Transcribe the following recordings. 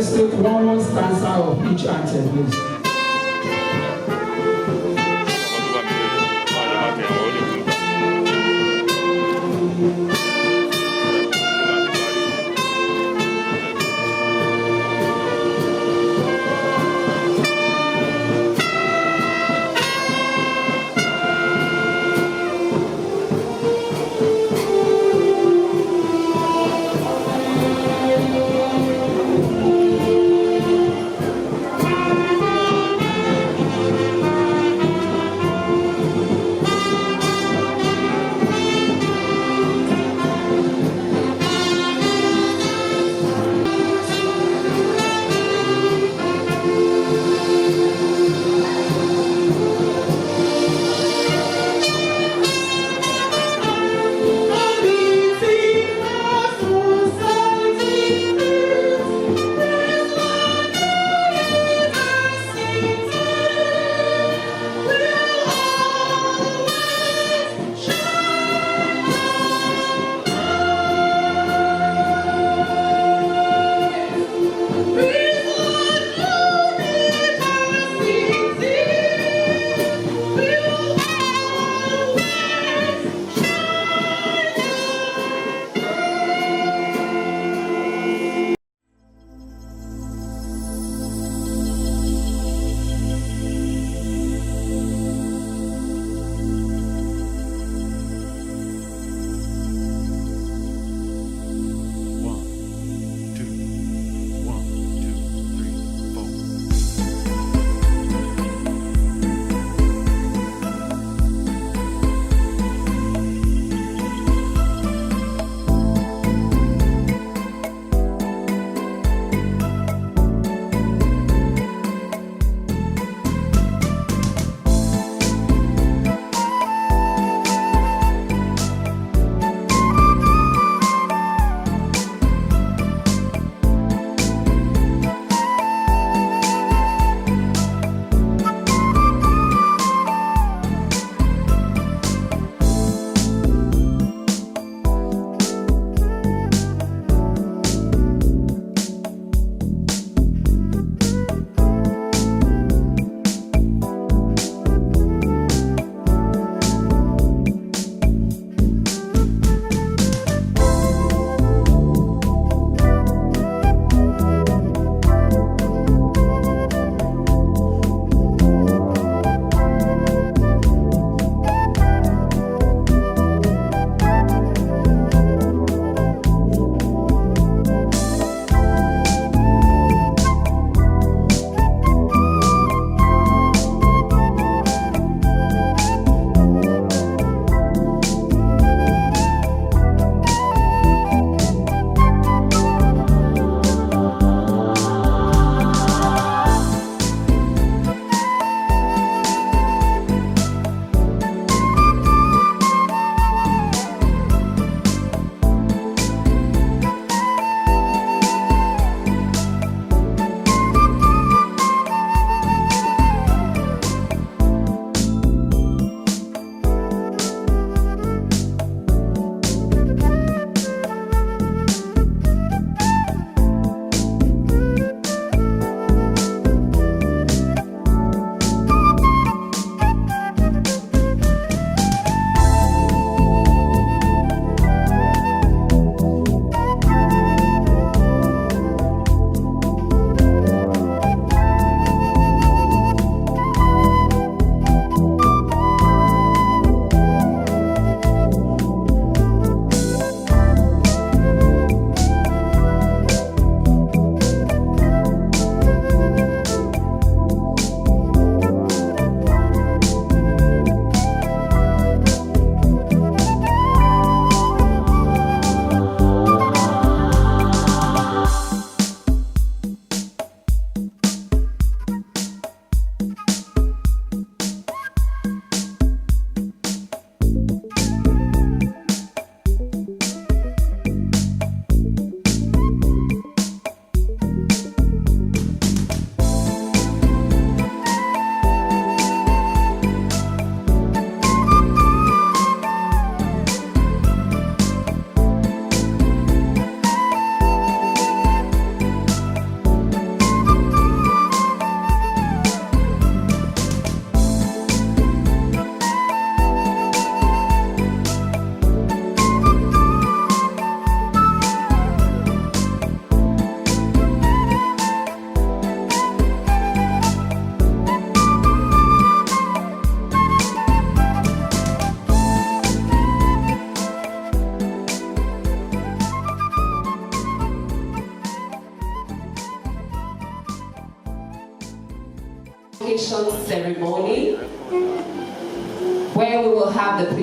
Let's take one stanza of each anthem, please.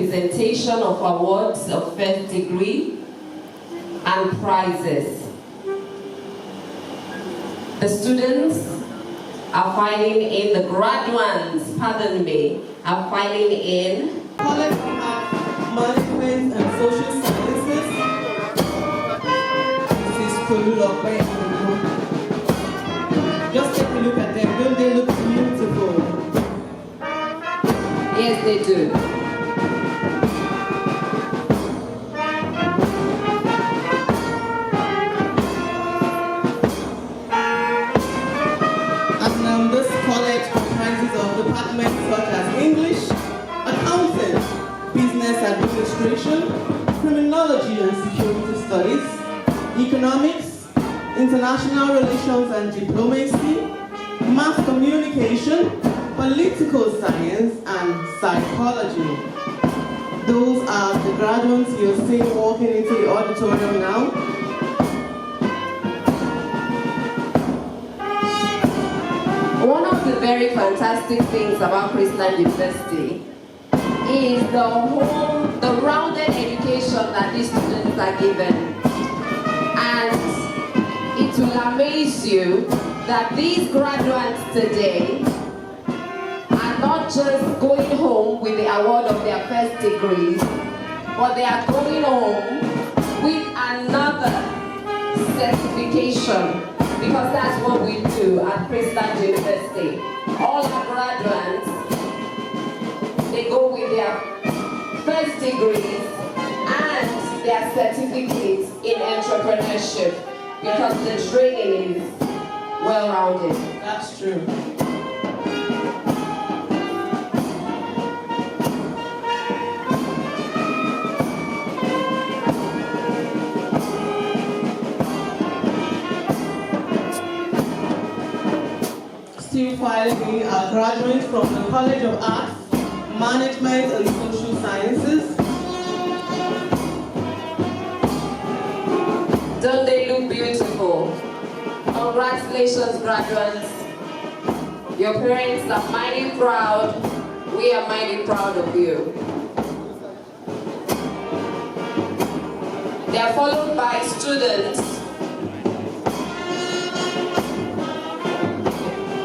presentation of awards of first degree and prizes. The students are filing in, the graduates, pardon me, are filing in. College of Management and Social Sciences. This is Kolulokwe and the group. Just take a look at them. Don't they look beautiful? Yes, they do. This college comprises of departments such as English, Accounting, Business Administration, Criminology and Security Studies, Economics, International Relations and Diplomacy, Mass Communication, Political Science, and Psychology. Those are the graduates you're seeing walking into the auditorium now. One of the very fantastic things about Christian University is the rounded education that these students are given. And it will amaze you that these graduates today are not just going home with the award of their first degrees, but they are going home with another certification. Because that's what we do at Christian University. All our graduates, they go with their first degrees and their certificates in entrepreneurship because the training is well-rounded. That's true. Still filing are graduates from the College of Arts, Management and Social Sciences. Don't they look beautiful? Congratulations, graduates. Your parents are mighty proud. We are mighty proud of you. They are followed by students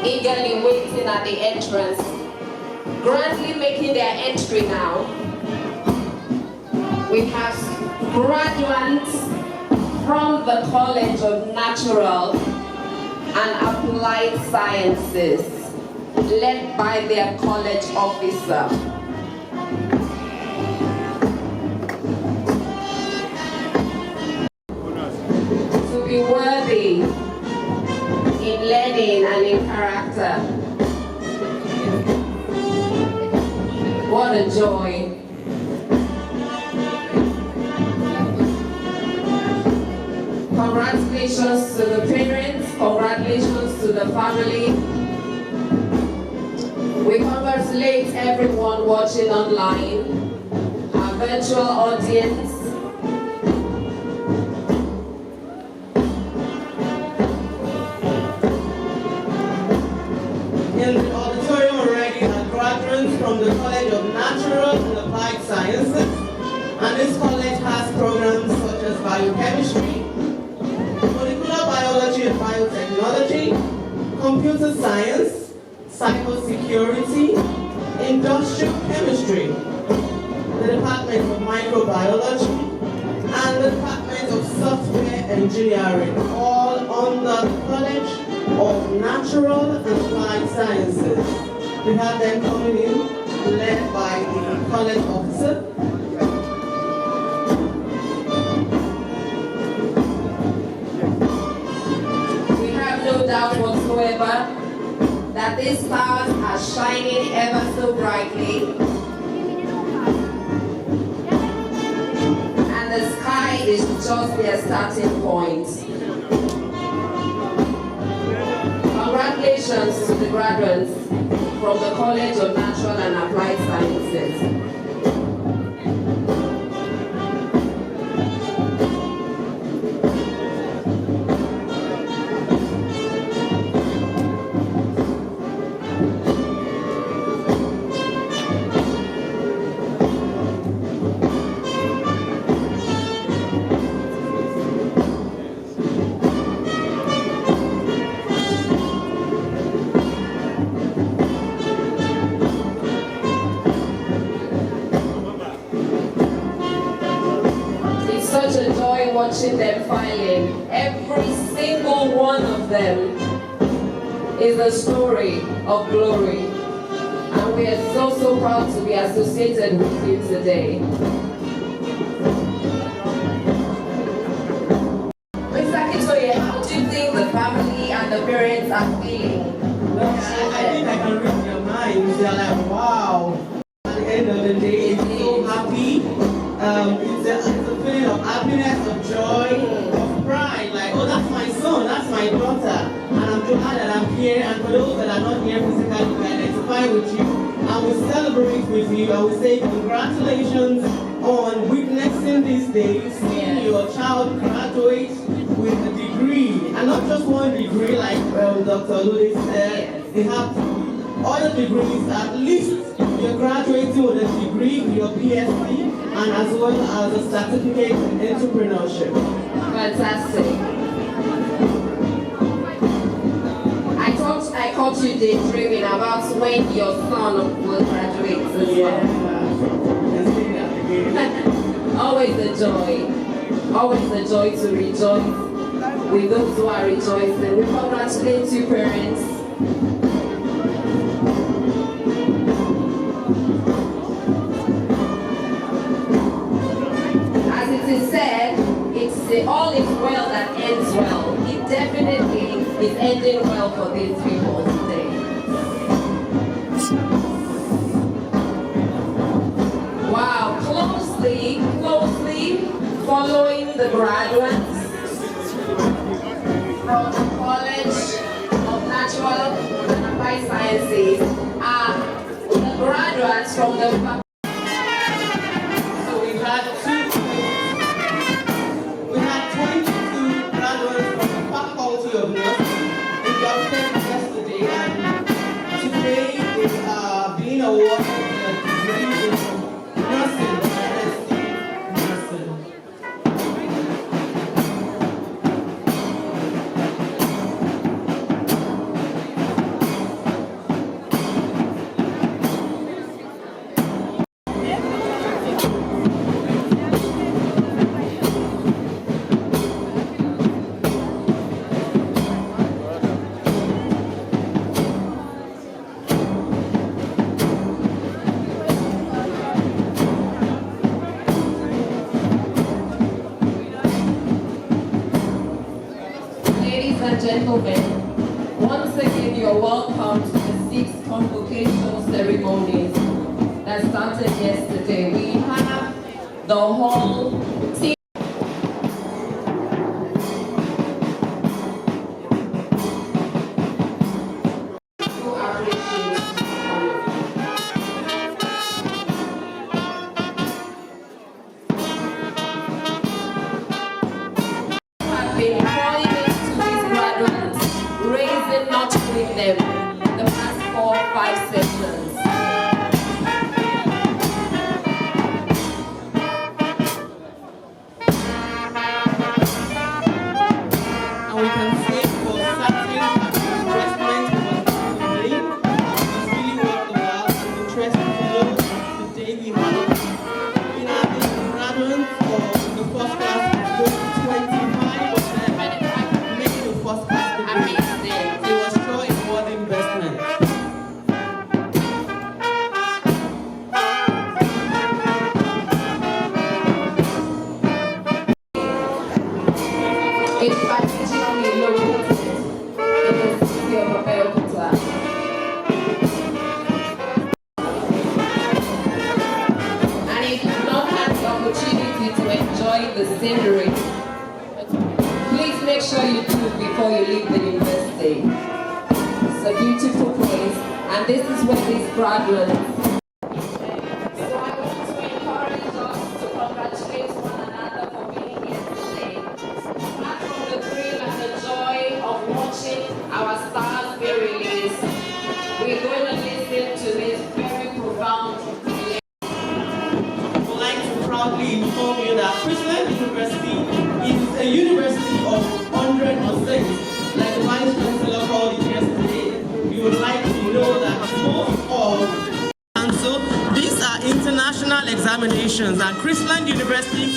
eagerly waiting at the entrance, grandly making their entry now. We have graduates from the College of Natural and Applied Sciences, led by their college officer. To be worthy in learning and in character. What a joy. Congratulations to the parents, congratulations to the family. We congratulate everyone watching online, our virtual audience. In the auditorium already are graduates from the College of Natural and Applied Sciences, and this college has programs such as biochemistry, molecular biology and biotechnology, computer science, cybersecurity, industrial chemistry, the Department of Microbiology, and the Department of Software Engineering, all under the College of Natural and Applied Sciences. We have them coming in, led by the college officer. We have no doubt whatsoever that these stars are shining ever so brightly, and the sky is just their starting point. Congratulations to the graduates from the College of Natural and Applied Sciences. watching them filing. Every single one of them is a story of glory. And we are so proud to be associated with you today. Mr. Kitoye, how do you think the family and the parents are feeling? I think I can read their minds. They're like, wow. At the end of the day, it's so happy. It's a feeling of happiness, of joy, of pride. Like, oh, that's my son, that's my daughter. And I'm glad that I'm here. And for those that are not here physically, we identify with you. And we celebrate with you. I would say congratulations on witnessing these days, seeing your child graduate with a degree. And not just one degree, like Dr. Ludi said. They have other degrees, at least you're graduating with a degree, your PhD, and as well as a certificate in entrepreneurship. Fantastic. I caught you daydreaming about when your son will graduate as well. Always a joy. Always a joy to rejoice with those who are rejoicing. We congratulate you, parents. As it is said, it's all is well that ends well. It definitely is ending well for these people today. Wow, closely following the graduates from the College of Natural and Applied Sciences are the graduates from the So we had 22 graduates from the Faculty of Nursing inducted yesterday, and today they are being awarded a degree in nursing, nursing. Ladies and gentlemen, once again you're welcome to the 6th Convocation Ceremony that started yesterday. We have the whole team. Have been pouring into these graduates, raising not with them the past 4-5 sessions. And we can say for certain that the investment was today. It was really worthwhile and interesting to know that today we have been having graduates of the first class go to 25 of them making the first class degree. Amazing. It was sure a worth investment. It's strategically located in the city of Abeokuta. And if you've not had the opportunity to enjoy the scenery, please make sure you do before you leave the university. It's a beautiful place, and this is where these graduates. So I want to encourage us to congratulate one another for being here today. Apart from the thrill and the joy of watching our stars be released, we're going to listen to this very profound play. I would like to proudly inform you that Christian University is a university of 100%. Like the Vice Chancellor called it yesterday, we would like to know that most of and so these are international examinations, and Christian University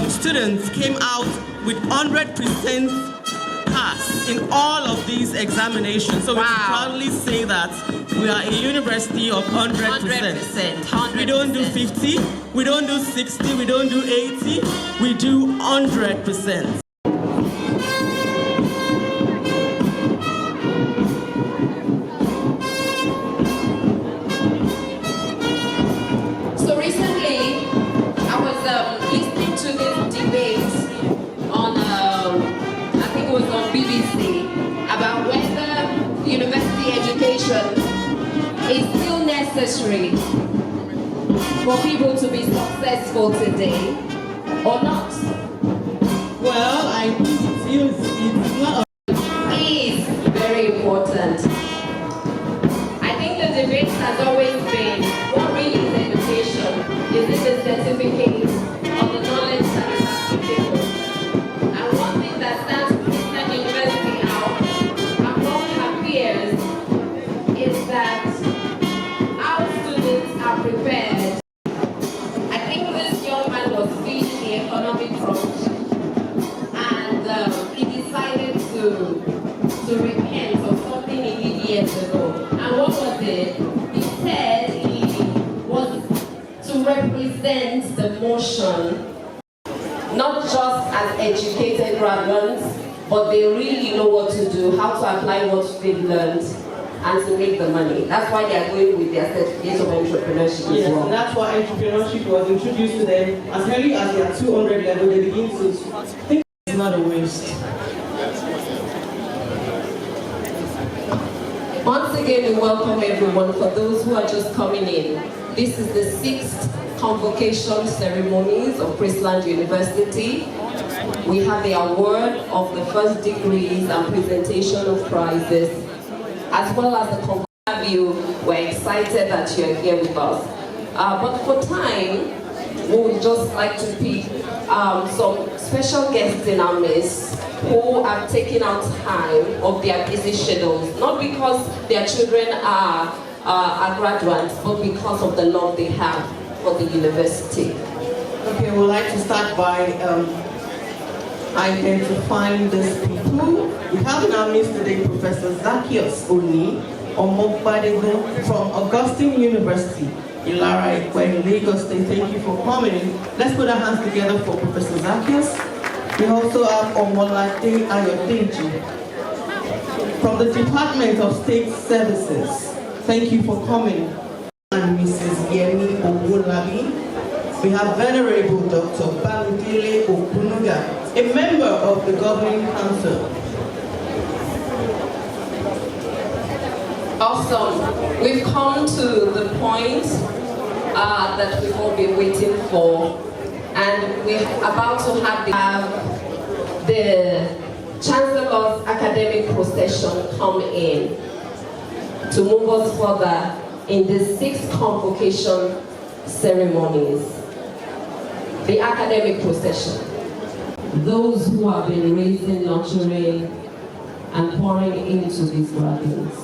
students came out with 100% pass in all of these examinations. So we can proudly say that we are a university of 100%. 100%. We don't do 50, we don't do 60, we don't do 80, we do 100%. So recently, I was listening to this debate on, I think it was on BBC, about whether university education is still necessary for people to be successful today or not. Well, I feel it's not Is very important. I think the debate has always been, what really is education? Is it the certificate of the knowledge that is applicable? And one thing that stands Christian University out among her peers is that our students are prepared. I think this young man was feeding the economic crunch, and he decided to repent of something he did years ago. And what was it? He said he was to represent the motion, not just as educated graduates, but they really know what to do, how to apply what they've learned, and to make the money. That's why they are going with their certificate of entrepreneurship Yes, as well. and that's why entrepreneurship was introduced to them as early as their 200 level. They begin to think it's not a waste. Once again, we welcome everyone. For those who are just coming in, this is the 6th Convocation Ceremonies of Christland University. We have the award of the first degrees and presentation of prizes, as well as the convocation. We're excited that you're here with us. But for time, we would just like to pick some special guests in our midst who have taken out time of their busy schedules, not because their children are graduates, but because of the love they have for the university. Okay, we'd like to start by identifying these people. We have in our midst today Professor Zacchaeus Oni Omogbadego from Augustine University, Ilara Ekwe, Lagos State. Thank you for coming. Let's put our hands together for Professor Zacchaeus. We also have Omolade Ayodeji from the Department of State Services. Thank you for coming. And Mrs. Yemi Ogulabi. We have Venerable Dr. Bamidele Okunuga, a member of the Governing Council. Awesome. We've come to the point that we've all been waiting for, and we're about to have the Chancellor's academic procession come in to move us further in the 6th Convocation Ceremonies. The academic procession. Those who have been raising, nurturing, and pouring into these graduates.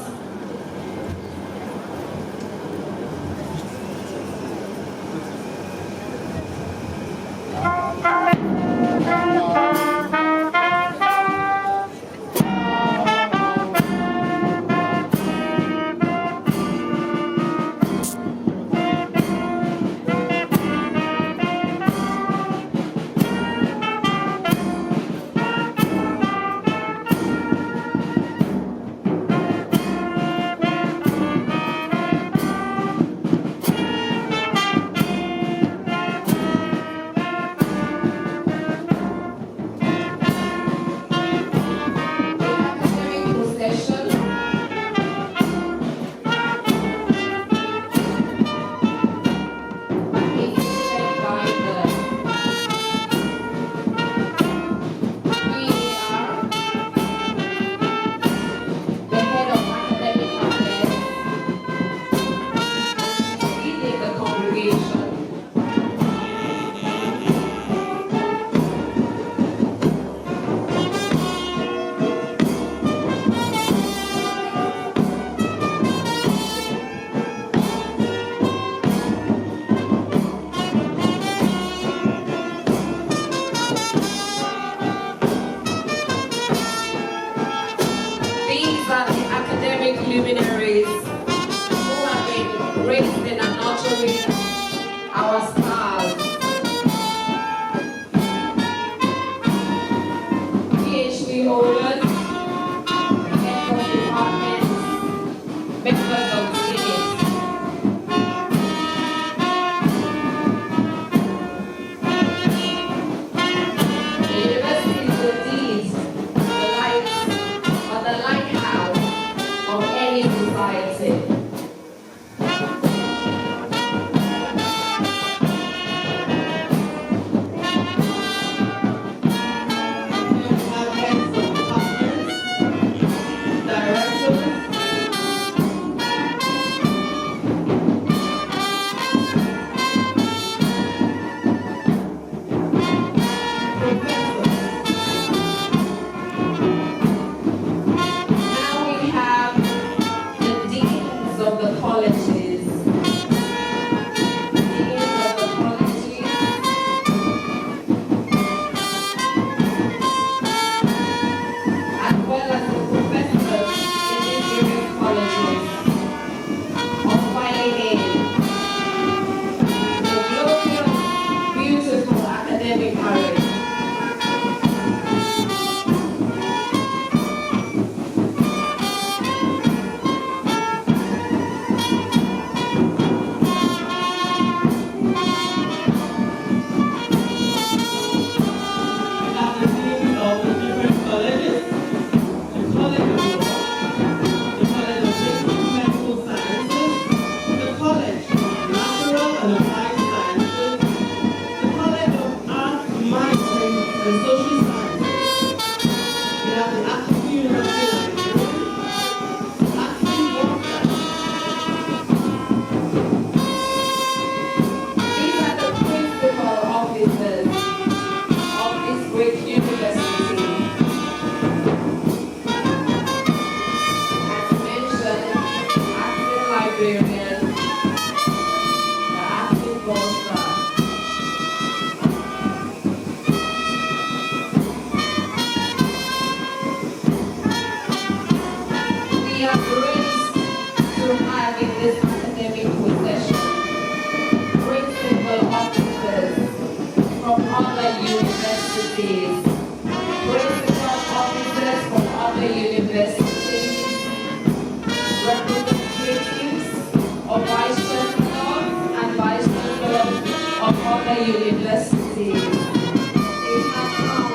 other universities. They have come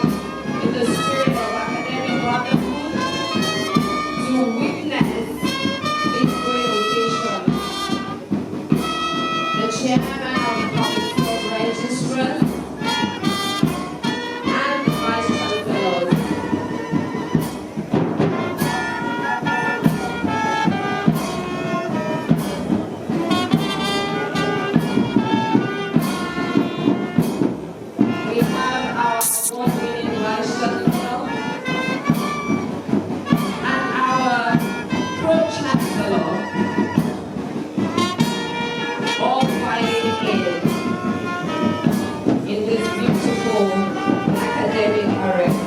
in the spirit of academic brotherhood to witness this great occasion. The chairman of the Public School Registrars and the vice chancellors. We have our award-winning vice chancellor and our pro-chancellor, all fighting in this beautiful academic arena.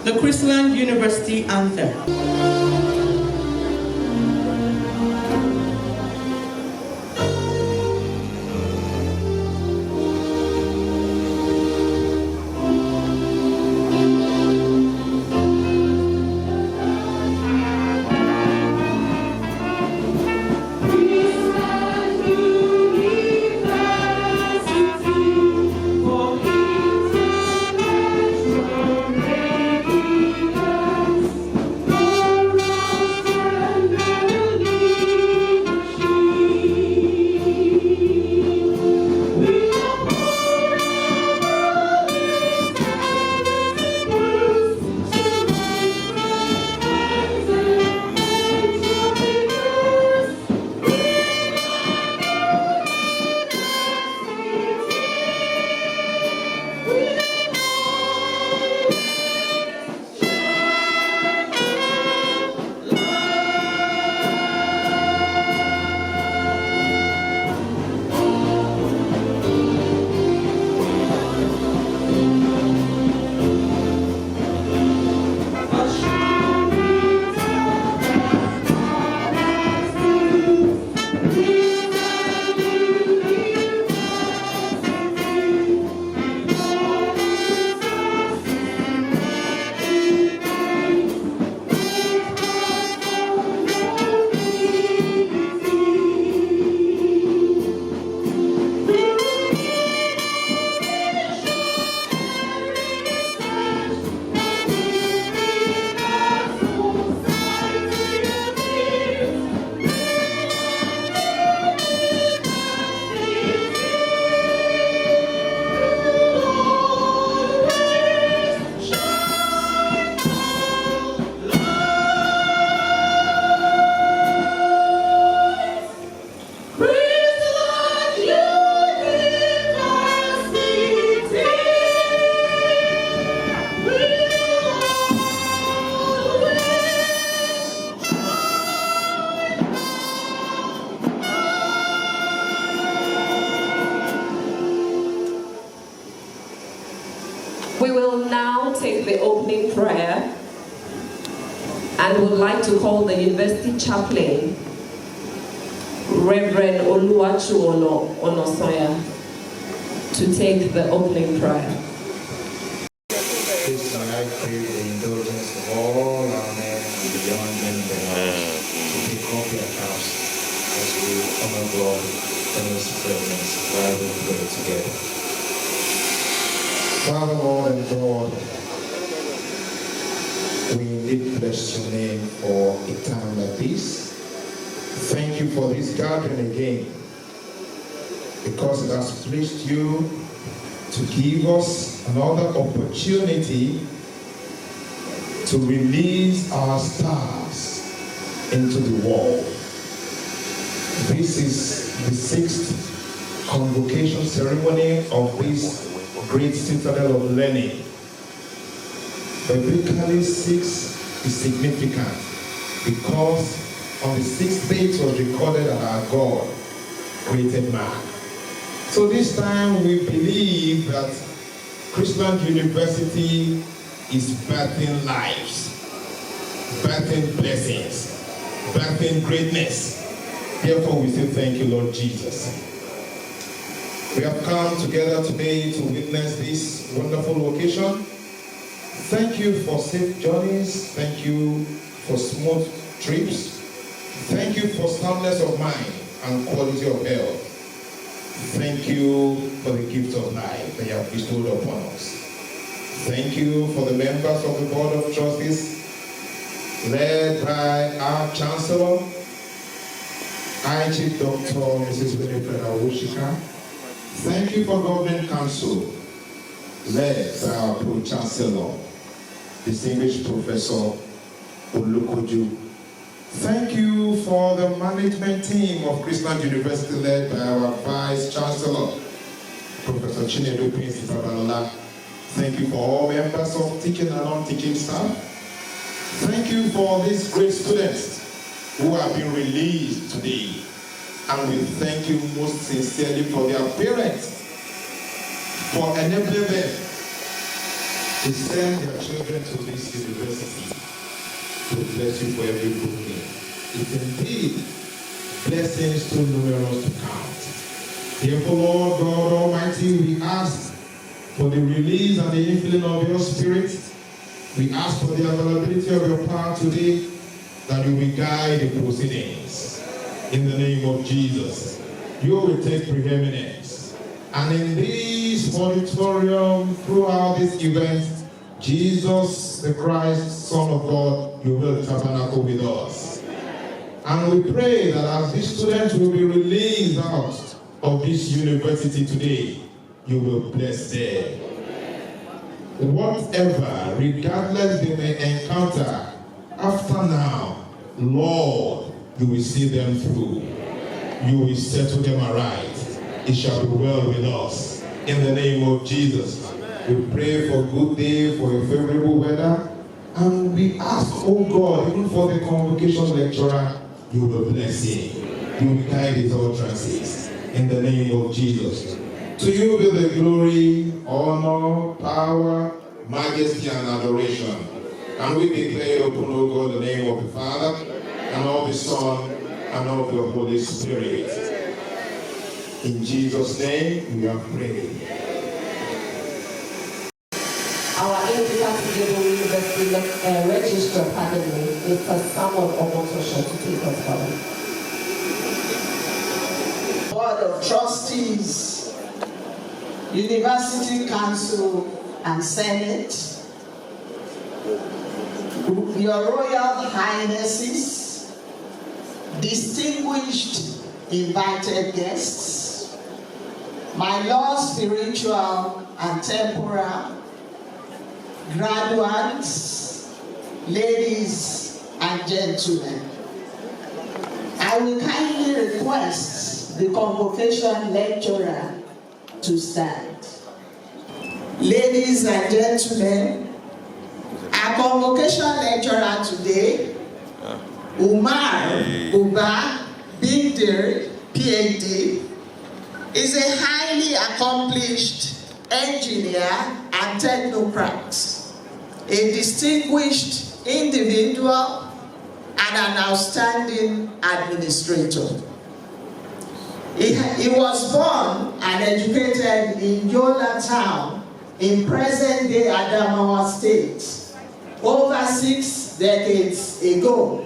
The Chrisland University Anthem. For will now take the opening prayer and would like to call the university chaplain, Reverend Oluwachu Onosoya, to take the opening prayer. Please may I pray the indulgence of all our men and the young men in the house to take up their caps as we honor God in His presence while we pray together. Father, Lord and God, we indeed bless your name for a time like this. Thank you for this gathering again, because it has pleased you to give us another opportunity to release our stars into the world. This is the 6th Convocation Ceremony of this great citadel of learning. Biblically, 6 is significant because on the 6th day it was recorded that our God created man. So this time we believe that Christian University is birthing lives, birthing blessings, birthing greatness. Therefore we say thank you, Lord Jesus. We have come together today to witness this wonderful occasion. Thank you for safe journeys. Thank you for smooth trips. Thank you for soundness of mind and quality of health. Thank you for the gift of life that you have bestowed upon us. Thank you for the members of the Board of Trustees, led by our Chancellor, IG Dr. Mrs. Winifred Awoshika. Thank you for Governing Council, led by our Pro-Chancellor, distinguished Professor Olukoju. Thank you for the management team of Christian University, led by our Vice Chancellor, Professor Chinedu Prince Babalola. Thank you for all members of teaching and non-teaching staff. Thank you for these great students who have been released today. And we thank you most sincerely for their parents, for enabling them to send their children to this university. To bless you for every good thing. It's indeed blessings too numerous to count. Therefore, Lord God Almighty, we ask for the release and the infilling of your Spirit. We ask for the availability of your power today, that you will guide the proceedings. In the name of Jesus, you will take preeminence. And in this auditorium, throughout this event, Jesus, the Christ, Son of God, you will tabernacle with us. And we pray that as these students will be released out of this university today, you will bless them. Whatever, regardless they may encounter after now, Lord, you will see them through. You will settle them aright. It shall be well with us. In the name of Jesus. We pray for good day, for a favorable weather, and we ask, oh God, even for the convocation lecturer, you will bless him. You will guide his utterances. In the name of Jesus. To you be the glory, honor, power, majesty, and adoration. And we declare open, O God, the name of the Father, and of the Son, and of the Holy Spirit. In Jesus' name we have prayed. Our Indefatigable University Registrar Academy, Mr. Samuel Omotosho, to take us forward. Board of Trustees, University Council and Senate, Your Royal Highnesses, distinguished invited guests, my Lord spiritual and temporal, graduates, ladies and gentlemen, I will kindly request the convocation lecturer to stand. Ladies and gentlemen, our convocation lecturer today, Umar Uba Bindir, PhD, is a highly accomplished engineer, and technocrat, a distinguished individual, and an outstanding administrator. He was born and educated in Yola Town in present-day Adamawa State over 6 decades ago.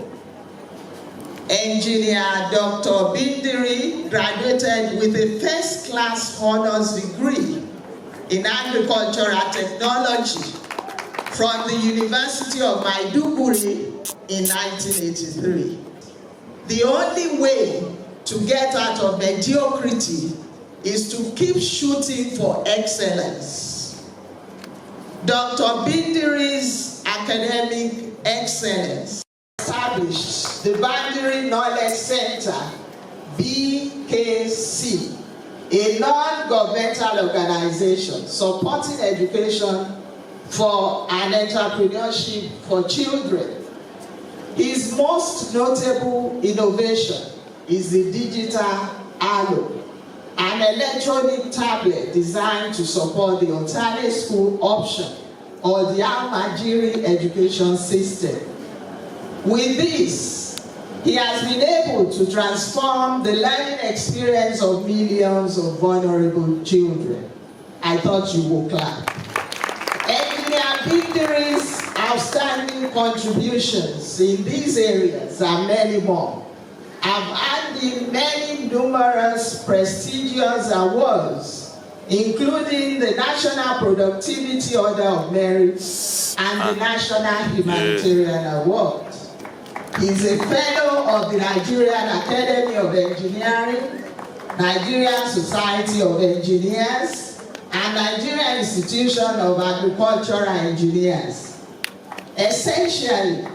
Engineer Dr. Bindiri graduated with a first-class honors degree in agricultural technology from the University of Maiduguri in 1983. The only way to get out of mediocrity is to keep shooting for excellence. Dr. Bindiri's academic excellence established the Boundary Knowledge Center, BKC, a non-governmental organization supporting education for and entrepreneurship for children. His most notable innovation is the digital Allo, an electronic tablet designed to support the alternate school option or the Almajiri education system. With this, he has been able to transform the learning experience of millions of vulnerable children. I thought you would clap. Engineer Bindiri's outstanding contributions in these areas and many more have earned him many numerous prestigious awards, including the National Productivity Order of Merit and the National Humanitarian Award. He is a fellow of the Nigerian Academy of Engineering, Nigerian Society of Engineers, and Nigerian Institution of Agricultural Engineers. Essentially,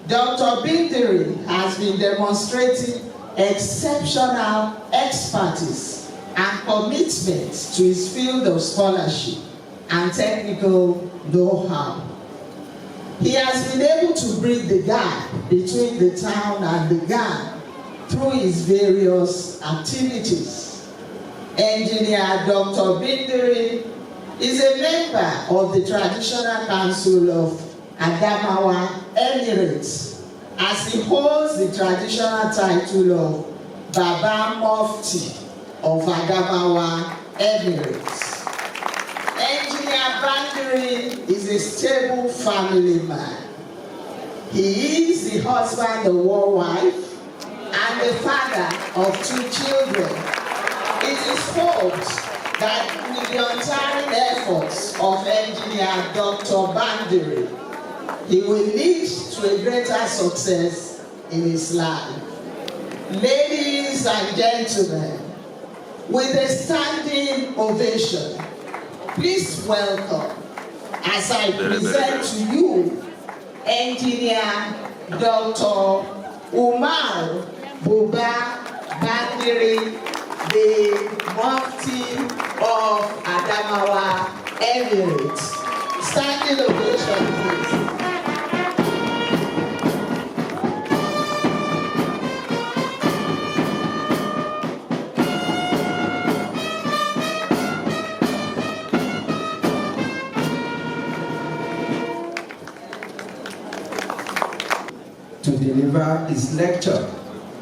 Dr. Bindiri has been demonstrating exceptional expertise and commitment to his field of scholarship and technical know-how. He has been able to bridge the gap between the town and the gang through his various activities. Engineer Dr. Bindiri is a member of the Traditional Council of Adamawa Emirates, as he holds the traditional title of Baba Mufti of Adamawa Emirates. Engineer Bindiri is a stable family man. He is the husband of one wife and the father of 2 children. It is hoped that with the untiring efforts of Engineer Dr. Bindiri, he will lead to a greater success in his life. Ladies and gentlemen, with a standing ovation, please welcome, as I present to you, Engineer Dr. Umar Buba Bindiri, the Mufti of Adamawa Emirates. Standing ovation, please. To deliver his lecture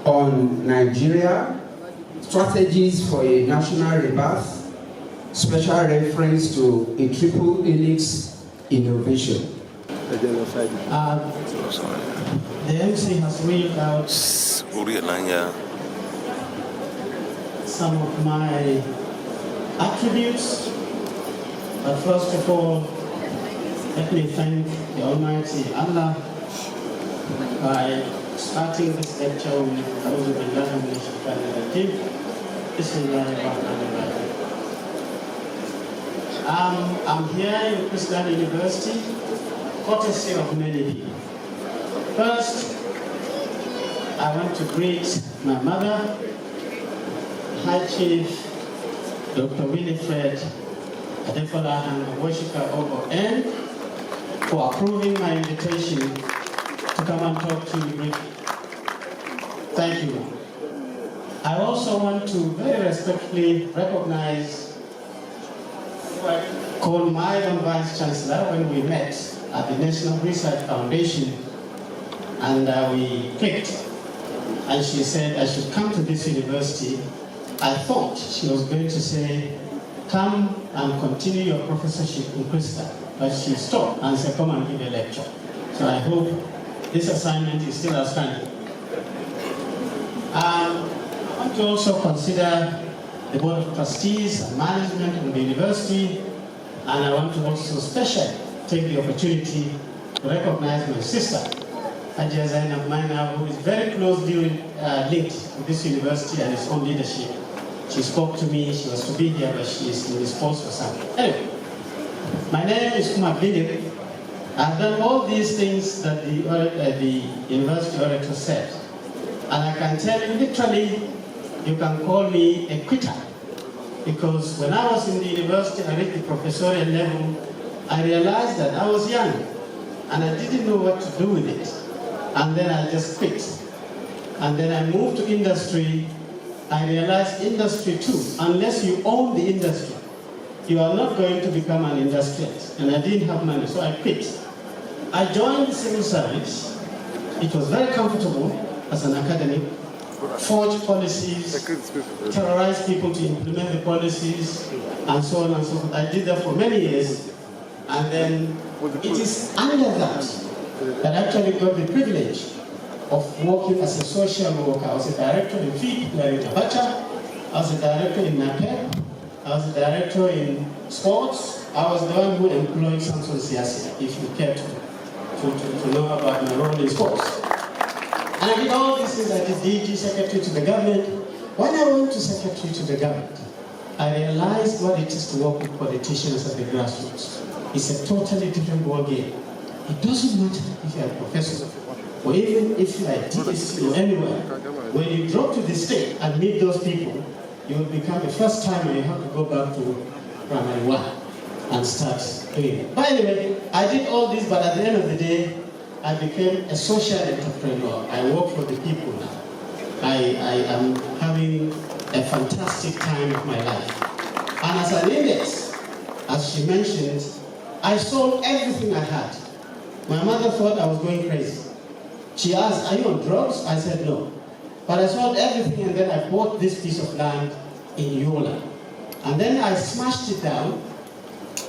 on Nigeria, strategies for a national rebirth, special reference to a triple helix innovation. The MC has read out some of my attributes, but first of all, let me thank the Almighty Allah by starting this lecture with I'm here in Christian University, courtesy of many people. First, I want to greet my mother, High Chief Dr. Winifred Adefola and Woshika Ogo N, for approving my invitation to come and talk to you briefly. Thank you. I also want to very respectfully recognize called my own Vice Chancellor when we met at the National Research Foundation, and we clicked. And she said I should come to this university. I thought she was going to say, come and continue your professorship in Crystal. But she stopped and said, come and give a lecture. So I hope this assignment is still outstanding. I want to also consider the Board of Trustees and management of the university, and I want to also especially take the opportunity to recognize my sister, Hajia Zainab Maina, who is very closely linked to this university and its own leadership. She spoke to me, she was to be here, but she is in response for something. Anyway, my name is Kumar Bilip. I've done all these things that the university orator said. And I can tell you, literally, you can call me a quitter. Because when I was in the university, I reached the professorial level, I realized that I was young. And I didn't know what to do with it. And then I just quit. And then I moved to industry. I realized industry too, unless you own the industry, you are not going to become an industrialist. And I didn't have money, so I quit. I joined the civil service. It was very comfortable as an academic. Forge policies, terrorize people to implement the policies, and so on and so forth. I did that for many years. And then it is under that I actually got the privilege of working as a social worker. I was a director in Feed, in Abacha. I was a director in NAPEP. I was a director in sports. I was the one who employed Samson Siasi, if you care to know about my role in sports. And I did all these things. I did DG, secretary to the government. When I went to secretary to the government, I realized what it is to work with politicians at the grassroots. It's a totally different ball game. It doesn't matter if you're a professor, or even if you're at DSC or anywhere. When you drop to the state and meet those people, you will become the first time you have to go back to primary one and start doing it. But anyway, I did all this, but at the end of the day, I became a social entrepreneur. I work for the people now. I am having a fantastic time of my life. And as an index, as she mentioned, I sold everything I had. My mother thought I was going crazy. She asked, are you on drugs? I said no. But I sold everything, and then I bought this piece of land in Yola. And then I smashed it down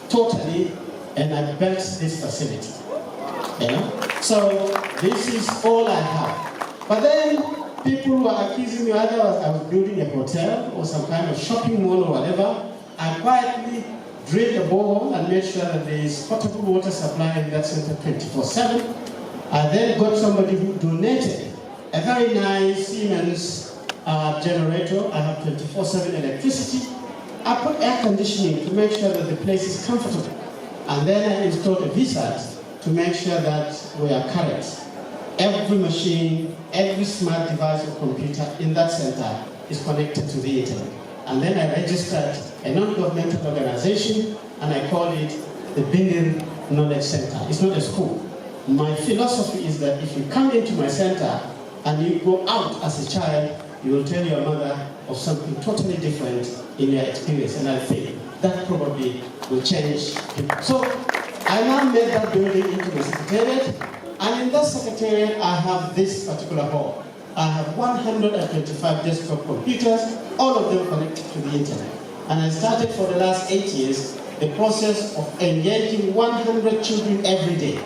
totally, and I built this facility. You know? So this is all I have. But then people were accusing me either I was building a hotel or some kind of shopping mall or whatever. I quietly drilled a borehole and made sure that there is potable water supply in that center 24/7. I then got somebody who donated a very nice Siemens generator. I have 24/7 electricity. I put air conditioning to make sure that the place is comfortable. And then I installed a VSAT to make sure that we are current. Every machine, every smart device or computer in that center is connected to the internet. And then I registered a non-governmental organization, and I call it the Binding Knowledge Center. It's not a school. My philosophy is that if you come into my center and you go out as a child, you will tell your mother of something totally different in your experience. And I think that probably will change people. So I now made that building into the secretariat, and in that secretariat I have this particular hall. I have 125 desktop computers, all of them connected to the internet. And I started for the last 8 years the process of engaging 100 children every day,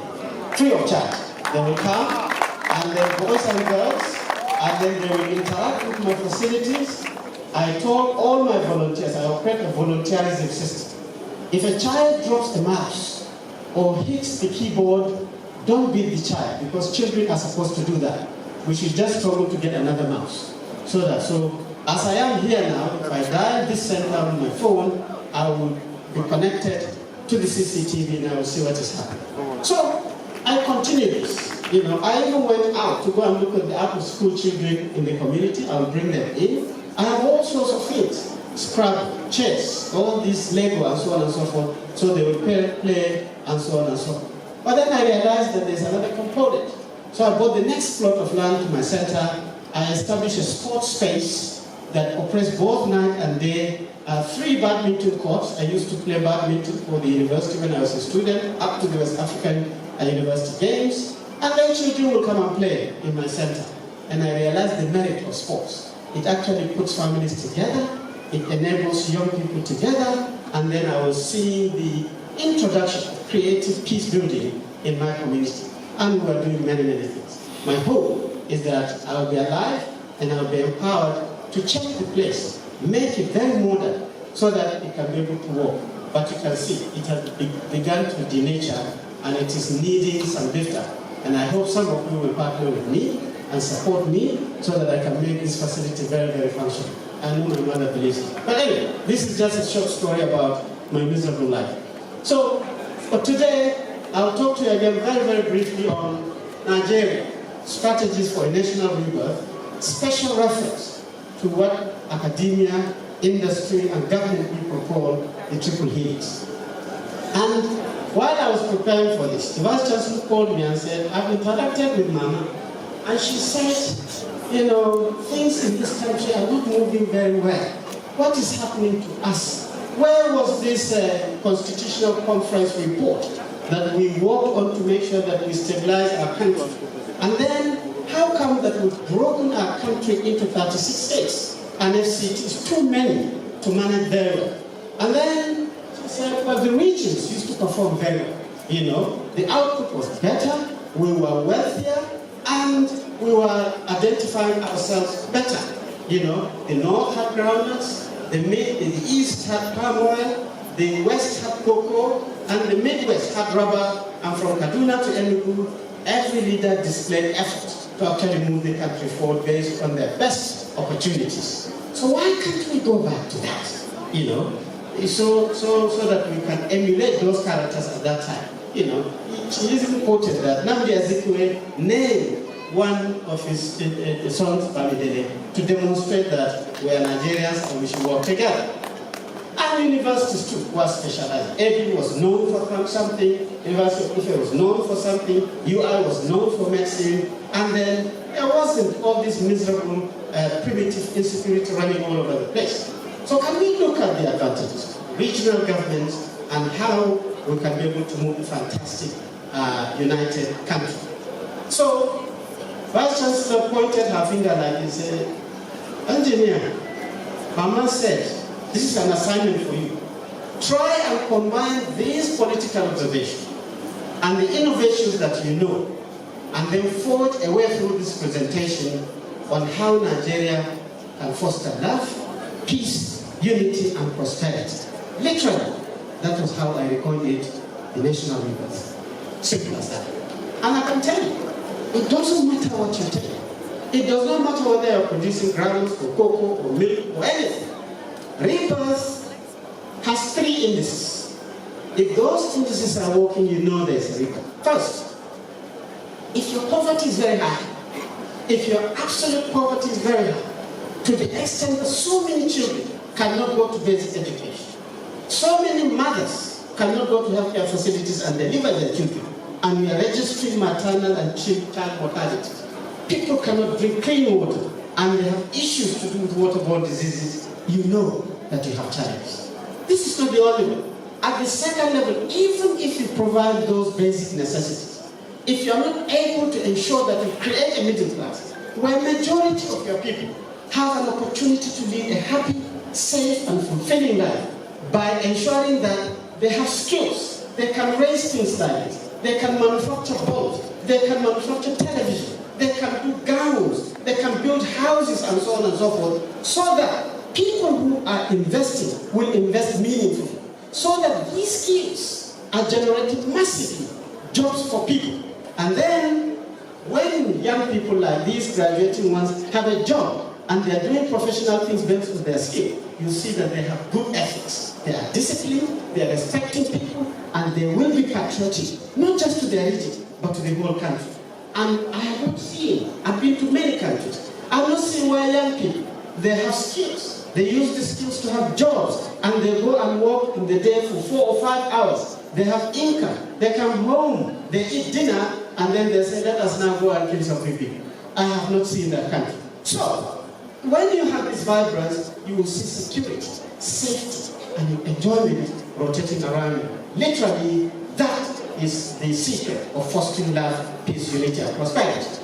free of charge. They will come, and then boys and girls, and then they will interact with my facilities. I told all my volunteers, I operate a volunteerism system. If a child drops the mouse or hits the keyboard, don't beat the child, because children are supposed to do that. We should just struggle to get another mouse. So as I am here now, if I dial this center on my phone, I will be connected to the CCTV and I will see what is happening. So I continue this. You know, I even went out to go and look at the after-school children in the community. I will bring them in. I have all sorts of things. Scrap, chess, all this Lego and so on and so forth. So they will play and so on and so forth. But then I realized that there's another component. So I bought the next plot of land to my center. I established a sports space that operates both night and day. 3 badminton courts. I used to play badminton for the university when I was a student, up to the West African University Games. And then children will come and play in my center. And I realized the merit of sports. It actually puts families together, it enables young people together, and then I was seeing the introduction of creative peace building in my community. And we're doing many, many things. My hope is that I'll be alive and I'll be empowered to change the place, make it very modern, so that it can be able to work. But you can see, it has begun to denature, and it is needing some lift up. And I hope some of you will partner with me and support me so that I can make this facility very, very functional. I know my mother believes it. But anyway, this is just a short story about my miserable life. So, for today, I'll talk to you again very, very briefly on Nigeria, strategies for a national rebirth, special reference to what academia, industry, and government people call the triple helix. And while I was preparing for this, the Vice Chancellor called me and said, I've interacted with Mama, and she said, you know, things in this country are not moving very well. What is happening to us? Where was this constitutional conference report that we worked on to make sure that we stabilize our country? And then, how come that we've broken our country into 36 states, and FCT is too many to manage very well? And then she said, well, the regions used to perform very well. You know, the output was better, we were wealthier, and we were identifying ourselves better. You know, the North had groundnuts, the East had palm oil, the West had cocoa, and the Midwest had rubber, and from Kaduna to Enugu, every leader displayed effort to actually move the country forward based on their best opportunities. So why can't we go back to that? You know, so that we can emulate those characters at that time. You know, she even quoted that Nnamdi Azikiwe named one of his sons, Bamidele, to demonstrate that we are Nigerians and we should work together. And universities too were specialized. ABU was known for something, University of Ife was known for something, UI was known for medicine, and then there wasn't all this miserable, primitive insecurity running all over the place. So can we look at the advantages of regional governments and how we can be able to move a fantastic, united country? So, Vice Chancellor pointed her finger like he said, engineer, Mama said, this is an assignment for you. Try and combine these political observations and the innovations that you know, and then forge a way through this presentation on how Nigeria can foster love, peace, unity, and prosperity. Literally, that was how I recorded it, the national rebirth. Simple as that. And I can tell you, it doesn't matter what you tell. It does not matter whether you're producing granules or cocoa or milk or anything. Rebirth has 3 indices. If those indices are working, you know there's a rebirth. First, if your poverty is very high, if your absolute poverty is very high, to the extent that so many children cannot go to basic education, so many mothers cannot go to healthcare facilities and deliver their children, and we are registering maternal and child mortality. People cannot drink clean water, and they have issues to do with waterborne diseases. You know that you have challenges. This is not the only one. At the second level, even if you provide those basic necessities, if you are not able to ensure that you create a middle class, where majority of your people have an opportunity to lead a happy, safe, and fulfilling life by ensuring that they have skills, they can raise things like this, they can manufacture bulbs, they can manufacture television, they can do gowns, they can build houses, and so on and so forth, so that people who are investing will invest meaningfully, so that these skills are generating massively jobs for people. And then, when young people like these graduating ones have a job and they are doing professional things based on their skill, you see that they have good ethics. They are disciplined, they are respecting people, and they will be patriotic, not just to their region, but to the whole country. And I have not seen, I've been to many countries, I've not seen where young people, they have skills. They use the skills to have jobs, and they go and work in the day for 4 or 5 hours. They have income, they come home, they eat dinner, and then they say, let us now go and kill some people. I have not seen that country. So, when you have this vibrance, you will see security, safety, and enjoyment rotating around you. Literally, that is the secret of fostering love, peace, unity, and prosperity.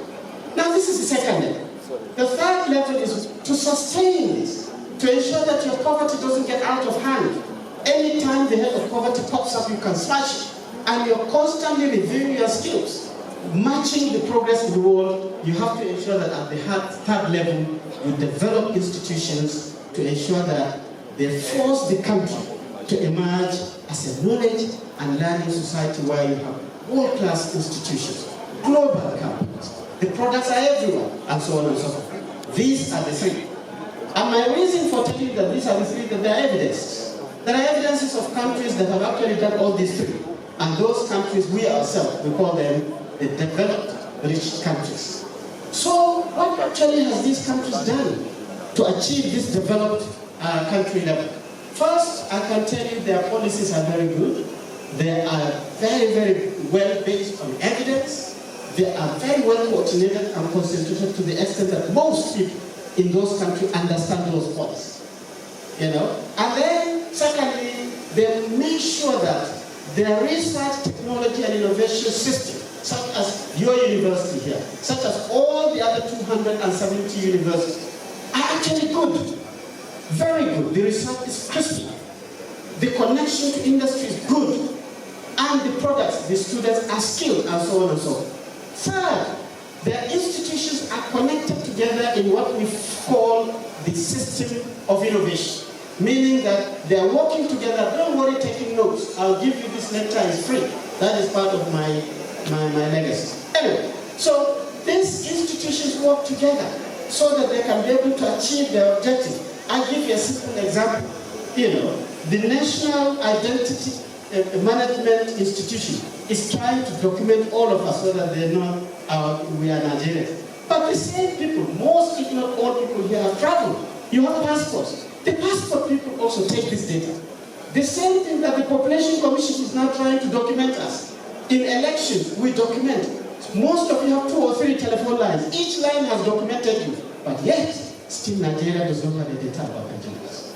Now, this is the second level. The third level is to sustain this, to ensure that your poverty doesn't get out of hand. Anytime the head of poverty pops up, you can smash it. And you're constantly reviewing your skills, matching the progress in the world. You have to ensure that at the third level, you develop institutions to ensure that they force the country to emerge as a knowledge and learning society where you have world-class institutions, global companies. The products are everywhere, and so on and so forth. These are the three. And my reason for telling you that these are the three, that there are evidences. There are evidences of countries that have actually done all these three. And those countries, we ourselves, we call them the developed, rich countries. So what actually has these countries done to achieve this developed country level? First, I can tell you their policies are very good. They are very, very well based on evidence. They are very well coordinated and concentrated to the extent that most people in those countries understand those policies. You know? And then, secondly, they make sure that their research, technology, and innovation system, such as your university here, such as all the other 270 universities, are actually good. Very good. The research is crispy. The connection to industry is good. And the products, the students are skilled, and so on and so forth. Third, their institutions are connected together in what we call the system of innovation. Meaning that they are working together. Don't worry taking notes. I'll give you this lecture, it's free. That is part of my legacy. Anyway, so these institutions work together so that they can be able to achieve their objective. I'll give you a simple example. You know, the National Identity Management Institution is trying to document all of us so that they know we are Nigerians. But the same people, most if not all people here have traveled. You have passports. The passport people also take this data. The same thing that the Population Commission is now trying to document us. In elections, we document. Most of you have 2 or 3 telephone lines. Each line has documented you. But yet, still Nigeria does not have the data about Nigerians.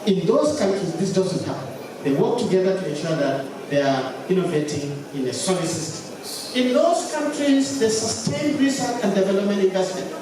In those countries, this doesn't happen. They work together to ensure that they are innovating in a solid system. In those countries, they sustain research and development investment.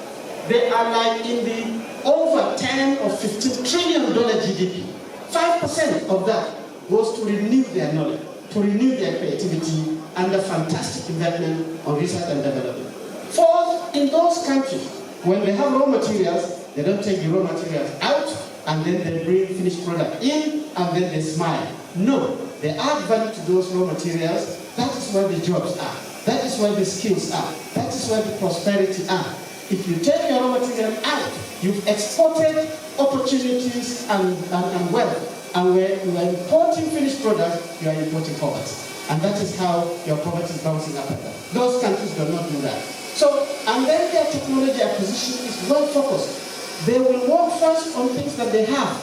They are like in the over 10 or 15 trillion GDP. 5% of that goes to renew their knowledge, to renew their creativity, and the fantastic investment on research and development. Fourth, in those countries, when they have raw materials, they don't take the raw materials out, and then they bring finished product in, and then they smile. No, they add value to those raw materials. That is where the jobs are. That is where the skills are. That is where the prosperity are. If you take your raw material out, you've exported opportunities and wealth. And when you are importing finished products, you are importing poverty. And that is how your poverty is bouncing up and down. Those countries do not do that. So, and then their technology acquisition is well focused. They will work first on things that they have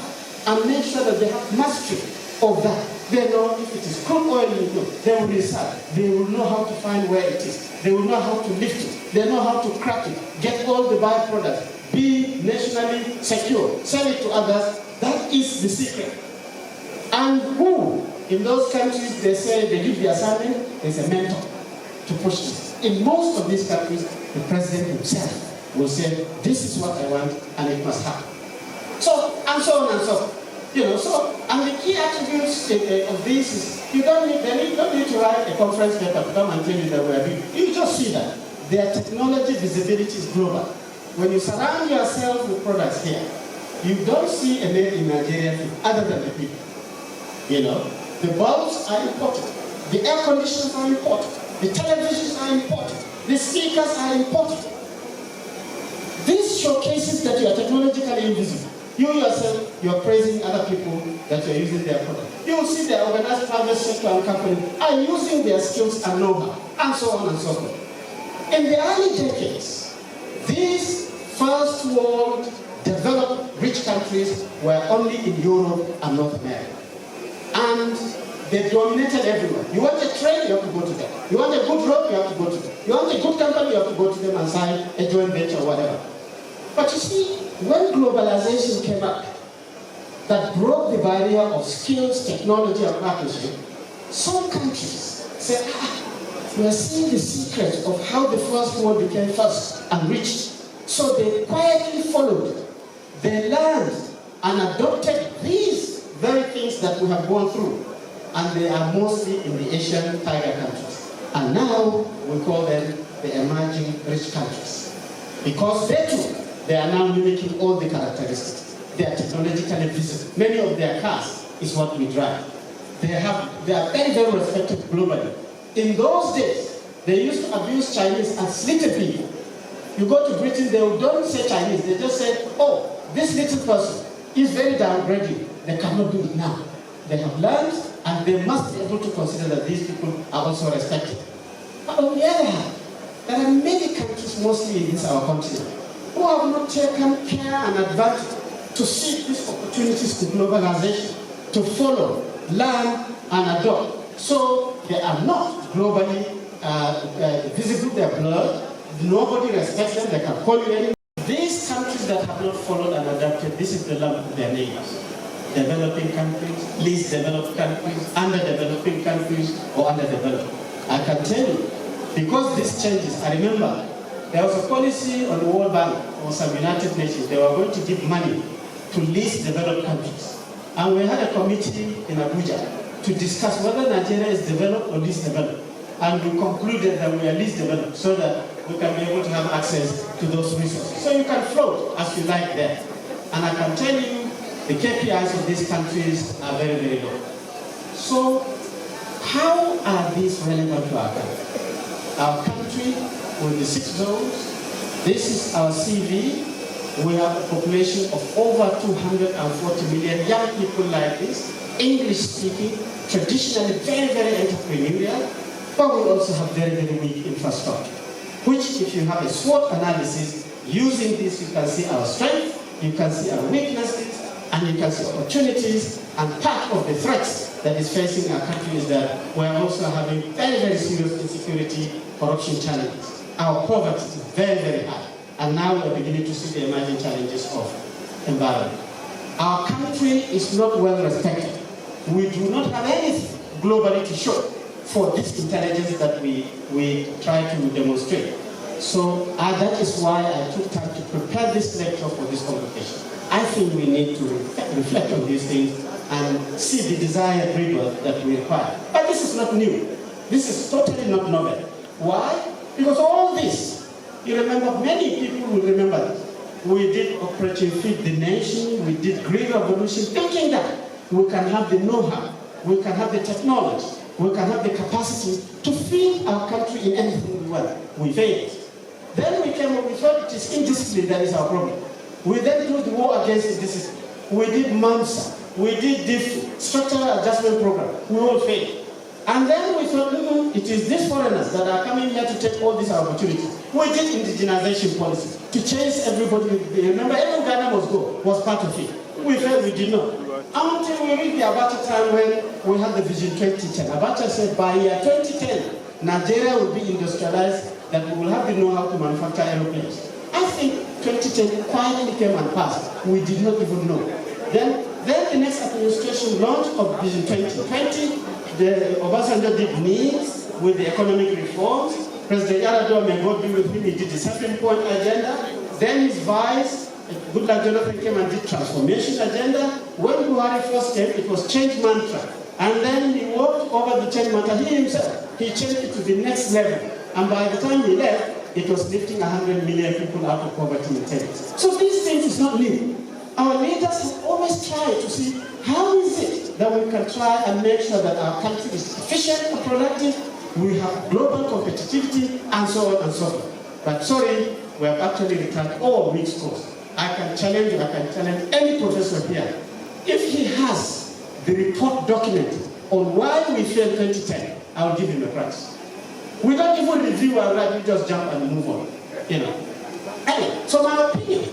and make sure that they have mastery of that. They know if it is crude oil, they will research. They will know how to find where it is. They will know how to lift it. They know how to crack it, get all the byproducts, be nationally secure, sell it to others. That is the secret. And who, in those countries, they say they give the assignment, there's a mentor to push this. In most of these countries, the president himself will say, this is what I want, and it must happen. So, and so on and so forth. You know, so, and the key attributes of this is, you don't need to write a conference paper to come and tell you that we are big. You just see that. Their technology visibility is global. When you surround yourself with products here, you don't see a made in Nigeria thing other than the people. You know, the bulbs are imported, the air conditioners are imported, the televisions are imported, the speakers are imported. This showcases that you are technologically invisible. You yourself, you are praising other people that you are using their product. You will see the organized private sector and company are using their skills and know-how, and so on and so forth. In the early decades, these first world developed rich countries were only in Europe and North America. And they dominated everywhere. You want a train, you have to go to them. You want a good road, you have to go to them. You want a good company, you have to go to them and sign a joint venture or whatever. But you see, when globalization came up, that broke the barrier of skills, technology, and partnership, some countries said, we are seeing the secret of how the first world became first and rich. So they quietly followed. They learned and adopted these very things that we have gone through. And they are mostly in the Asian tiger countries. And now we call them the emerging rich countries. Because they too, they are now mimicking all the characteristics. They are technologically visible. Many of their cars is what we drive. They are very, very respected globally. In those days, they used to abuse Chinese as little people. You go to Britain, they don't say Chinese. They just say, oh, this little person is very downgrading. They cannot do it now. They have learned, and they must be able to consider that these people are also respected. But on the other hand, there are many countries, mostly in this our continent, who have not taken care and advantage to seek these opportunities to globalization, to follow, learn, and adopt. So they are not globally visible, they are blurred. Nobody respects them, they can call you anything. These countries that have not followed and adapted, this is the lump of their neighbors. Developing countries, least developed countries, underdeveloping countries, or underdeveloped. I can tell you, because these changes, I remember there was a policy on the World Bank or some United Nations, they were going to give money to least developed countries. And we had a committee in Abuja to discuss whether Nigeria is developed or least developed. And we concluded that we are least developed so that we can be able to have access to those resources. So you can float as you like there. And I can tell you, the KPIs of these countries are very, very low. So how are these relevant to our country? Our country with the 6 zones, this is our CV. We have a population of over 240 million young people like this, English speaking, traditionally very, very entrepreneurial, but we also have very, very weak infrastructure, which if you have a SWOT analysis, using this you can see our strength, you can see our weaknesses, and you can see opportunities, and part of the threats that is facing our country is that we are also having very, very serious insecurity, corruption challenges. Our poverty is very, very high. And now we are beginning to see the emerging challenges of environment. Our country is not well respected. We do not have anything globally to show for this intelligence that we try to demonstrate. So that is why I took time to prepare this lecture for this convocation. I think we need to reflect on these things and see the desired rebirth that we require. But this is not new. This is totally not novel. Why? Because all this, you remember, many people will remember this. We did Operation Feed the Nation, we did Green Revolution, thinking that we can have the know-how, we can have the technology, we can have the capacity to feed our country in anything we want. We failed. Then we came up, we thought it is indiscipline that is our problem. We then did the war against indiscipline. We did MAMSA, we did DIF, Structural Adjustment Program, we all failed. And then we thought, it is these foreigners that are coming here to take all these opportunities. We did indigenization policy to chase everybody. Remember, every Ghana was part of it. We felt we did not. Until we reached the Abacha time when we had the Vision 2010. Abacha said by year 2010, Nigeria will be industrialized, that we will have the know-how to manufacture aeroplanes. I think 2010 quietly came and passed. We did not even know. Then the next administration launched of Vision 2020. The Obasanjo did needs with the economic reforms. President Yaradua, may God be with him, he did the 7-point agenda. Then his vice, Goodluck Jonathan, came and did transformation agenda. When Buhari first came, it was change mantra. And then he worked over the change mantra. He himself, he changed it to the next level. And by the time he left, it was lifting 100 million people out of poverty in 10 years. So these things is not new. Our leaders have always tried to see how is it that we can try and make sure that our country is efficient and productive, we have global competitivity, and so on and so forth. But sorry, we have actually returned all weak scores. I can challenge any professor here. If he has the report documented on why we failed 2010, I'll give him a prize. We don't even review our right, we just jump and move on. Anyway, so my opinion,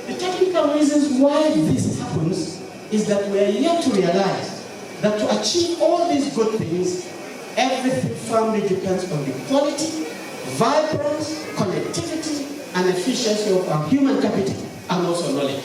the technical reasons why this happens is that we are yet to realize that to achieve all these good things, everything firmly depends on the quality, vibrance, connectivity, and efficiency of our human capital and also knowledge,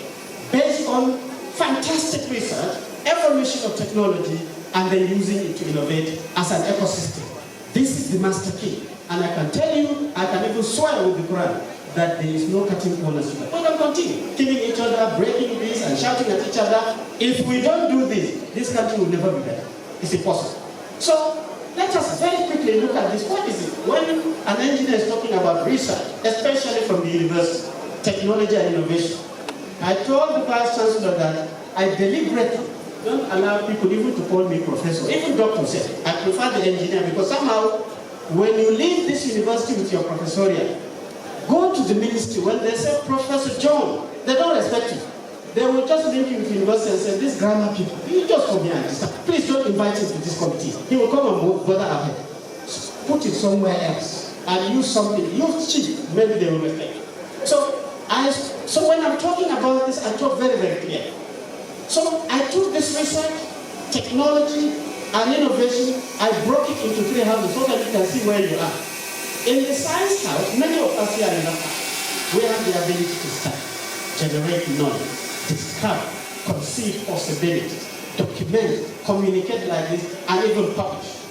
based on fantastic research, evolution of technology, and then using it to innovate as an ecosystem. This is the master key. And I can tell you, I can even swear with the Quran, that there is no cutting corners to that. We can continue killing each other, breaking this, and shouting at each other. If we don't do this country will never be better. It's impossible. So let us very quickly look at this. What is it? When an engineer is talking about research, especially from the university, technology and innovation, I told the Vice Chancellor that I deliberately don't allow people even to call me professor, even doctor said. I prefer the engineer because somehow when you leave this university with your professoriate, go to the ministry, when they say Professor John, they don't respect you. They will just link you with the university and say, this grammar people, you just come here and understand. Please don't invite him to this committee. He will come and bother our head. Put it somewhere else and use something. Use cheap, maybe they will respect you. So when I'm talking about this, I talk very, very clear. So I took this research, technology, and innovation, I broke it into 3 houses so that you can see where you are. In the science house, many of us here in that house, we have the ability to start, generate knowledge, discover, conceive possibilities, document, communicate like this, and even publish.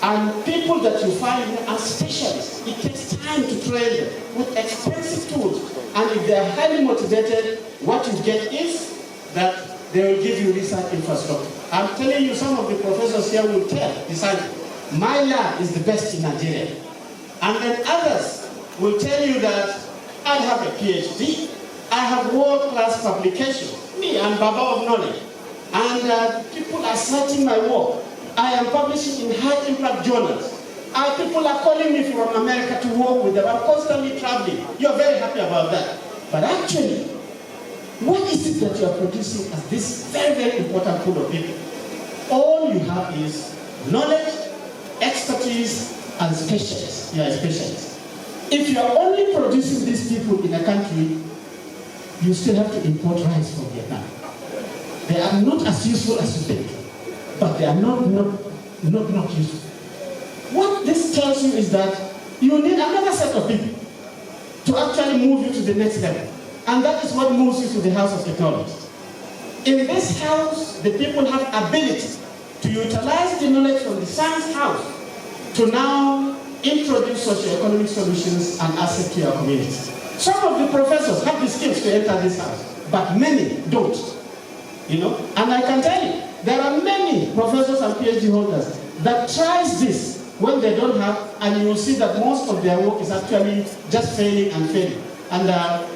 And people that you find are specialists. It takes time to train them with expensive tools. And if they are highly motivated, what you get is that they will give you research infrastructure. I'm telling you, some of the professors here will decide, my lab is the best in Nigeria. And then others will tell you that I have a PhD, I have world-class publications, me, I'm Baba of knowledge. And people are citing my work. I am publishing in high-impact journals. People are calling me from America to work with them. I'm constantly traveling. You're very happy about that. But actually, what is it that you are producing as this very, very important pool of people? All you have is knowledge, expertise, and specialists. You are a specialist. If you are only producing these people in a country, you still have to import rice from Vietnam. They are not as useful as you think, but they are not useful. What this tells you is that you need another set of people to actually move you to the next level. And that is what moves you to the House of Technology. In this house, the people have ability to utilize the knowledge from the science house to now introduce socio-economic solutions and assets to your community. Some of the professors have the skills to enter this house, but many don't. And I can tell you, there are many professors and PhD holders that tries this when they don't have, and you will see that most of their work is actually just failing and failing. And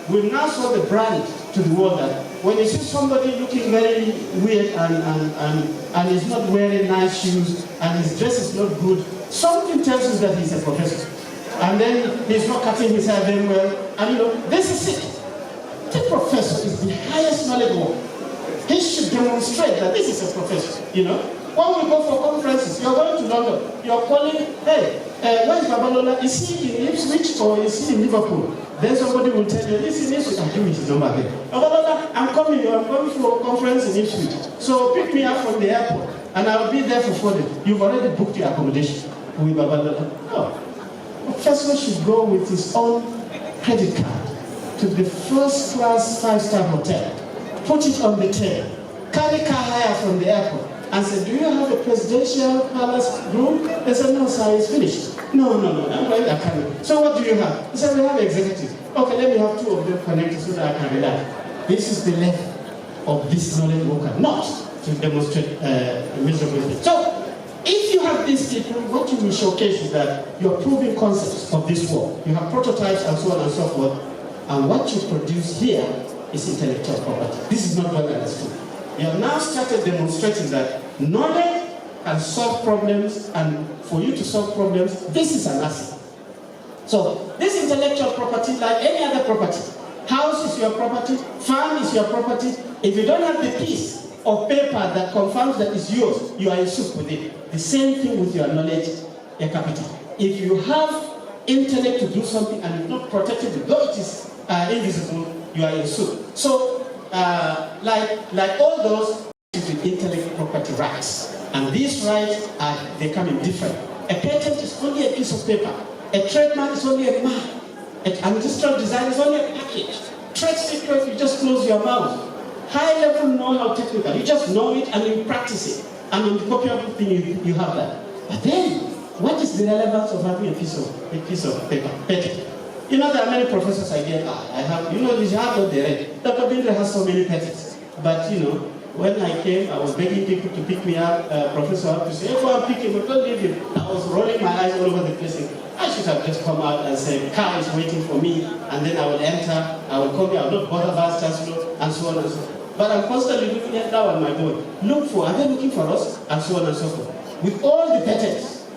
we've now sold the brand to the world that when you see somebody looking very weird and is not wearing nice shoes and his dress is not good, something tells you that he's a professor. And then he's not cutting his hair very well. And this is it. The professor is the highest knowledge one. He should demonstrate that this is a professor, When we go for conferences, you're going to London, you're calling, hey, where's Babalola? Is he in Ipswich or is he in Liverpool? Then somebody will tell you, this is Ipswich, I'll give you his number there. Babalola, I'm coming for a conference in Ipswich. So pick me up from the airport and I'll be there for 4 days. You've already booked your accommodation with Babalola. No. Professor should go with his own credit card to the first-class 5-star hotel, put it on the table, carry car hire from the airport, and said, do you have a presidential palace room? They said, no, sir, it's finished. No, I'm going to carry. So what do you have? He said, we have executive. Okay, let me have 2 of them connected so that I can relax. This is the level of this knowledge worker, not to demonstrate miserable. So, if you have these people, what you will showcase is that you're proving concepts of this work. You have prototypes and so on and so forth. And what you produce here is intellectual property. This is not well understood. You have now started demonstrating that knowledge can solve problems, and for you to solve problems, this is an asset. So this intellectual property, like any other property, house is your property, farm is your property. If you don't have the piece of paper that confirms that it's yours, you are in soup with it. The same thing with your knowledge, your capital. If you have intellect to do something and you've not protected it, though it is invisible, you are in soup. So like all those with intellectual property rights, and these rights they come in different. A patent is only a piece of paper. A trademark is only a mark. Industrial design is only a package. Trade secret, you just close your mouth. High level know-how technical, you just know it and you practice it. And on the copyable thing, you have that. But then, what is the relevance of having a piece of paper? Patent. You know, there are many professors I get, I have, you know, this hard what they read. Dr. Bindra has so many patents. But, you know, when I came, I was begging people to pick me up. Professor had to say, if I'm picking, but don't leave him. I was rolling my eyes all over the place. I should have just come out and said, car is waiting for me, and then I will enter, I will come here, I will not bother Vice Chancellor, and so on and so forth. But I'm constantly looking at now on my board. Are they looking for us? And so on and so forth. With all the patents,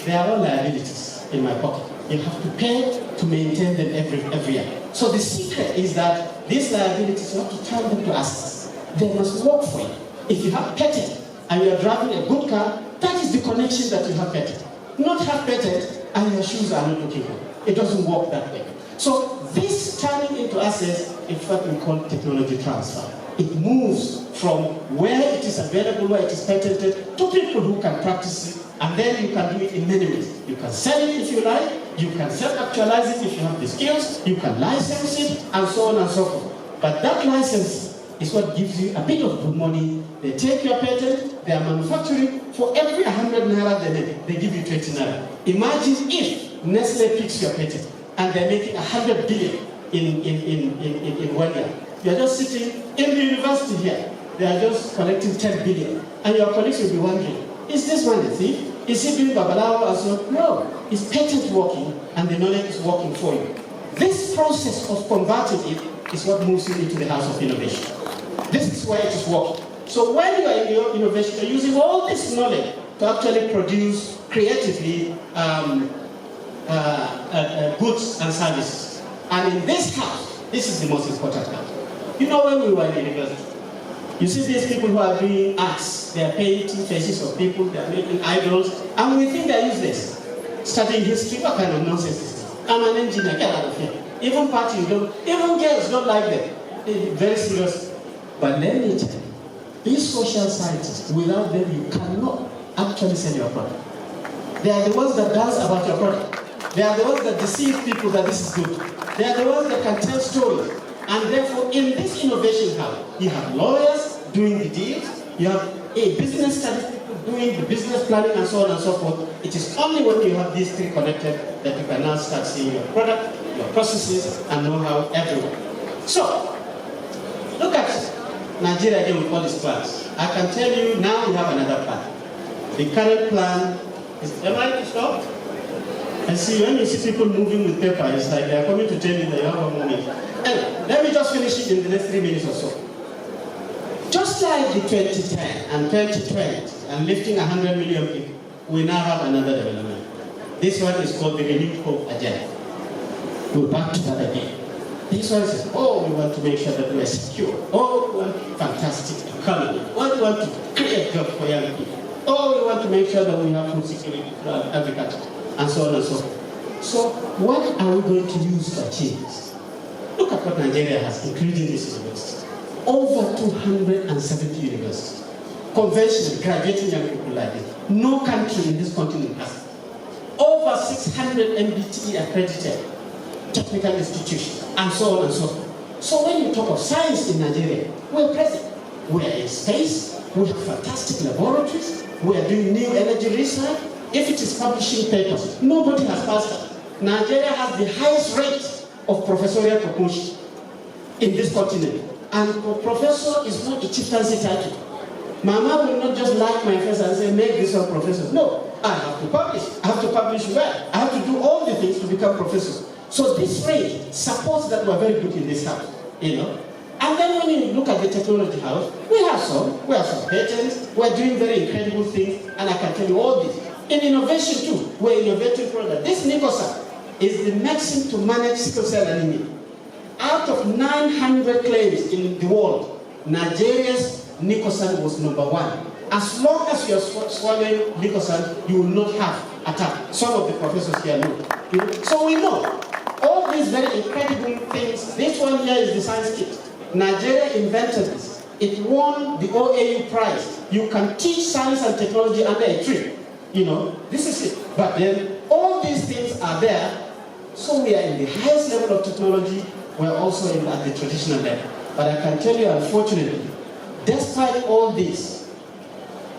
there are all liabilities in my pocket. You have to pay to maintain them every year. So the secret is that these liabilities, you have to turn them to assets. They must work for you. If you have patent and you are driving a good car, that is the connection that you have patent. Not have patent and your shoes are not looking good. It doesn't work that way. So this turning into assets is what we call technology transfer. It moves from where it is available, where it is patented, to people who can practice it, and then you can do it in many ways. You can sell it if you like, you can self-actualize it if you have the skills, you can license it, and so on and so forth. But that license is what gives you a bit of good money. They take your patent, they are manufacturing, for every 100 naira they give you 20 naira. Imagine if Nestle picks your patent, and they're making 100 billion in 1 year. You're just sitting in the university here. They are just collecting 10 billion. And your colleagues will be wondering, is this one a thief? Is he doing babalawo as well? No. It's patent working and the knowledge is working for you. This process of converting it is what moves you into the house of innovation. This is where it is working. So when you are in your innovation, you're using all this knowledge to actually produce creatively goods and services. And in this house, this is the most important house. You know, when we were in university, you see these people who are doing arts, they are painting faces of people, they are making idols, and we think they're useless. Studying history, what kind of nonsense is this? I'm an engineer, get out of here. Even parties don't, even girls don't like them. They're very serious. But let me tell you, these social scientists, without them, you cannot actually sell your product. They are the ones that dance about your product. They are the ones that deceive people that this is good. They are the ones that can tell stories. And therefore, in this innovation house, you have lawyers doing the deals, you have a business statistical doing the business planning, and so on and so forth. It is only when you have these three connected that you can now start seeing your product, your processes, and know-how everywhere. So, look at Nigeria again with all these plans. I can tell you now we have another plan. The current plan is, am I to stop? And see, when you see people moving with paper, it's like they are coming to tell you that you have a moment. And let me just finish it in the next 3 minutes or so. Just like the 2010 and 2020 and lifting 100 million people, we now have another development. This one is called the Renewed Hope Agenda. We're back to that again. This one says, oh, we want to make sure that we are secure. Oh, we want fantastic economy. Oh, we want to create jobs for young people. Oh, we want to make sure that we have food security for agriculture, and so on and so forth. So, what are we going to use to achieve this? Look at what Nigeria has, including this university. Over 270 universities. Conventional, graduating young people like this. No country in this continent has. Over 600 MBTE accredited technical institutions, and so on and so forth. So when you talk of science in Nigeria, we're present. We're in space, we have fantastic laboratories, we are doing new energy research. If it is publishing papers, nobody has passed us. Nigeria has the highest rate of professorial promotion in this continent. And a professor is not a chieftaincy title. Mama will not just like my face and say, make this one professor. No, I have to publish. I have to publish well. I have to do all the things to become professor. So this rate supports that we're very good in this house, you know. And then when you look at the technology house, we have some patents, we're doing very incredible things, and I can tell you all this. In innovation too, we're innovating products. This Nicosan is the medicine to manage sickle cell anemia. Out of 900 claims in the world, Nigeria's Nicosan was #1. As long as you're swallowing Nicosan, you will not have attack. Some of the professors here know. So we know all these very incredible things. This one here is the science kit. Nigeria invented this. It won the OAU prize. You can teach science and technology under a tree. You know, this is it. But then all these things are there. So so we are in the highest level of technology, we're also at the traditional level. But I can tell you, unfortunately, despite all this,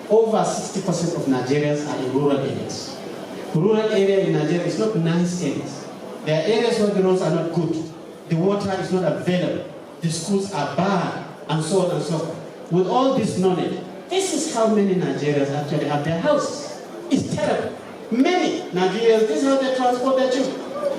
over 60% of Nigerians are in rural areas. Rural area in Nigeria is not nice areas. There are areas where the roads are not good, the water is not available, the schools are bad, and so on and so forth. With all this knowledge, this is how many Nigerians actually have their houses. It's terrible. Many Nigerians, this is how they transport their children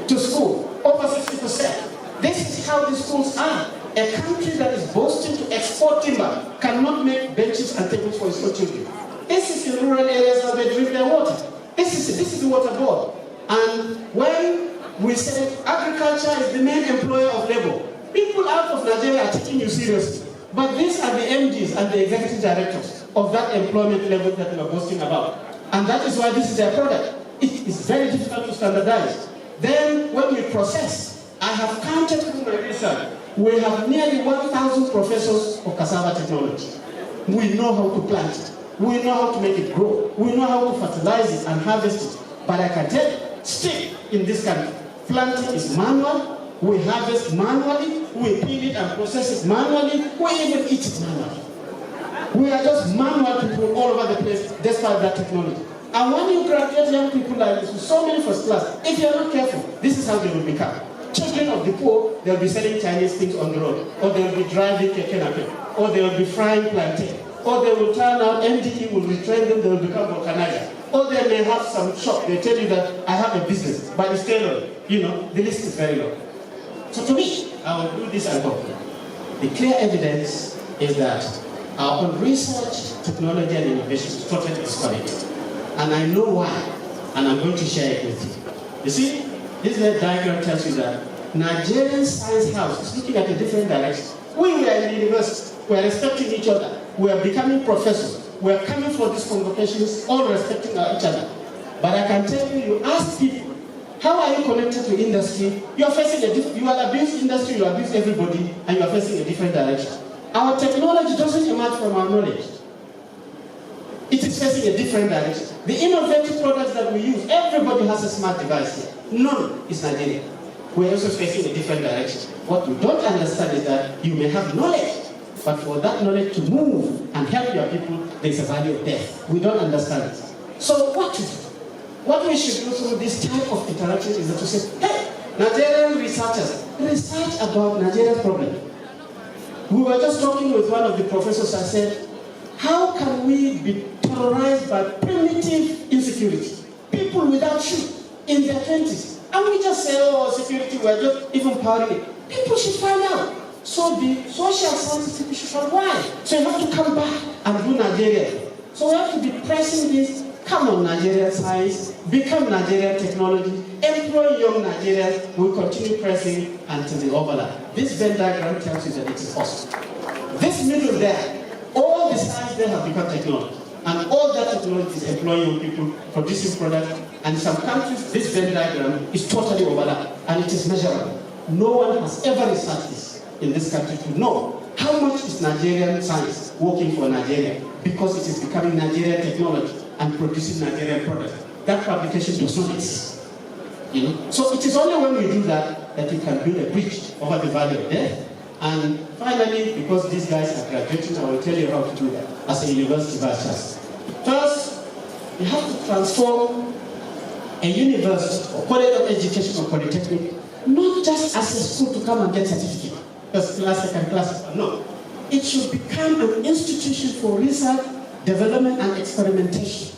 to school, over 60%. This is how the schools are. A country that is boasting to export timber cannot make benches and tables for its own children. This is in rural areas how they drink their water. This is the water board. And when we say agriculture is the main employer of labor, people out of Nigeria are taking you seriously. But these are the MDs and the executive directors of that employment level that we are boasting about. And that is why this is their product. It is very difficult to standardize. Then when we process, I have counted through my research, we have nearly 1,000 professors of cassava technology. We know how to plant it. We know how to make it grow. We know how to fertilize it and harvest it. But I can tell you, still in this country, planting is manual. We harvest manually. We peel it and process it manually. We even eat it manually. We are just manual people all over the place despite that technology. And when you graduate young people like this with so many first class, if you are not careful, this is how they will become. Children of the poor, they'll be selling Chinese things on the road, or they'll be driving keke nape, or they'll be frying plantain, or they will turn out, MDE will retrain them, they will become vulcanizers. Or they may have some shop, they tell you that I have a business, but it's tailored. You know, the list is very long. So to me, I will do this and go. The clear evidence is that our own research, technology, and innovation is totally disconnected. And I know why, and I'm going to share it with you. You see, this diagram tells you that Nigerian science house is looking at a different direction. We were in the university, we are respecting each other, we are becoming professors, we are coming for these convocations, all respecting each other. But I can tell you, you ask people, how are you connected to industry? You are facing you are abuse industry, you abuse everybody, and you are facing a different direction. Our technology doesn't emerge from our knowledge. It is facing a different direction. The innovative products that we use, everybody has a smart device here. None is Nigerian. We're also facing a different direction. What you don't understand is that you may have knowledge, but for that knowledge to move and help your people, there's a value of death. We don't understand it. So what to do? What we should do through this type of interaction is to say, hey, Nigerian researchers, research about Nigeria's problem. We were just talking with one of the professors. I said, how can we be terrorized by primitive insecurity? People without shoes in their 20s. And we just say, oh, security, we're just even powering it. People should find out. So the social sciences people should find why. So you have to come back and do Nigeria. So we have to be pressing this. Come on, Nigerian science, become Nigerian technology, employ young Nigerians, we'll continue pressing until the overlap. This Venn diagram tells you that it is possible. This middle there, all the science there have become technology. And all that technology is employing people, producing products. And in some countries, this Venn diagram is totally overlapped, and it is measurable. No one has ever researched this in this country to know how much is Nigerian science working for Nigeria, because it is becoming Nigerian technology and producing Nigerian products. That publication does not exist. You know? So it is only when we do that that we can build a bridge over the valley of death. And finally, because these guys are graduating, I will tell you how to do that as a university vice chancellor. First, you have to transform a university or college of education or polytechnic not just as a school to come and get certificate, first class, second class. No. It should become an institution for research, development, and experimentation.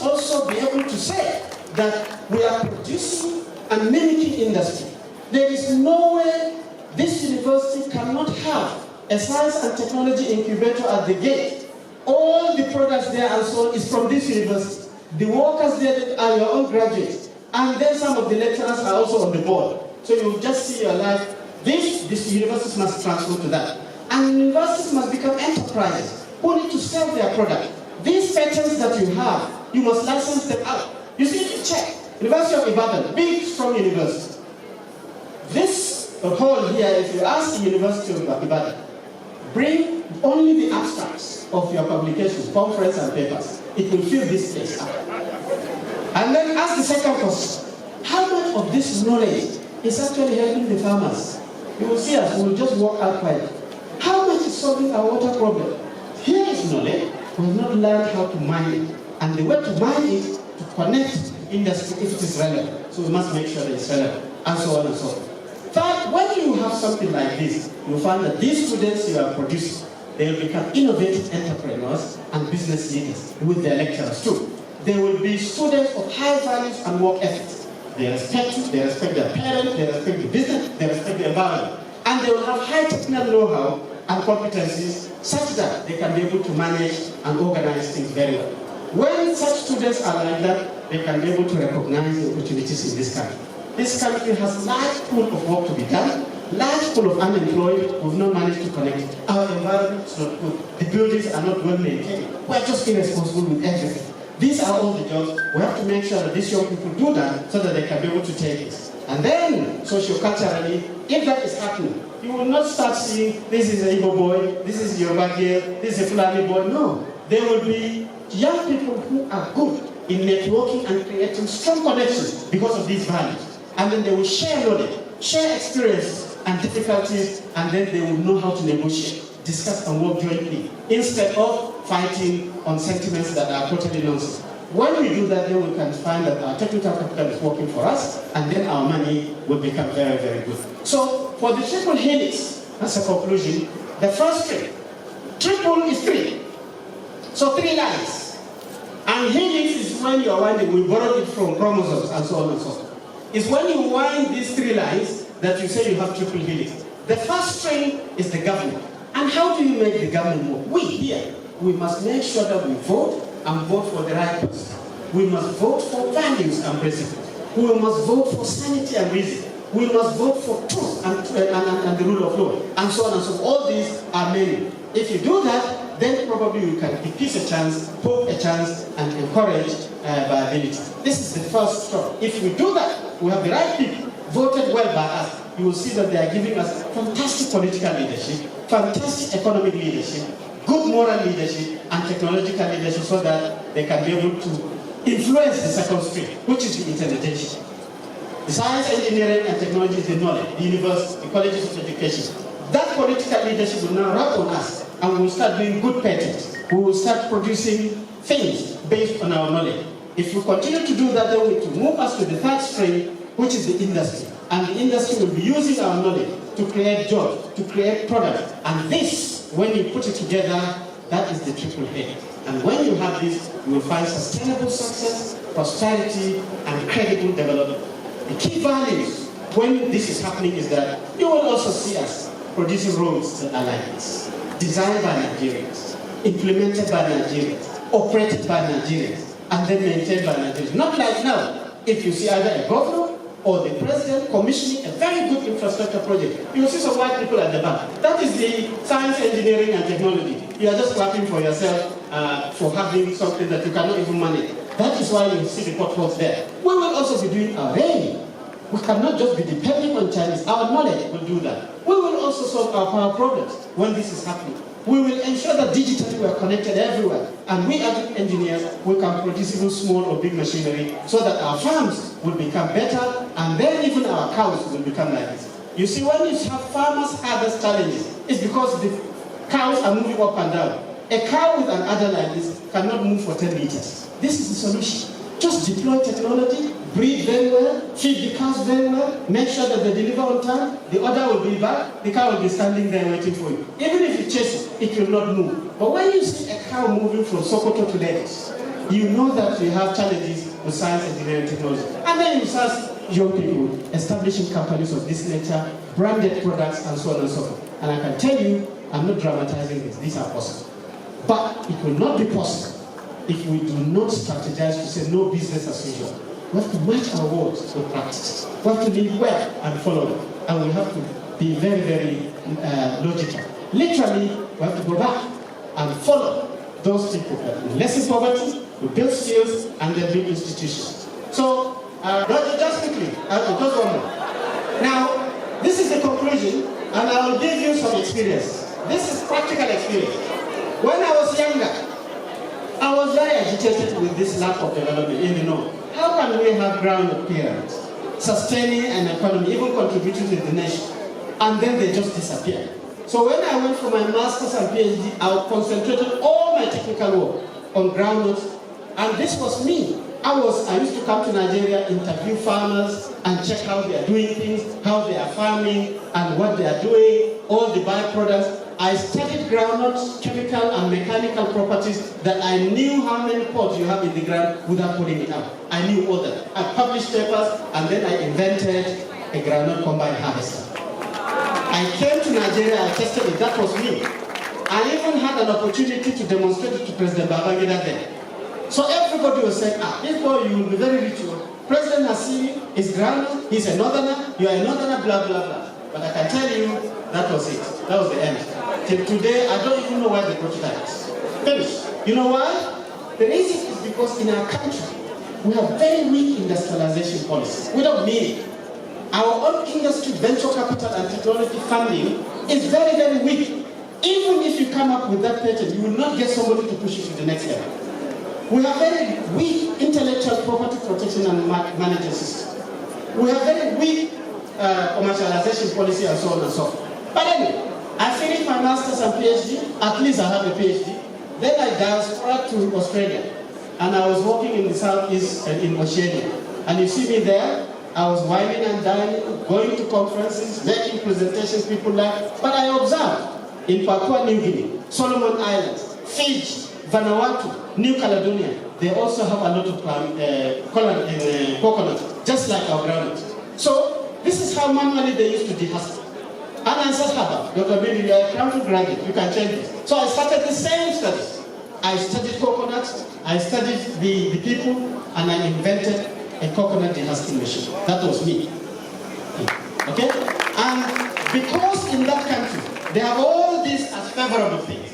Also be able to say that we are producing and mimicking industry. There is no way this university cannot have a science and technology incubator at the gate. All the products there and so on is from this university. The workers there are your own graduates. And then some of the lecturers are also on the board. So you just see your life. This university must transform to that. And universities must become enterprises who need to sell their product. These patents that you have, you must license them out. You see, if you check, University of Ibadan, big, strong university. This hall here, if you ask the University of Ibadan, bring only the abstracts of your publications, conference and papers. It will fill this place up. And then ask the second question, how much of this knowledge is actually helping the farmers. You will see us, we will just walk out quiet. How much is solving our water problem? Here is knowledge. We have not learned how to mine it. And the way to mine it, to connect industry if it is relevant. So we must make sure that it's relevant, and so on and so forth. But when you have something like this, you find that these students you are producing, they will become innovative entrepreneurs and business leaders with their lecturers too. They will be students of high values and work ethics. They respect you, they respect their parents, they respect the business, they respect the environment. And they will have high technical know-how and competencies such that they can be able to manage and organize things very well. When such students are like that, they can be able to recognize the opportunities in this country. This country has large pool of work to be done, large pool of unemployed who have not managed to connect. Our environment is not good. The buildings are not well maintained. We are just irresponsible with everything. These are all the jobs. We have to make sure that these young people do that so that they can be able to take it. And then, socio-culturally, if that is happening, you will not start seeing, this is a Igbo boy, this is Yoruba girl, this is a Fulani boy. No. There will be young people who are good in networking and creating strong connections because of these values. And then they will share knowledge, share experiences and difficulties, and then they will know how to negotiate, discuss and work jointly, instead of fighting on sentiments that are totally nonsense. When we do that, then we can find that our technical capital is working for us, and then our money will become very, very good. So, for the triple helix, as a conclusion, the first three, triple is 3. So 3 lines. And helix is when you are winding, we borrowed it from chromosomes and so on and so forth. It's when you wind these 3 lines that you say you have triple helix. The first string is the government. And how do you make the government work? We here, we must make sure that we vote and vote for the right person. We must vote for values and principles. We must vote for sanity and reason. We must vote for truth and the rule of law, and so on and so forth. All these are many. If you do that, then probably you can give peace a chance, hope a chance, and encourage viability. This is the first step. If we do that, we have the right people voted well by us. You will see that they are giving us fantastic political leadership, fantastic economic leadership, good moral leadership, and technological leadership, so that they can be able to influence the second stream, which is the interpretation. The science, engineering, and technology is the knowledge, the university, the colleges of education. That political leadership will now rub on us, and we will start doing good patents. We will start producing things based on our knowledge. If we continue to do that, then we will move us to the third stream, which is the industry. And the industry will be using our knowledge to create jobs, to create products. And this, when you put it together, that is the triple head. And when you have this, you will find sustainable success, prosperity, and credible development. The key values when this is happening is that you will also see us producing roads that are like this, designed by Nigerians, implemented by Nigerians, operated by Nigerians, and then maintained by Nigerians. Not like now, if you see either a governor or the president commissioning a very good infrastructure project, you will see some white people at the back. That is the science, engineering, and technology. You are just clapping for yourself for having something that you cannot even manage. That is why you see the potholes there. We will also be doing our rain. We cannot just be depending on Chinese. Our knowledge will do that. We will also solve our power problems when this is happening. We will ensure that digitally we are connected everywhere. And we as engineers, we can produce even small or big machinery so that our farms will become better, and then even our cows will become like this. You see, when you have farmers harvest challenges, it's because the cows are moving up and down. A cow with an udder like this cannot move for 10 meters. This is the solution. Just deploy technology, breed very well, feed the cows very well, make sure that they deliver on time, the order will be back, the cow will be standing there waiting for you. Even if you chase it, it will not move. But when you see a cow moving from Sokoto to Lagos, you know that we have challenges with science, engineering, technology. And then you start young people establishing companies of this nature, branded products, and so on and so forth. And I can tell you, I'm not dramatizing this, these are possible. But it will not be possible if we do not strategize to say no business as usual. We have to match our words with practice. We have to live well and follow it. And we have to be very, very logical. Literally, we have to go back and follow those people that will lessen poverty, will build skills, and then build institutions. So, just quickly, just one more. Now, this is the conclusion, and I will give you some experience. This is practical experience. When I was younger, I was very agitated with this lack of development in the north. How can we have ground appearance? sustaining an economy, even contributing to the nation. And then they just disappear. So when I went for my master's and PhD, I concentrated all my technical work on groundnuts, and this was me. I used to come to Nigeria, interview farmers, and check how they are doing things, how they are farming, and what they are doing, all the byproducts. I studied groundnuts, chemical and mechanical properties, that I knew how many pods you have in the ground without putting it out. I knew all that. I published papers, and then I invented a groundnut combine harvester. I came to Nigeria, I tested it, that was me. I even had an opportunity to demonstrate it to President Babangida then. So everybody was saying, this boy, you will be very rich. President has seen you, he's groundnut, he's a northerner, you are a northerner, blah, blah, blah. But I can tell you, that was it. That was the end. Till today, I don't even know why the prototype is finished. You know why? The reason is because in our country, we have very weak industrialization policies. We don't mean it. Our own industry, venture capital and technology funding is very, very weak. Even if you come up with that patent, you will not get somebody to push it to the next level. We have very weak intellectual property protection and management system. We have very weak commercialization policy and so on and so forth. But anyway, I finished my master's and PhD. At least I have a PhD. Then I transferred to Australia, and I was working in the southeast in Oceania. And you see me there. I was whining and dining, going to conferences, making presentations people like. But I observed in Papua New Guinea, Solomon Islands, Fiji, Vanuatu, New Caledonia, they also have a lot of coconut, just like our groundnut. So this is how manually they used to dehusk. And I said, Dr. Billy, you are a Cranfield graduate, you can change this. So I started the same studies. I studied coconuts, I studied the people, and I invented a coconut dehusking machine. That was me. Okay? And because in that country, they have all these as favorable things,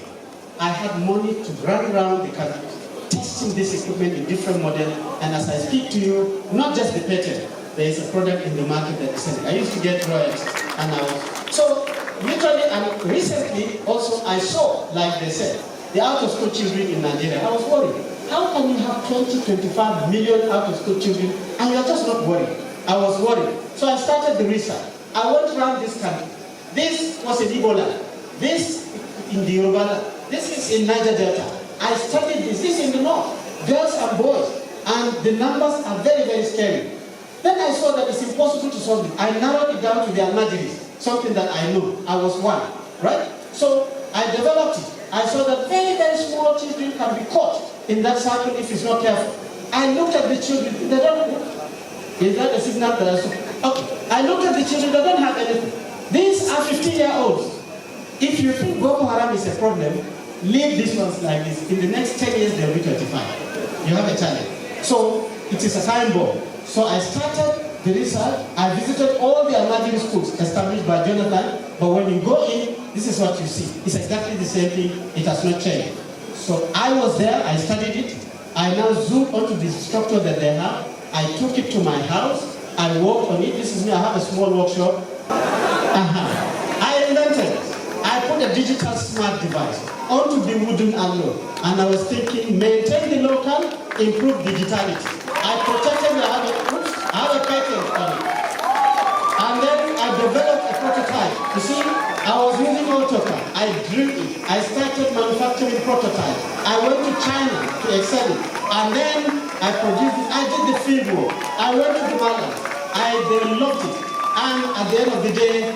I had money to run around the country, testing this equipment in different models, and as I speak to you, not just the patent, there is a product in the market that is selling. I used to get royalties, and I was, so literally, and recently also I saw, like they said, the out-of-school children in Nigeria. I was worried. How can you have 20, 25 million out-of-school children and you are just not worried? I was worried. So I started the research. I went around this country. This was in Igbo land. This in the Yoruba land. This is in Niger Delta. I studied this. This in the north. Girls and boys. And the numbers are very, very scary. Then I saw that it's impossible to solve it. I narrowed it down to the Almajiris, something that I knew. I was one, right? So I developed it. I saw that very, very small children can be caught in that circle if it's not careful. I looked at the children, they don't, is that a signal that I saw? Okay, I looked at the children, they don't have anything. These are 15-year-olds. If you think Boko Haram is a problem, leave these ones like this. In the next 10 years, they'll be 25. You have a challenge. So it is a time bomb. So I started the research. I visited all the Almajiri schools established by Jonathan, but when you go in, this is what you see. It's exactly the same thing. It has not changed. So I was there, I studied it. I now zoomed onto the structure that they have. I took it to my house. I worked on it. This is me, I have a small workshop. I invented it. I put a digital smart device onto the wooden alloy. And I was thinking, maintain the local, improve digitality. I protected it, I have a patent on it. And then I developed a prototype. You see, I was using AutoCAD. I drew it. I started manufacturing prototypes. I went to China to excel it. And then I produced it. I did the field work. I went to the market. They loved it. And at the end of the day,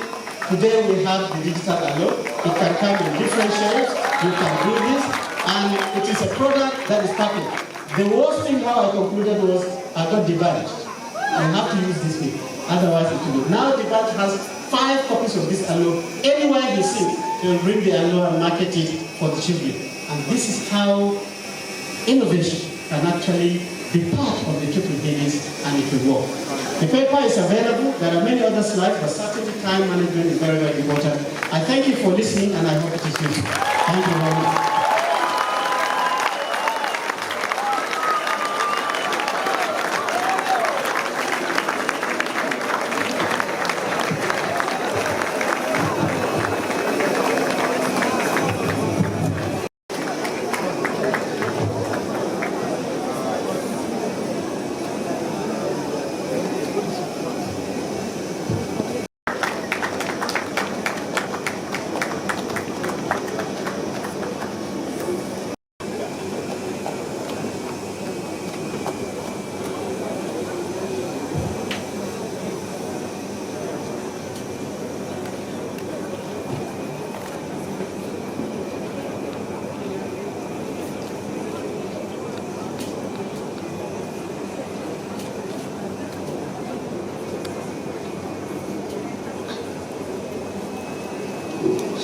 today we have the digital alloy. It can come in different shapes. You can do this. And it is a product that is packaged. The worst thing how I concluded was I got debarred. You have to use this thing. Otherwise it will be. Now the bank has 5 copies of this alloy. Anywhere you see it, they will bring the alloy and market it for the children. And this is how innovation can actually be part of the triple business and it will work. The paper is available. There are many other slides, but certainly time management is very, very important. I thank you for listening and I hope it is useful. Thank you very much.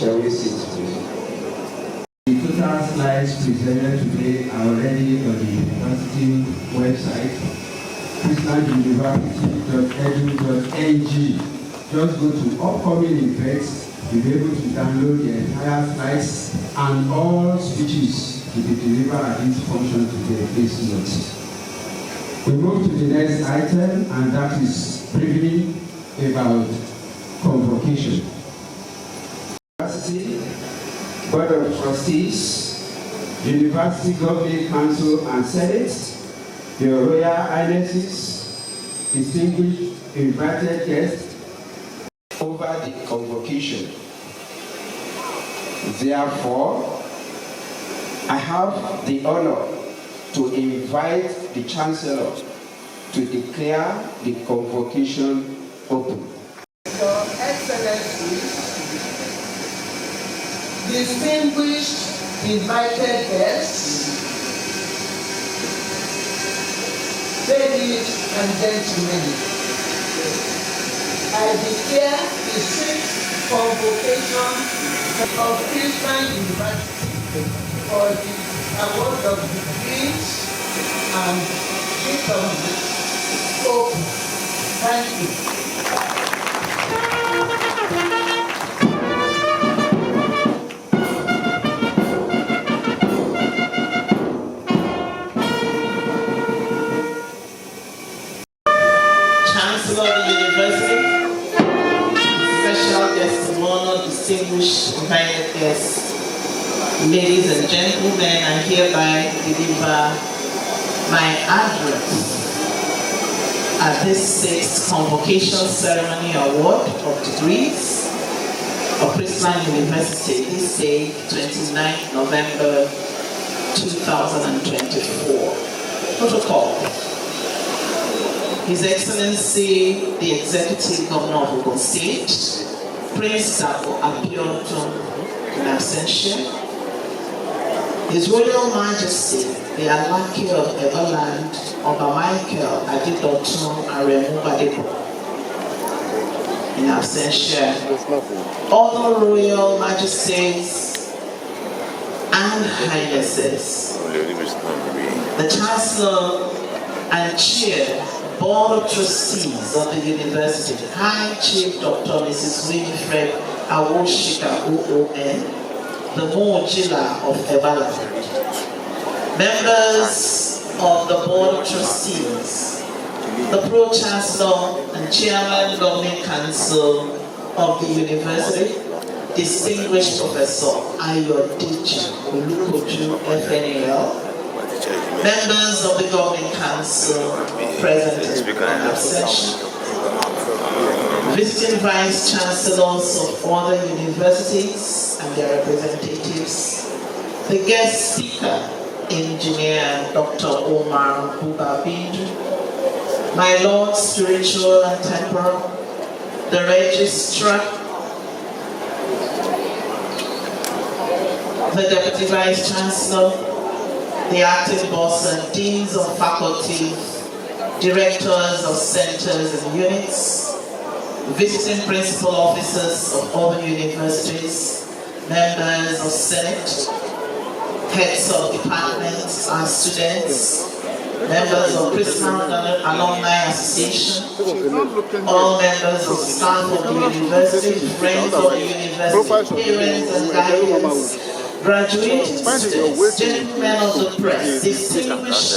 Shall we sit, please? The total slides presented today are already on the university website, christianuniversity.edu.ng. Just go to upcoming events, you'll be able to download the entire slides and all speeches to be delivered at this function today. Please note. We move to the next item, and that is briefly about convocation. Board of Trustees, University Governing Council and Senate, Your Royal Highnesses, distinguished invited guests, over the convocation. Therefore, I have the honor to invite the Chancellor to declare the convocation open. Your Excellencies, distinguished invited guests, ladies and gentlemen, I declare the 6th convocation of Christian University for the award of degrees and diplomas open. Thank you. Chancellor of the University, special guest of honor, distinguished invited guests, ladies and gentlemen, I hereby deliver my address at this 6th Convocation Ceremony Award of Degrees of Christian University, this day, 29th November 2024. Protocol. His Excellency, the Executive Governor of Ogun State, Prince Dabo Abiodun in absentia, His Royal Majesty, the Alaki of Everland, Oba Michael Adidotun Aremu Badebo in absentia, other Royal Majesties and Highnesses, the Chancellor and Chair Board of Trustees of the University, High Chief Dr. Mrs. Winifred Awoshika OON, the Mojila of Evaland, members of the Board of Trustees, the Pro-Chancellor and Chairman Governing Council of the University, distinguished Professor Ayodeji Olukoju FNAL, members of the Governing Council present in absentia, visiting Vice Chancellors of other universities and their representatives, the guest speaker, Engineer Dr. Omar Bubabid, my Lord Spiritual and Temporal, the Registrar, the Deputy Vice Chancellor, the acting boss and deans of faculty, directors of centers and units, visiting principal officers of other universities, members of Senate, heads of departments and students, members of Christian Alumni Association, all members of staff of the university, friends of the university, parents and guardians, graduating students, gentlemen of the press, distinguished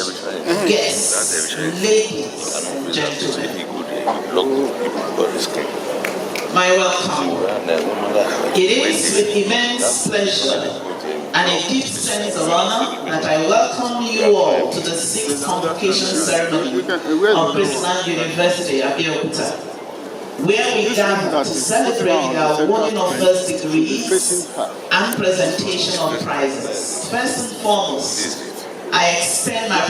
guests, ladies and gentlemen, my welcome. It is with immense pleasure and a deep sense of honor that I welcome you all to the 6th Convocation Ceremony of Christian University, Abeokuta. where we gather to celebrate the awarding of first degrees and presentation of prizes. First and foremost, I extend my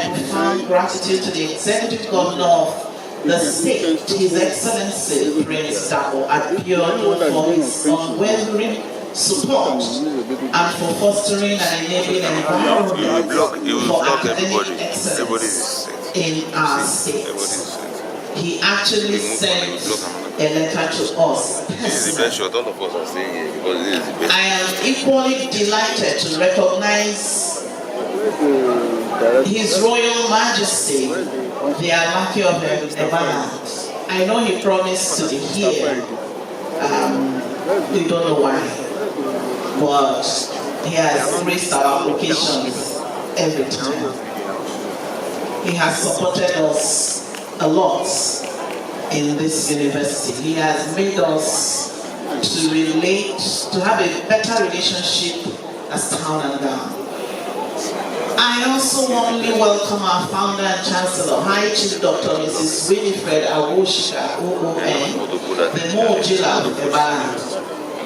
profound gratitude to the Executive Governor of the state, His Excellency Prince Dabo Abiodun, for his unwavering support and for fostering an enabling environment for academic excellence in our state. He actually sent a letter to us personally. I am equally delighted to recognize His Royal Majesty, the Alaki of Ebaland. I know he promised to be here. We don't know why, but he has raised our applications every time. He has supported us a lot in this university. He has made us to relate, to have a better relationship as town and gown. I also warmly welcome our founder and chancellor, High Chief Dr. Mrs. Winifred Awoshika, OON, the Mojila of Ebaland.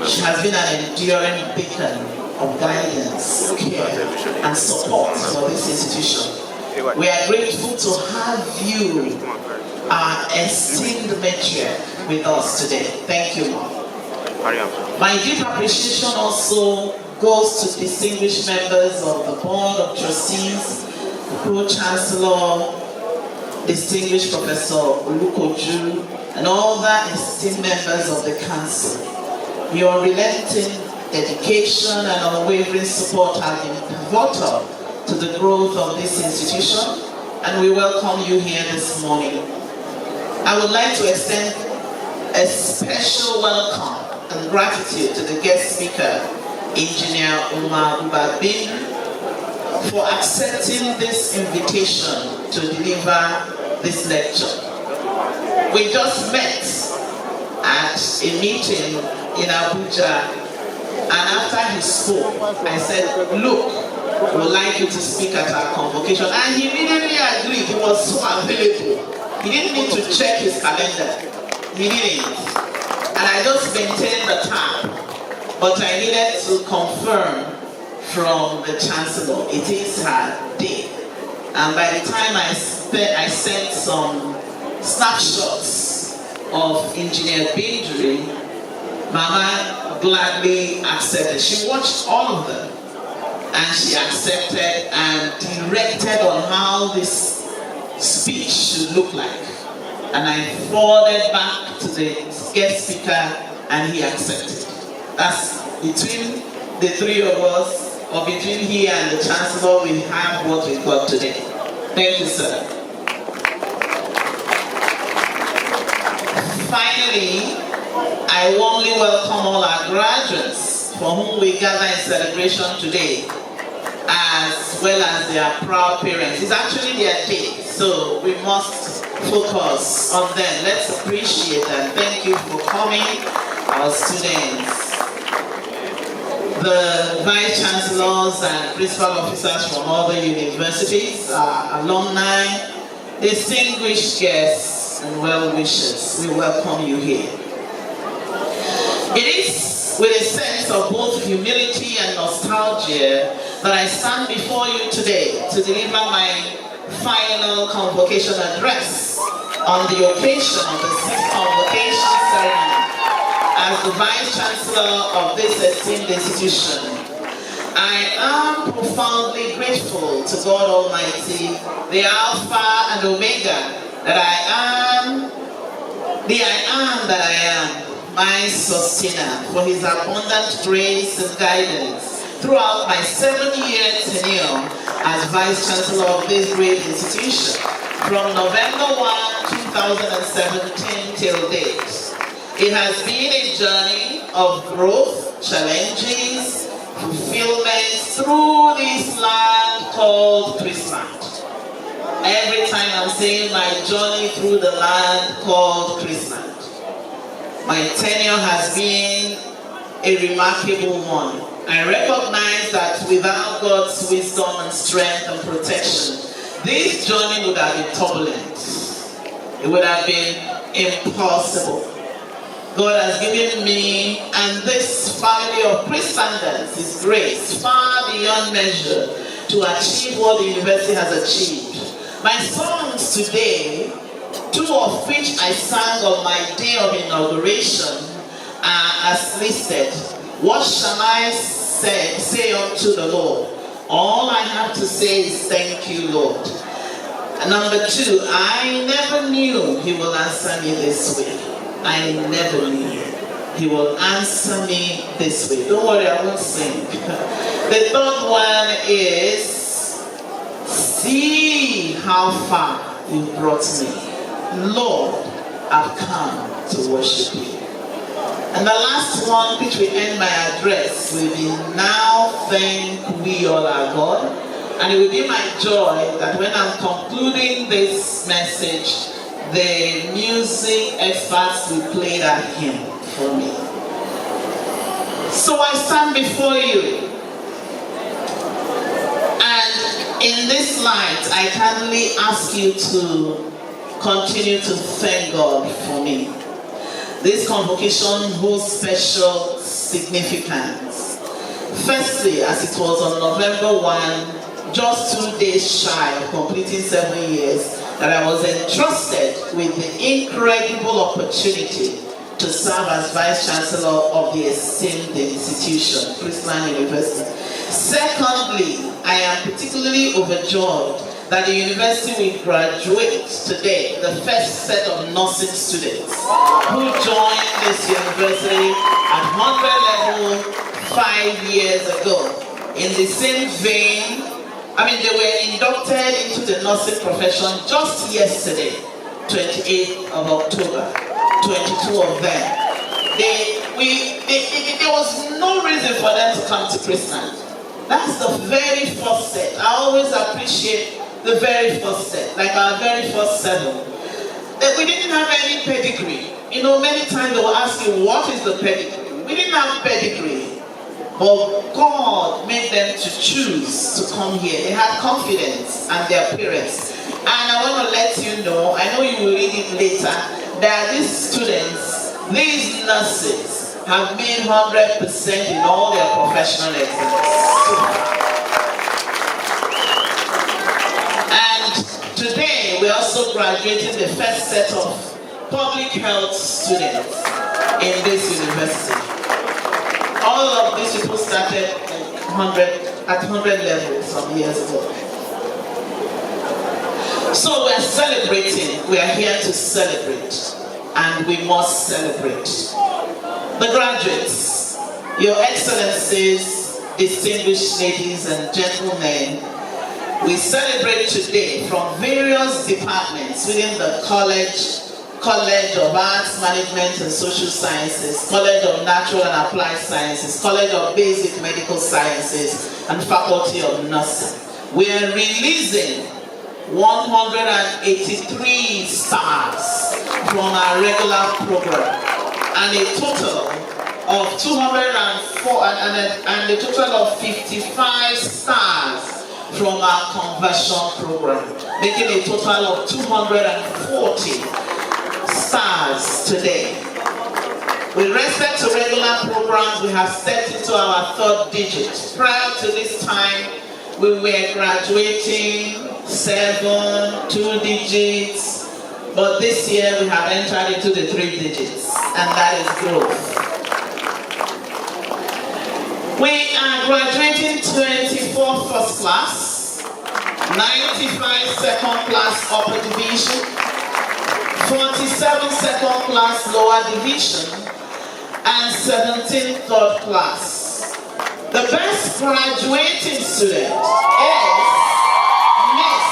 She has been an enduring beacon of guidance, care, and support for this institution. We are grateful to have you, our esteemed matriarch, with us today. Thank you, Mom. My deep appreciation also goes to distinguished members of the Board of Trustees, Pro-Chancellor, distinguished Professor Olukoju, and all the esteemed members of the Council. Your unrelenting dedication and unwavering support have been pivotal to the growth of this institution, and we welcome you here this morning. I would like to extend a special welcome and gratitude to the guest speaker, Engineer Umar Ubabin, for accepting this invitation to deliver this lecture. We just met at a meeting in Abuja, and after he spoke, I said, look, we would like you to speak at our convocation. And he immediately agreed. He was so available. He didn't need to check his calendar. He didn't. And I just maintained the time. But I needed to confirm from the Chancellor. It is her day. And by the time I sent some snapshots of Engineer Bindri, Mama gladly accepted. She watched all of them. And she accepted and directed on how this speech should look like. And I forwarded back to the guest speaker and he accepted. That's between the three of us, or between he and the Chancellor, we have what we got today. Thank you, sir. Finally, I warmly welcome all our graduates for whom we gather in celebration today, as well as their proud parents. It's actually their day, so we must focus on them. Let's appreciate them. Thank you for coming, our students. The Vice Chancellors and Principal Officers from other universities, our alumni, distinguished guests, and well-wishers, we welcome you here. It is with a sense of both humility and nostalgia that I stand before you today to deliver my final convocation address on the occasion of the 6th Convocation Ceremony. As the Vice Chancellor of this esteemed institution, I am profoundly grateful to God Almighty, the Alpha and Omega, that I am, the I am that I am, my sustainer, for his abundant grace and guidance throughout my 7-year tenure as Vice Chancellor of this great institution, from November 1, 2017 till date. It has been a journey of growth, challenges, fulfillment through this land called Christmas. Every time I'm saying my journey through the land called Christmas, my tenure has been a remarkable one. I recognize that without God's wisdom and strength and protection, this journey would have been turbulent. It would have been impossible. God has given me and this family of Christendom His grace far beyond measure to achieve what the university has achieved. My songs today, 2 of which I sang on my day of inauguration, are as listed. What shall I say unto the Lord? All I have to say is thank you, Lord. And number 2, I never knew He will answer me this way. I never knew He will answer me this way. Don't worry, I won't sing. The third one is, see how far You brought me. Lord, I've come to worship You. And the last one, which will end my address, will be, now thank we all our God. And it will be my joy that when I'm concluding this message, the music experts will play that hymn for me. So I stand before you, and in this light, I kindly ask you to continue to thank God for me. This convocation holds special significance. Firstly, as it was on November 1, just 2 days shy of completing 7 years, that I was entrusted with the incredible opportunity to serve as Vice Chancellor of the esteemed institution, Christland University. Secondly, I am particularly overjoyed that the university will graduate today the first set of nursing students who joined this university at 100 level 5 years ago. In the same vein, they were inducted into the nursing profession just yesterday, 28th of October, 22 of them. There was no reason for them to come to Christland. That's the very first set. I always appreciate the very first set, like our very first 7. We didn't have any pedigree. Many times they will ask you, what is the pedigree? We didn't have pedigree. But God made them to choose to come here. They had confidence and their parents. And I want to let you know, I know you will read it later, that these students, these nurses, have made 100% in all their professional exams. And today, we're also graduating the first set of public health students in this university. All of these people started at 100 level some years ago. So we're celebrating. We are here to celebrate. And we must celebrate. The graduates, Your Excellencies, distinguished ladies and gentlemen, we celebrate today from various departments within the College of Arts, Management and Social Sciences, College of Natural and Applied Sciences, College of Basic Medical Sciences, and Faculty of Nursing. We are releasing 183 stars from our regular program, and a total of 204 and a total of 55 stars from our conversion program, making a total of 240 stars today. With respect to regular programs, we have stepped into our 3rd digit. Prior to this time, we were graduating 7, 2 digits, but this year we have entered into the 3 digits, and that is growth. We are graduating 24 first class, 95 second class upper division, 47 second class lower division, and 17 third class. The best graduating student is Miss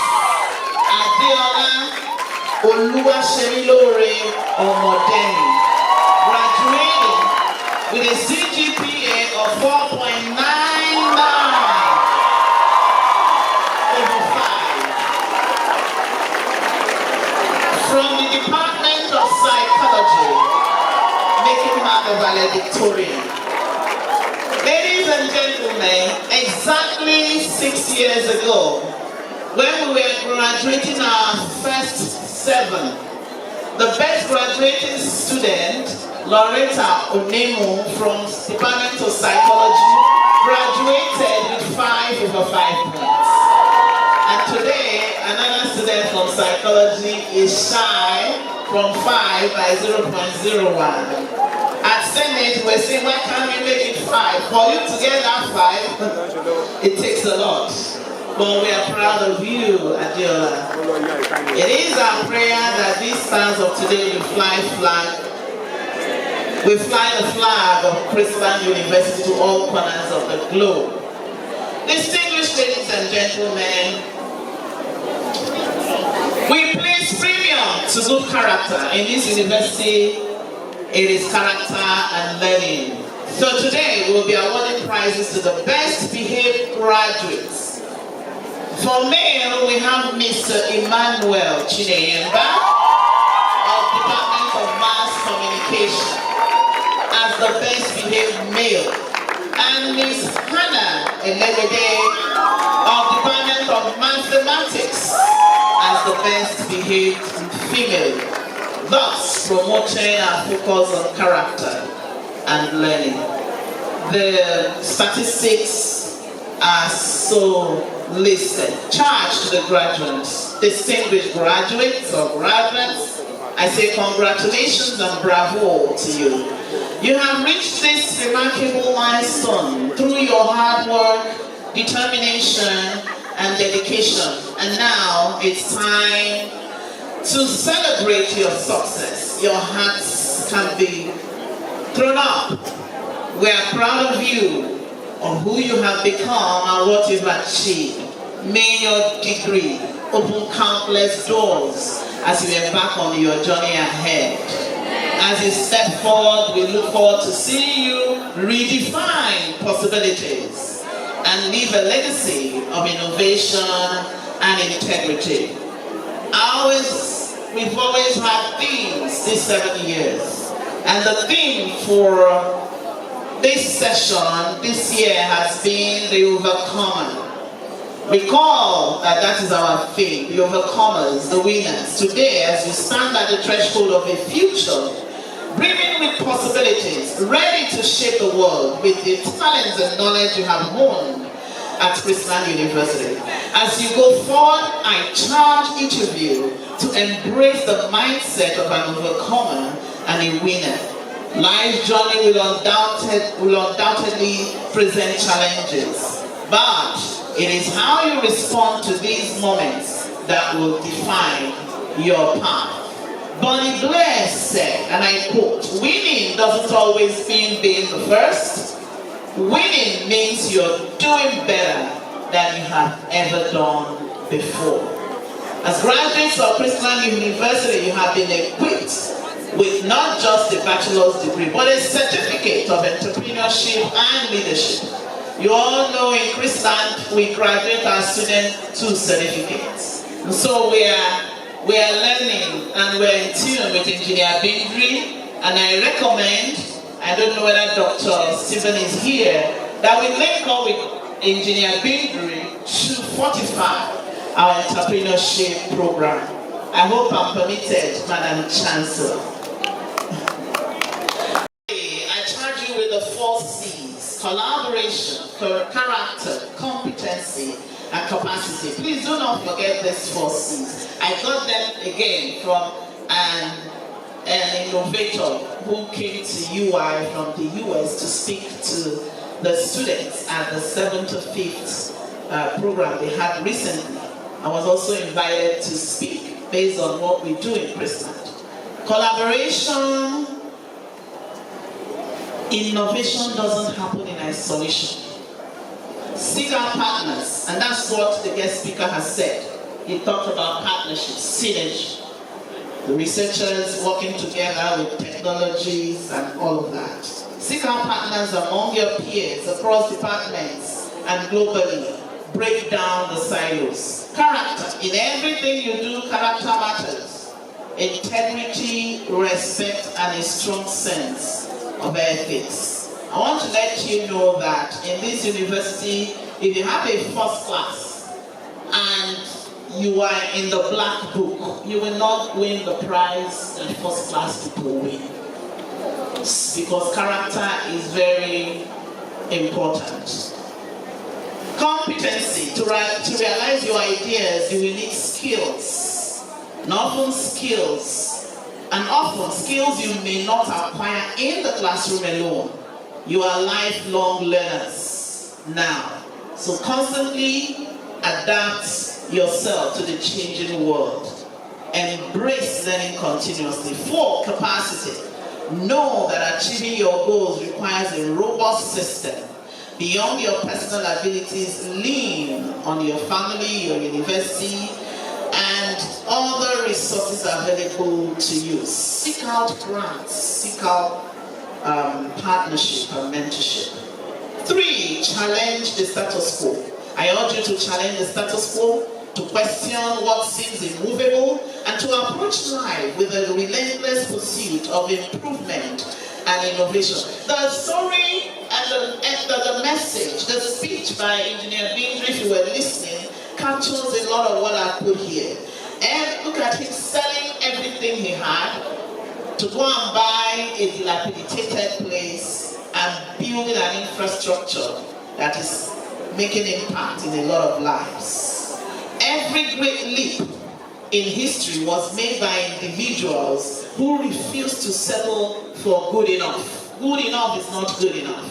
Adiola Oluwaserilore Omodeni, graduating with a CGPA of 4.99 over 5. From the Department of Psychology, making her the valedictorian. Ladies and gentlemen, exactly 6 years ago, when we were graduating our first 7, The best graduating student, Loretta Onemu from Department of Psychology, graduated with 5 over 5 points. And today, another student from Psychology is shy from 5 by 0.01. At Senate, we're saying, why can't we make it 5? For you to get that 5, it takes a lot. But we are proud of you, Adiola. It is our prayer that these stars of today will fly the flag of Christian University to all corners of the globe. Distinguished ladies and gentlemen, we place premium to good character. In this university, it is character and learning. So today, we will be awarding prizes to the best behaved graduates. For male, we have Mr. Emmanuel Chineyemba of Department of Mass Communication as the best behaved male, and Ms. Hannah Elegede of Department of Mathematics as the best behaved female, thus promoting our focus on character and learning. The statistics are so listed. Charge to the graduates, distinguished graduates or graduates, I say congratulations and bravo to you. You have reached this remarkable milestone through your hard work, determination, and dedication. And now it's time to celebrate your success. Your hats can be thrown up. We are proud of you, of who you have become and what you've achieved. May your degree open countless doors as you embark on your journey ahead. As you step forward, we look forward to seeing you redefine possibilities and leave a legacy of innovation and integrity. We've always had themes these 7 years, and the theme for this session this year has been the overcomer. Recall that is our theme, the overcomers, the winners. Today, as you stand at the threshold of a future, brimming with possibilities, ready to shape the world with the talents and knowledge you have honed at Christian University. As you go forward, I charge each of you to embrace the mindset of an overcomer and a winner. Life's journey will undoubtedly present challenges, but it is how you respond to these moments that will define your path. Bonnie Blair said, and I quote, "Winning doesn't always mean being the first. Winning means you're doing better than you have ever done before." As graduates of Christian University, you have been equipped with not just a bachelor's degree, but a certificate of entrepreneurship and leadership. You all know in Christland, we graduate our students 2 certificates. And so we are learning and we're in tune with Engineer Bindri, and I recommend, I don't know whether Dr. Stephen is here, that we link up with Engineer Bindri to fortify our entrepreneurship program. I hope I'm permitted, Madam Chancellor. I charge you with the 4 C's: collaboration, character, competency, and capacity. Please do not forget these 4 C's. I got them again from an innovator who came to UI from the US to speak to the students at the 7th to 5th program they had recently. I was also invited to speak based on what we do in Christland. Collaboration, innovation doesn't happen in isolation. Seek our partners, and that's what the guest speaker has said. He talked about partnerships, synergy, the researchers working together with technologies and all of that. Seek our partners among your peers across departments and globally. Break down the silos. Character. In everything you do, character matters. Integrity, respect, and a strong sense of ethics. I want to let you know that in this university, if you have a first class and you are in the black book. You will not win the prize that first class people win. Because character is very important. Competency. To realize your ideas, you will need skills. And often skills you may not acquire in the classroom alone. You are lifelong learners now. So constantly adapt yourself to the changing world. Embrace learning continuously. 4, capacity. Know that achieving your goals requires a robust system. Beyond your personal abilities, lean on your family, your university, and other resources available to you. Seek out grants, seek out partnership and mentorship. 3, challenge the status quo. I urge you to challenge the status quo, to question what seems immovable, and to approach life with a relentless pursuit of improvement and innovation. The story and the message, the speech by Engineer Bindri, if you were listening, captures a lot of what I put here. And look at him selling everything he had to go and buy a dilapidated place and building an infrastructure that is making impact in a lot of lives. Every great leap in history was made by individuals who refused to settle for good enough. Good enough is not good enough.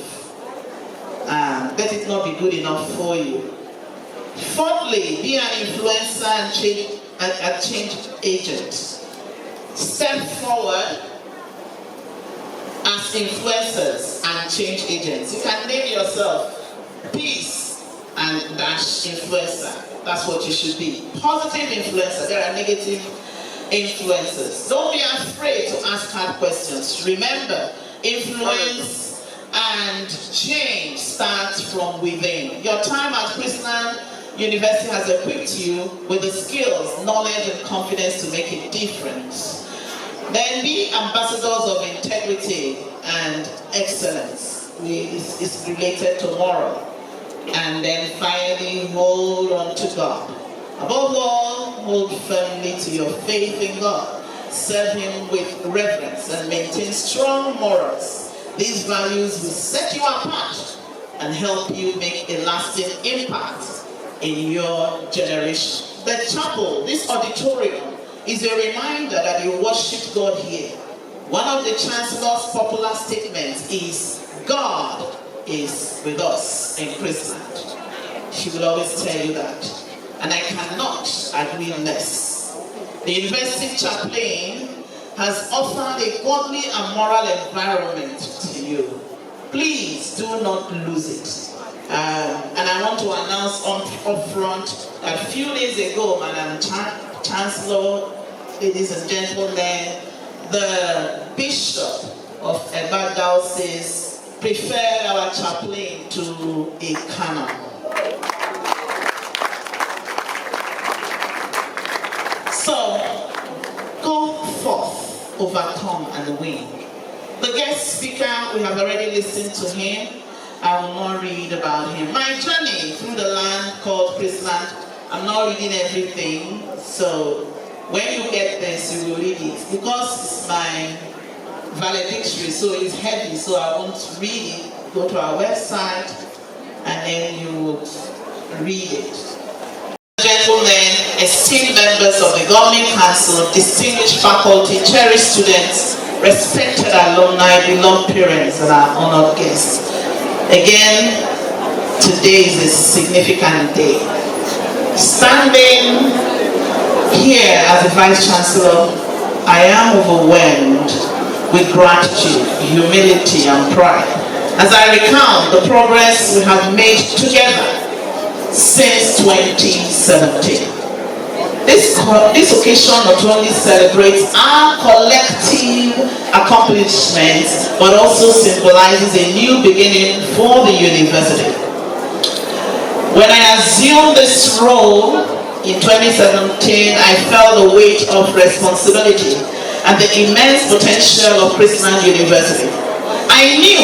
Let it not be good enough for you. 4thly, be an influencer and change agent. Step forward as influencers and change agents. You can name yourself peace and dash influencer. That's what you should be. Positive influencer. There are negative influencers. Don't be afraid to ask hard questions. Remember, influence and change starts from within. Your time at Chrisland University has equipped you with the skills, knowledge, and confidence to make a difference. Then be ambassadors of integrity and excellence. It's related to moral. And then finally, hold on to God. Above all, hold firmly to your faith in God. Serve Him with reverence and maintain strong morals. These values will set you apart and help you make a lasting impact in your generation. The chapel, this auditorium, is a reminder that you worship God here. One of the Chancellor's popular statements is, God is with us in Chrisland. She will always tell you that. And I cannot agree less. The university chaplain has offered a godly and moral environment to you. Please do not lose it. And I want to announce up front that a few days ago, Madam Chancellor, ladies and gentlemen, the Bishop of Eba Diocese preferred our chaplain to a canon. So, go forth, overcome and win. The guest speaker, we have already listened to him. I will not read about him. My journey through the land called Chrisland, I'm not reading everything. So, when you get this, you will read it. Because it's my valedictory, so it's heavy, so I won't read it. Go to our website, and then you will read it. Gentlemen, esteemed members of the Governing Council, distinguished faculty, cherished students, respected alumni, beloved parents, and our honored guests. Again, today is a significant day. Standing here as the Vice Chancellor, I am overwhelmed with gratitude, humility, and pride as I recount the progress we have made together since 2017. This occasion not only celebrates our collective accomplishments, but also symbolizes a new beginning for the university. When I assumed this role in 2017, I felt the weight of responsibility and the immense potential of Chrisland University. I knew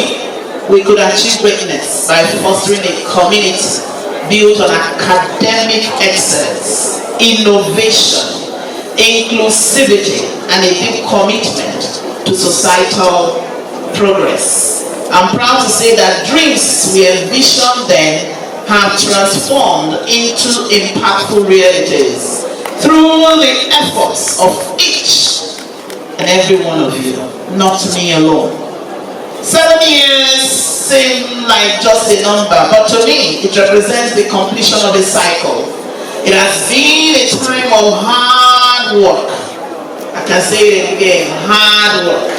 we could achieve greatness by fostering a community built on academic excellence, innovation, inclusivity, and a deep commitment to societal progress. I'm proud to say that dreams we envisioned then have transformed into impactful realities through the efforts of each and every one of you, not me alone. 7 years seem like just a number, but to me, it represents the completion of a cycle. It has been a time of hard work. I can say it again, hard work.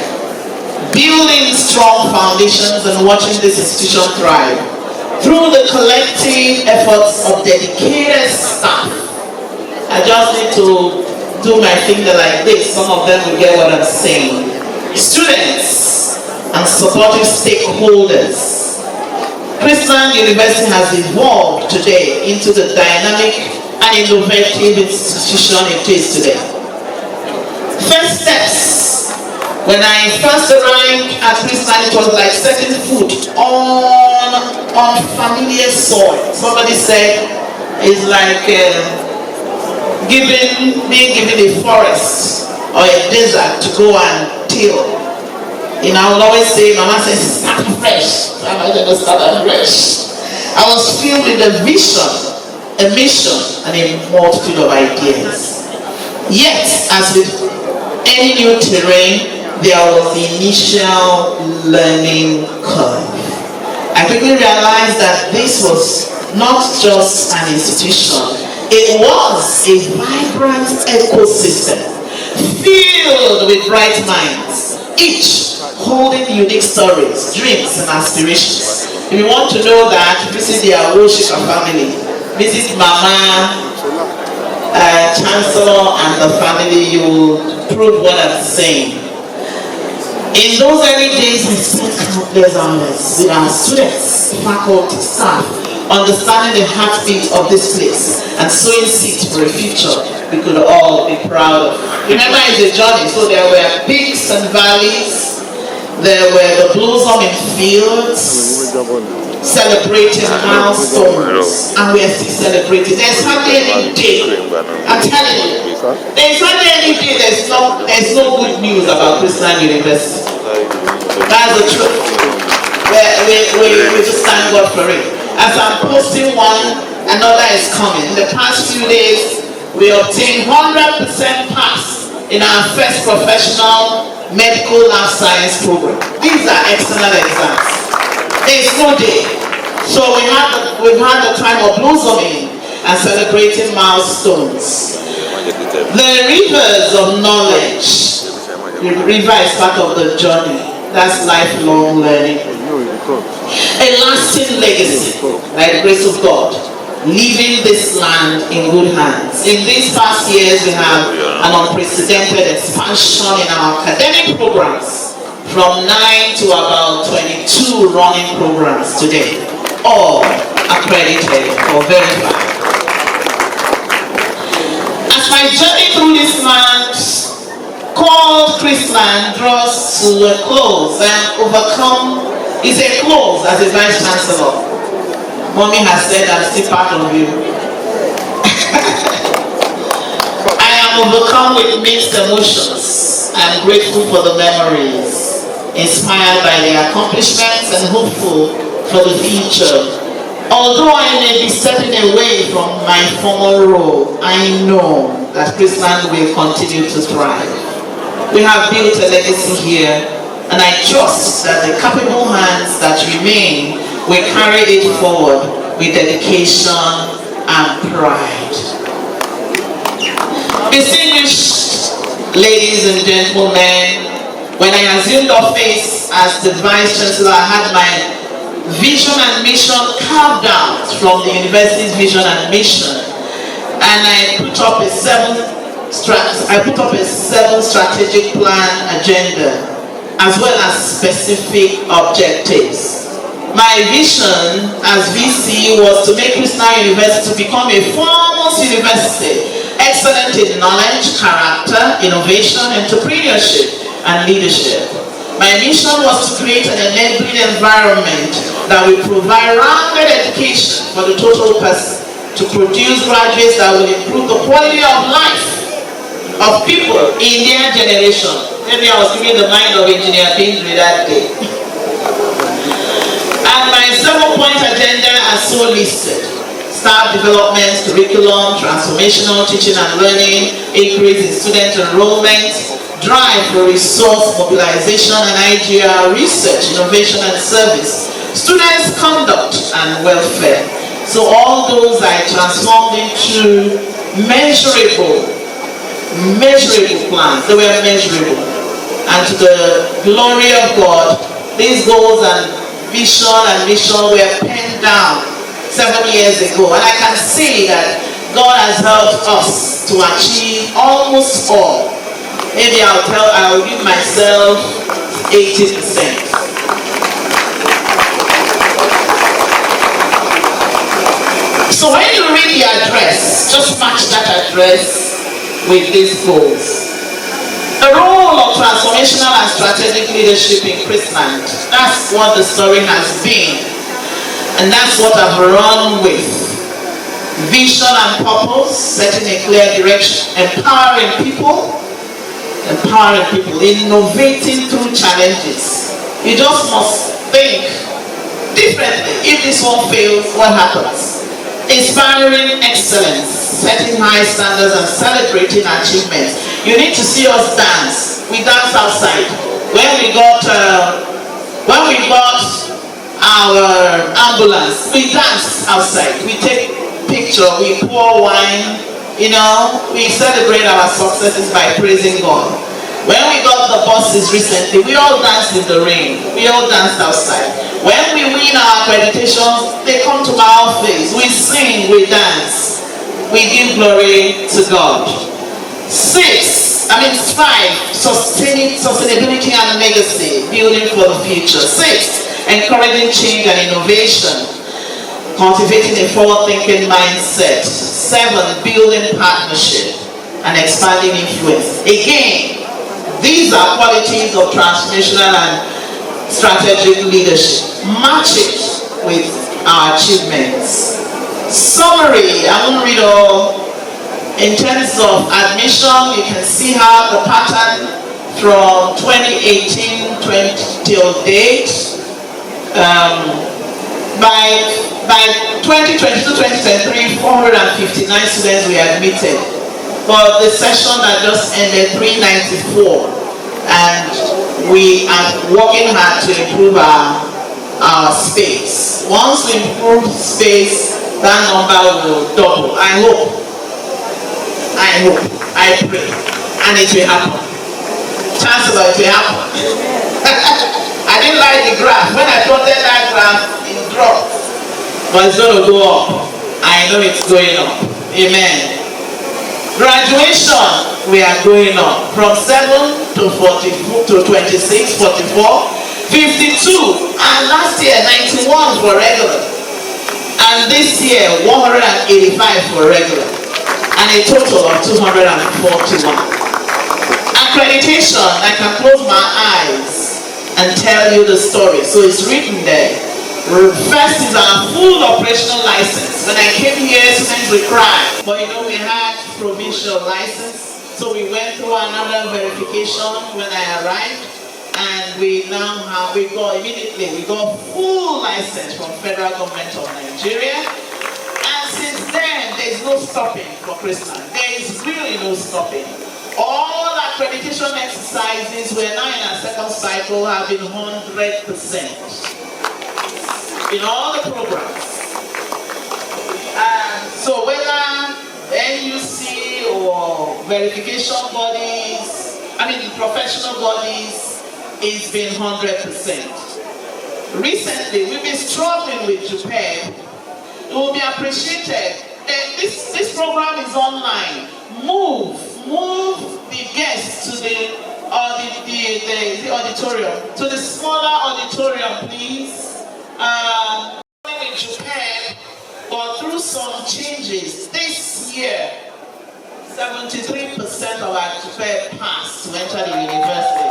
Building strong foundations and watching this institution thrive through the collective efforts of dedicated staff. I just need to do my finger like this. Some of them will get what I'm saying. Students and supportive stakeholders. Christian University has evolved today into the dynamic and innovative institution it is today. First steps. When I first arrived at Christian, it was like setting foot on familiar soil. Somebody said it's like being given a forest or a desert to go and till. You know, I would always say, Mama says, start fresh. I'm going to start afresh. I was filled with a vision, a mission, and a multitude of ideas. Yet, as with any new terrain, there was the initial learning curve. I quickly realized that this was not just an institution, it was a vibrant ecosystem filled with bright minds, each holding unique stories, dreams, and aspirations. If you want to know that, visit the Awoshika family, visit Mama, Chancellor, and the family. You will prove what I'm saying. In those early days, we spent countless hours with our students, faculty, staff, understanding the heartbeat of this place and sowing seeds for a future we could all be proud of. Remember, it's a journey, so there were peaks and valleys, there were the blossoming fields, celebrating milestones, and we are still celebrating. There's hardly any day, I'm telling you, there's hardly any day there's no good news about Christian University. That's the truth. We just thank God for it. As I'm posting one, another is coming. In the past few days, we obtained 100% pass in our first professional medical lab science program. These are excellent exams. There's no day. So we've had the time of blossoming and celebrating milestones. The rivers of knowledge. The river is part of the journey. That's lifelong learning. A lasting legacy, by the grace of God, leaving this land in good hands. In these past years, we have an unprecedented expansion in our academic programs, from 9 to about 22 running programs today, all accredited or verified. As my journey through this land called Christland draws to a close and overcome is a close as a Vice Chancellor. Mommy has said I'm still part of you. I am overcome with mixed emotions. I am grateful for the memories, inspired by the accomplishments, and hopeful for the future. Although I may be stepping away from my former role, I know that Christland will continue to thrive. We have built a legacy here, and I trust that the capable hands that remain will carry it forward with dedication and pride. Distinguished ladies and gentlemen, when I assumed office as the Vice Chancellor, I had my vision and mission carved out from the university's vision and mission, and I put up a seven strategic plan agenda, as well as specific objectives. My vision as VC was to make Christian University become a foremost university, excellent in knowledge, character, innovation, entrepreneurship, and leadership. My My mission was to create an enabling environment that will provide rounded education for the total person, to produce graduates that will improve the quality of life of people in their generation. Maybe I was giving the mind of Engineer Bindley that day. And my 7-point agenda are so listed: staff development, curriculum, transformational teaching and learning, increase in student enrollment, drive for resource mobilization and IGR, research, innovation and service, students' conduct and welfare. So all those I transformed into measurable plans. They were measurable. And to the glory of God, these goals and vision and mission were penned down 7 years ago. And I can see that God has helped us to achieve almost all. Maybe I'll give myself 80%. So when you read the address, just match that address with these goals. The role of transformational and strategic leadership in Christland, that's what the story has been. And that's what I've run with. Vision and purpose, setting a clear direction, empowering people, innovating through challenges. You just must think differently. If this one fails, what happens? Inspiring excellence, setting high standards and celebrating achievements. You need to see us dance. We dance outside. When we got our ambulance, we dance outside. We take picture, we pour wine, we celebrate our successes by praising God. When we got the buses recently, we all danced in the rain. We all danced outside. When we win our accreditations, they come to my office. We sing, we dance. We give glory to God. 5, sustainability and legacy, building for the future. 6, encouraging change and innovation, cultivating a forward-thinking mindset. 7, building partnership and expanding influence. Again, these are qualities of transformational and strategic leadership. Match it with our achievements. Summary, I won't read all. In terms of admission, you can see how the pattern from 2018 till date. By 2022-2023, 459 students were admitted. But the session that just ended, 394, and we are working hard to improve our space. Once we improve space, that number will double. I pray, and it will happen. Chancellor, it will happen. I didn't like the graph. When I plotted that graph, it dropped. But it's going to go up. I know it's going up. Amen. Graduation, we are going up from 7 to 26, 44, 52, and last year 91 for regular, and this year 185 for regular, and a total of 241. Accreditation, I can close my eyes and tell you the story, so it's written there. First is our full operational license. When I came here, students would cry. But we had provincial license. So we went through another verification when I arrived. And we got full license from federal government of Nigeria. And since then, there is no stopping for Christmas. There is really no stopping. All accreditation exercises, we're now in our second cycle, have been 100%. In all the programs. So whether NUC or verification bodies, professional bodies, it's been 100%. Recently, we've been struggling with JUPEB. It will be appreciated. This program is online. Move the guests to the auditorium, to the smaller auditorium, please. In Japan, but through some changes this year, 73% of our Japan passed to enter the university.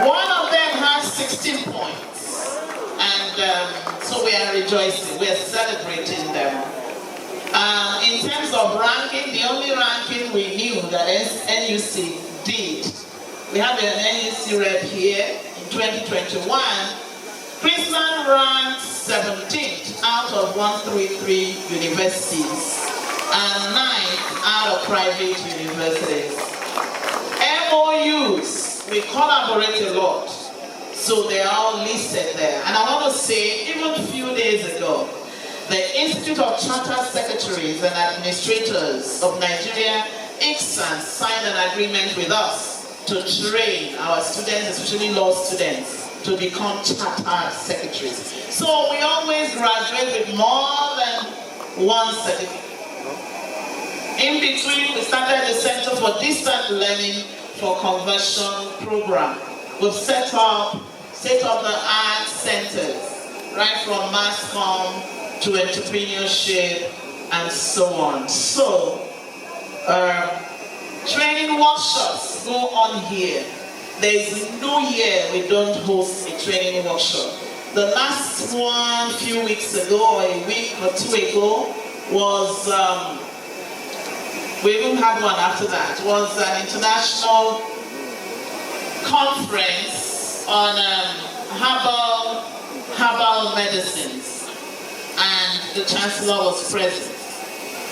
One of them had 16 points. And so we are rejoicing, we are celebrating them. In terms of ranking, the only ranking we knew that NUC did, we have an NUC rep here in 2021. Chrisland ranked 17th out of 133 universities and 9th out of private universities. MOUs, we collaborate a lot, so they are all listed there. And I want to say, even a few days ago, the Institute of Chartered Secretaries and Administrators of Nigeria, ICSAN, signed an agreement with us to train our students, especially law students, to become chartered secretaries. So we always graduate with more than one certificate. In between, we started the Center for Distant Learning for Conversion program. We've set up state-of-the-art centers, right from mass comm to entrepreneurship and so on. So, training workshops go on here. There is no year we don't host a training workshop. The last one, a few weeks ago, or a week or two ago, was, we even had one after that, was an international conference on herbal medicines, and the Chancellor was present.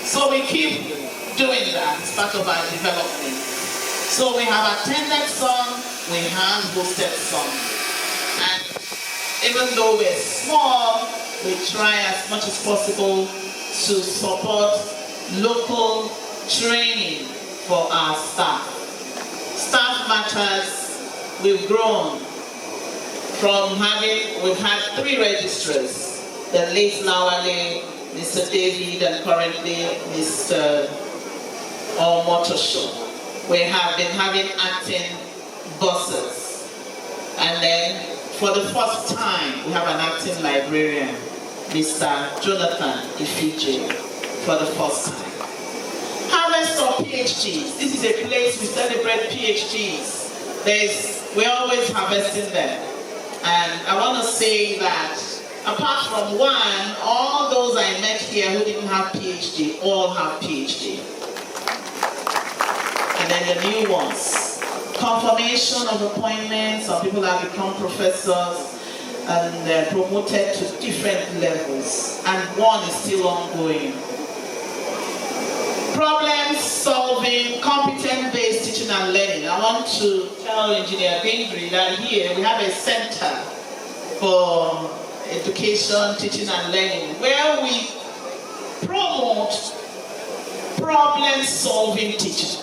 So we keep doing that as part of our development. So we have attended some, we have hosted some. And even though we're small, we try as much as possible to support local training for our staff. Staff matters. We've grown from we've had 3 registrars, the late Lawale, Mr. David, and currently Mr. Omotosho. We have been having acting bosses. And then, for the first time, we have an acting librarian, Mr. Jonathan Ifije, for the first time. Harvest of PhDs. This is a place we celebrate PhDs. We're always harvesting them. And I want to say that, apart from one, all those I met here who didn't have PhD, all have PhD. And then the new ones. Confirmation of appointments, some people have become professors and they're promoted to different levels. And one is still ongoing. Problem solving, competence-based teaching and learning. I want to tell Engineer Bingri that here we have a center for education, teaching and learning where we promote problem-solving teaching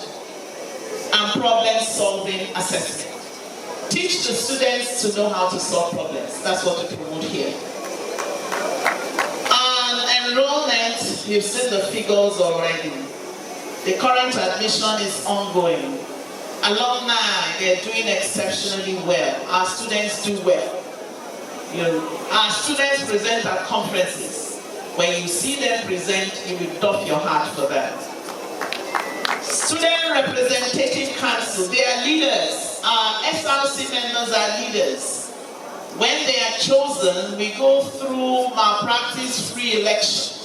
and problem-solving assessment. Teach the students to know how to solve problems. That's what we promote here. And enrollment, you've seen the figures already. The current admission is ongoing. Alumni, they're doing exceptionally well. Our students do well. Our students present at conferences. When you see them present, you will doff your heart for that. Student Representative Council, they are leaders. Our SRC members are leaders. When they are chosen, we go through malpractice-free election.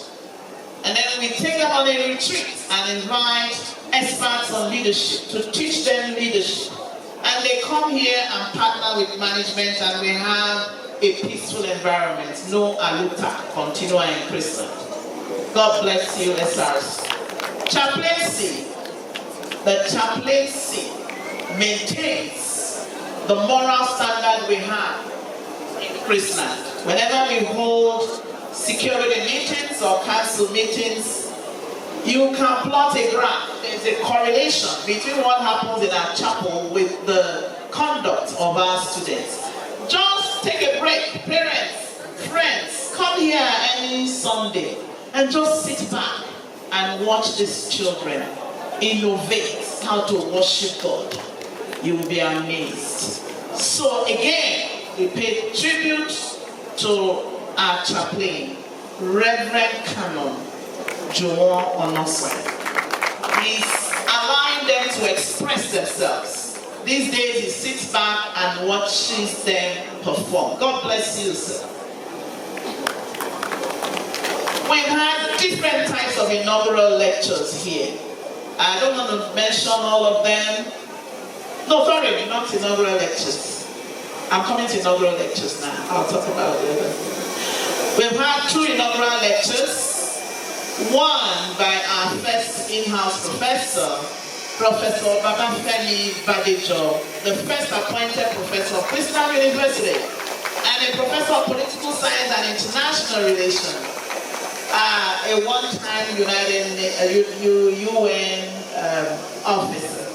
And then we take them on a retreat and invite experts on leadership to teach them leadership. And they come here and partner with management, and we have a peaceful environment. No aluta, continua in Christmas. God bless you, SRC. Chaplaincy. The chaplaincy maintains the moral standard we have in Christmas. Whenever we hold security meetings or council meetings, you can plot a graph. There's a correlation between what happens in our chapel with the conduct of our students. Just take a break. Parents, friends, come here any Sunday and just sit back and watch these children innovate how to worship God. You will be amazed. So again, we pay tribute to our chaplain, Reverend Canon Joan Onosa. He's allowing them to express themselves. These days he sits back and watches them perform. God bless you, sir. We've had different types of inaugural lectures here. I don't want to mention all of them. No, sorry, not inaugural lectures. I'm coming to inaugural lectures now. I'll talk about the other. We've had 2 inaugural lectures. One by our first in-house professor, Professor Babafemi Badejo, the first appointed professor of Christian University, and a professor of political science and international relations, a one-time UN officer.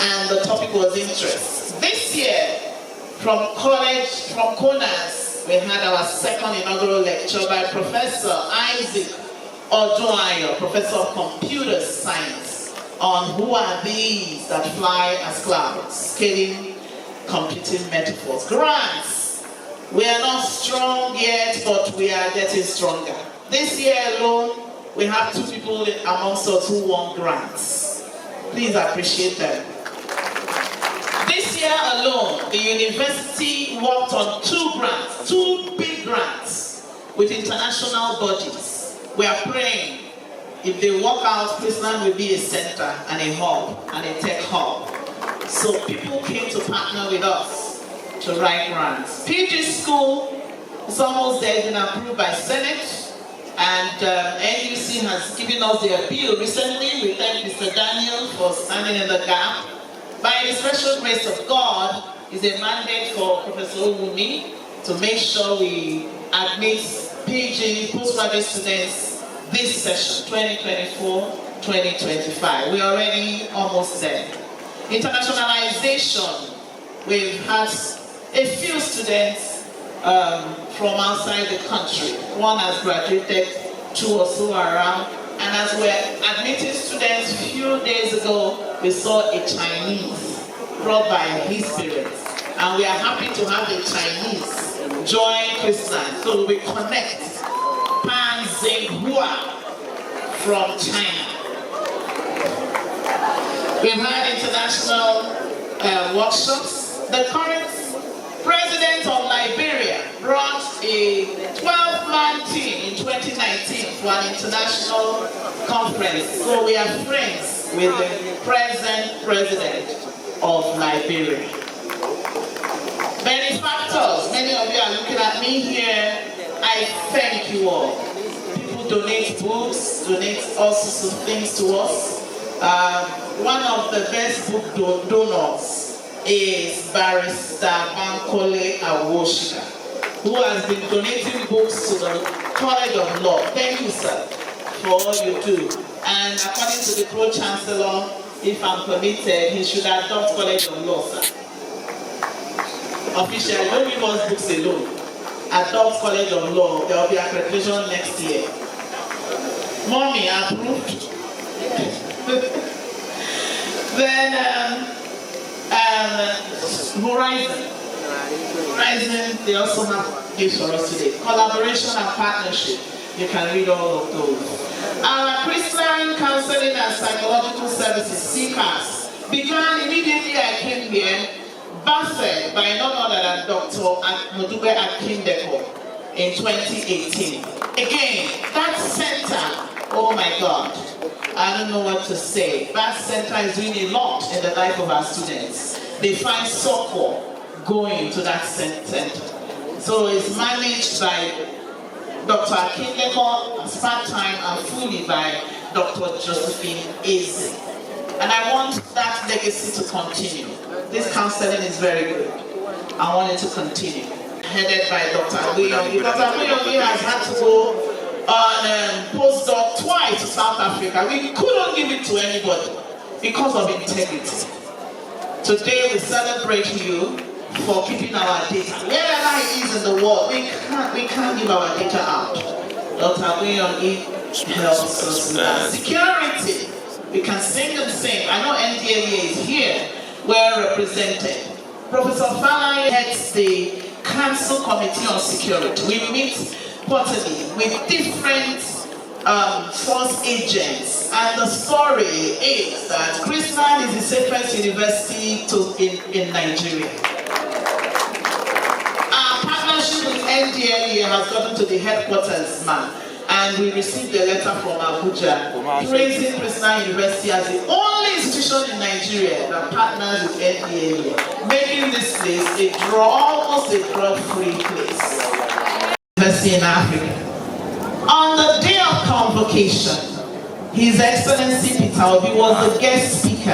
And the topic was interest. This year, from Konas, we had our second inaugural lecture by Professor Isaac Oduayo, Professor of Computer Science, on who are these that fly as clouds, scaling computing metaphors. Grants. We are not strong yet, but we are getting stronger. This year alone, we have 2 people amongst us who won grants. Please appreciate them. This year alone, the university worked on 2 grants, 2 big grants with international bodies. We are praying if they work out, Christland will be a center and a hub and a tech hub. So people came to partner with us to write grants. PG School is almost there, been approved by Senate, and NUC has given us their bill recently. We thank Mr. Daniel for standing in the gap. By the special grace of God, is a mandate for Professor Owumi to make sure we admit PG postgraduate students this session, 2024-2025. We're already almost there. Internationalization, we've had a few students from outside the country. One has graduated, 2 or so around. And as we're admitting students, a few days ago, we saw a Chinese brought by his parents. And we are happy to have a Chinese join Christland. So we connect Pan Zenghua from China. We've had international workshops. The current president of Liberia brought a 12-man team in 2019 for an international conference. So we are friends with the present president of Liberia. Benefactors, many of you are looking at me here. I thank you all. People donate books, donate all sorts of things to us. One of the best book donors is Barrister Bankole Awoshika, who has been donating books to the College of Law. Thank you, sir, for all you do. And according to the Pro-Chancellor, if I'm permitted, he should adopt College of Law, sir. Officially, don't leave us books alone. Adopt College of Law. There will be accreditation next year. Mommy, approved. Then, Horizon, they also have gifts for us today. Collaboration and partnership. You can read all of those. Our Christian Counseling and Psychological Services, CCAS, began immediately I came here, birthed by none other than Dr. Modube Akindeko in 2018. Again, that center, oh my God, I don't know what to say. That center is doing a lot in the life of our students. They find support going to that center. So it's managed by Dr. Akindeko as part-time and fully by Dr. Josephine Eze. And I want that legacy to continue. This counseling is very good. I want it to continue. Headed by Dr. Abuyogi. Dr. Abuyogi has had to go on postdoc twice to South Africa. We couldn't give it to anybody because of integrity. Today we celebrate you for keeping our data. Wherever it is in the world, we can't give our data out. Dr. Abuyogi helps us with that. Security. We can sing and sing. I know NDLEA is here, well represented. Professor Falai heads the Council Committee on Security. We meet quarterly with different force agents, and the story is that Christland is the safest university in Nigeria. NDLEA has gotten to the headquarters, man, and we received a letter from Abuja praising Christian University as the only institution in Nigeria that partners with NDLEA, making this place almost a drug-free place. University in Africa. On the day of convocation, His Excellency Peter Obi was the guest speaker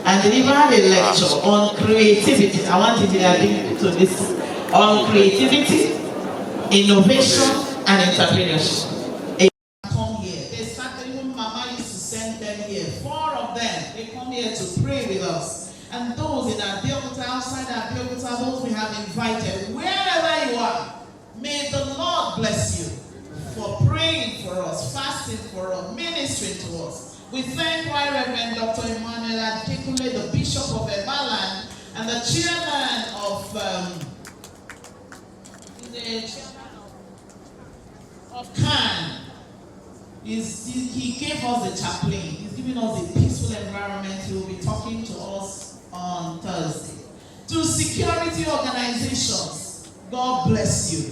and delivered a lecture on creativity. I want you to listen. On creativity, innovation, and entrepreneurship. They come here. They started, even Mama used to send them here. 4 of them, they come here to pray with us. And those in Abeokuta, outside Abeokuta, those we have invited, wherever you are, may the Lord bless you for praying for us, fasting for us, ministering to us. We thank Right Reverend Dr. Emmanuel Adekunle, the Bishop of Ebaland, and the chairman of Khan. He gave us the chaplain. He's giving us a peaceful environment. He will be talking to us on Thursday. To security organizations, God bless you.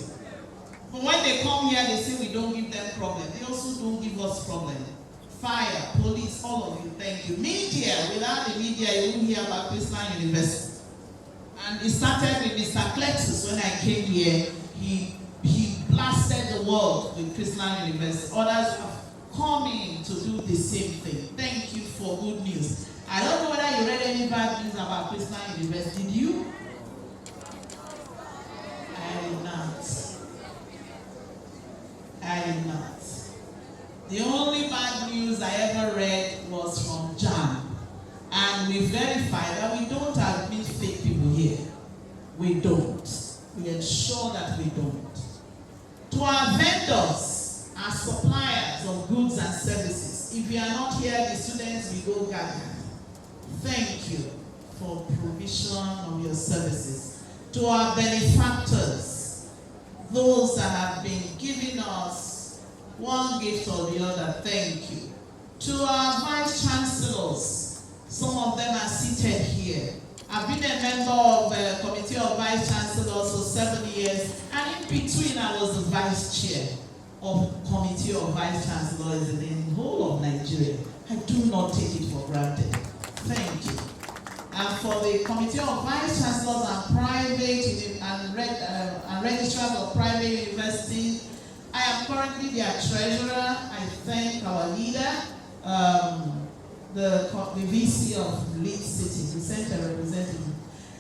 But when they come here, they say we don't give them problem. They also don't give us problem. Fire, police, all of you, thank you. Media, without the media, you won't hear about Christian University. And it started with Mr. Clexus. When I came here, he blasted the world with Christian University. Others have come in to do the same thing. Thank you for good news. I don't know whether you read any bad news about Christian University. Did you? I did not. The only bad news I ever read was from JAM. And we verified that we don't admit fake people here. We don't. We ensure that we don't. To our vendors, our suppliers of goods and services, if you are not here, the students will go gaga. Thank you for provision of your services. To our benefactors, those that have been giving us one gift or the other, thank you. To our vice chancellors, some of them are seated here. I've been a member of the Committee of Vice Chancellors for 7 years, and in between I was the vice chair of Committee of Vice Chancellors in the whole of Nigeria. I do not take it for granted. Thank you. And for the Committee of Vice Chancellors and private and registrars of private universities, I am currently their treasurer. I thank our leader, the VC of Leeds City, the center representative.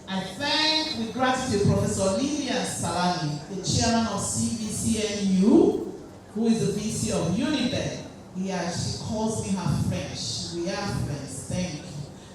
I thank with gratitude Professor Lillian Salami, the chairman of CVCNU, who is the VC of Unibed. She calls me her friend. We are friends. Thank you.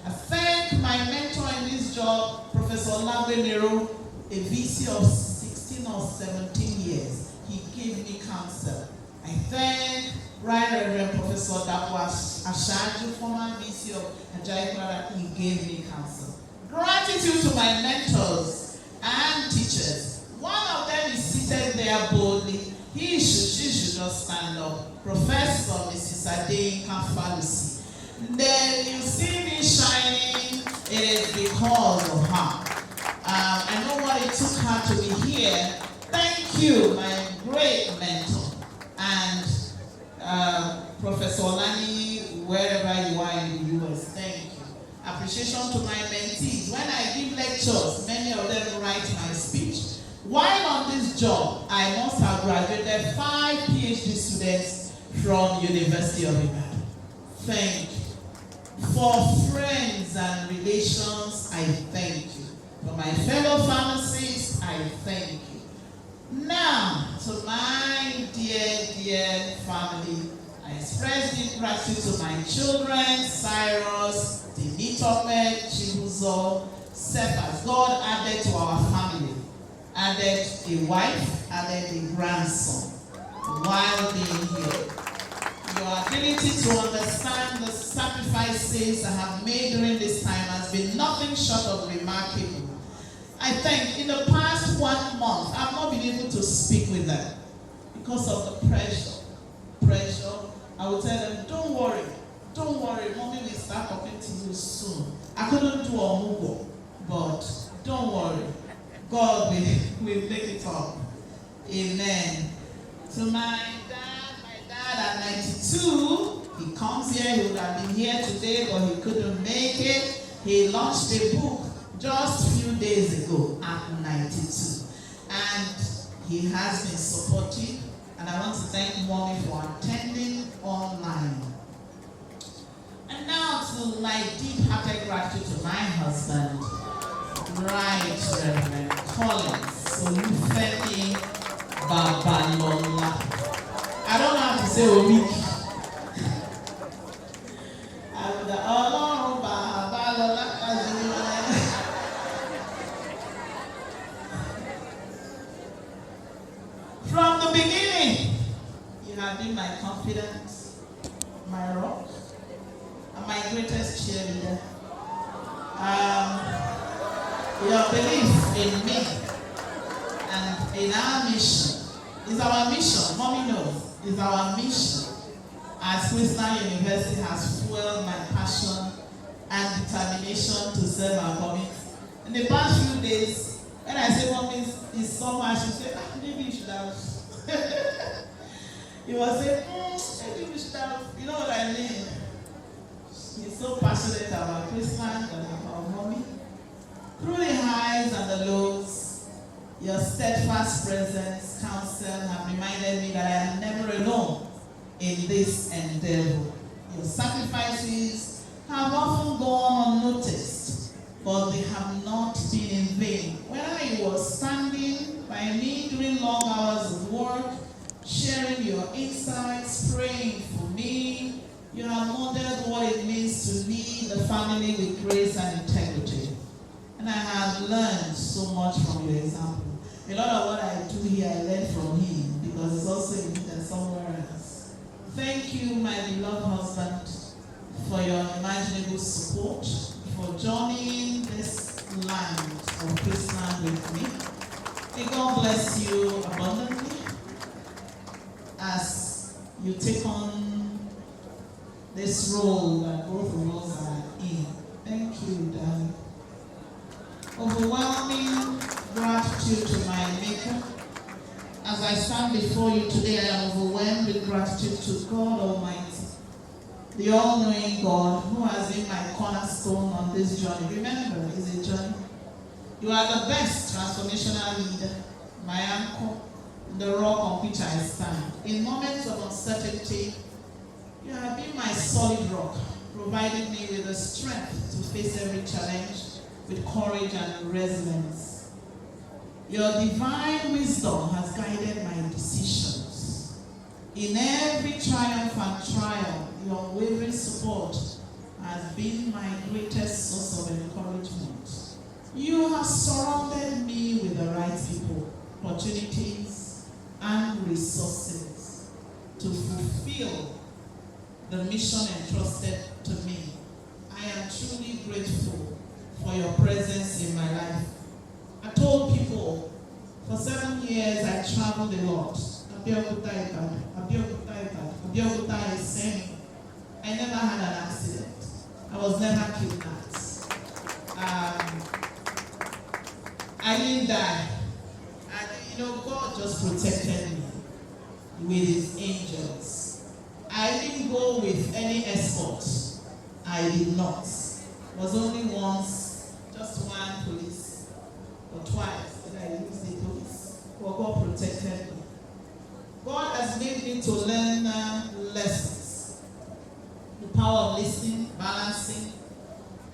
I thank my mentor in this job, Professor Lambe Nero, a VC of 16 or 17 years. He gave me counsel. I thank Right Reverend Professor Dapo Ashaju, former VC of Ajayikwara, he gave me counsel. Gratitude to my mentors and teachers. One of them is seated there boldly. She should just stand up. Professor Mrs. Adeyinka Falusi. Then you see me shining, it is because of her. I know what it took her to be here. Thank you, my great mentor. And Professor Lani, wherever you are in the US, thank you. Appreciation to my mentees. When I give lectures, many of them write my speech. While on this job, I must have graduated 5 PhD students from University of Ibadan. Thank you. For friends and relations, I thank you. For my fellow pharmacists, I thank you. Now, to my dear family, I express deep gratitude to my children, Cyrus, Dimitome, Chibuzo, Cephas. God added to our family, added a wife, added a grandson, while being here. Your ability to understand the sacrifices I have made during this time has been nothing short of remarkable. I think in the past 1 month, I've not been able to speak with them because of the pressure. I will tell them, don't worry, mommy will start talking to you soon. I couldn't do a mugo, but don't worry, God will make it up. Amen. To my dad at 92, he comes here. He would have been here today, but he couldn't make it. He launched a book just a few days ago at 92. And he has been supportive. And I want to thank Mommy for attending online. And now to my deep-hearted gratitude to my husband, Right Reverend Collins Olufemi Babalola. I don't have to say Omiki. From the beginning, you have been my confidence, my rock, and my greatest cheerleader. Your belief in me and in our mission is our mission. Mommy knows, is our mission. As Christian University has fueled my passion and determination to serve our community. In the past few days, when I say Mommy is somewhere, she said, maybe you should have. He was saying, maybe we should have, you know what I mean? He's so passionate about Christmas and about Mommy. Through the highs and the lows, your steadfast presence, counsel have reminded me that I am never alone in this endeavor. Your sacrifices have often gone unnoticed, but they have not been in vain. Whether it was standing by me during long hours of work, sharing your insights, praying for me, you have modeled what it means to lead the family with grace and integrity. And I have learned so much from your example. A lot of what I do here, I learned from him because it's also in me and somewhere else. Thank you, my beloved husband, for your unimaginable support, for joining this land of Christmas with me. May God bless you abundantly as you take on this role that both of us are in. Thank you, darling. Overwhelming gratitude to my Maker. As I stand before you today, I am overwhelmed with gratitude to God Almighty, the all-knowing God who has been my cornerstone on this journey. Remember, it's a journey. You are the best transformational leader, my anchor, the rock on which I stand. In moments of uncertainty, you have been my solid rock, providing me with the strength to face every challenge with courage and resilience. Your divine wisdom has guided my decisions. In every triumph and trial, your unwavering support has been my greatest source of encouragement. You have surrounded me with the right people, opportunities, and resources to fulfill the mission entrusted to me. I am truly grateful for your presence in my life. I told people for 7 years I traveled a lot. Abeokuta is saying I never had an accident. I was never kidnapped. I didn't die. And God just protected me with his angels. I didn't go with any escort. I did not. It was only once, just one police, or twice that I used the police. But God protected me. God has made me to learn lessons. The power of listening, balancing,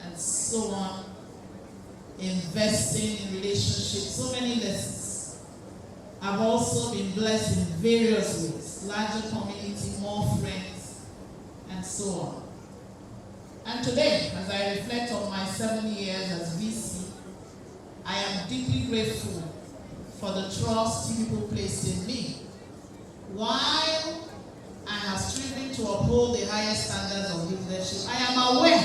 and so on. Investing in relationships, so many lessons. I've also been blessed in various ways. Larger community, more friends, and so on. And today, as I reflect on my 7 years as VC, I am deeply grateful for the trust people placed in me. While I have striven to uphold the highest standards of leadership, I am aware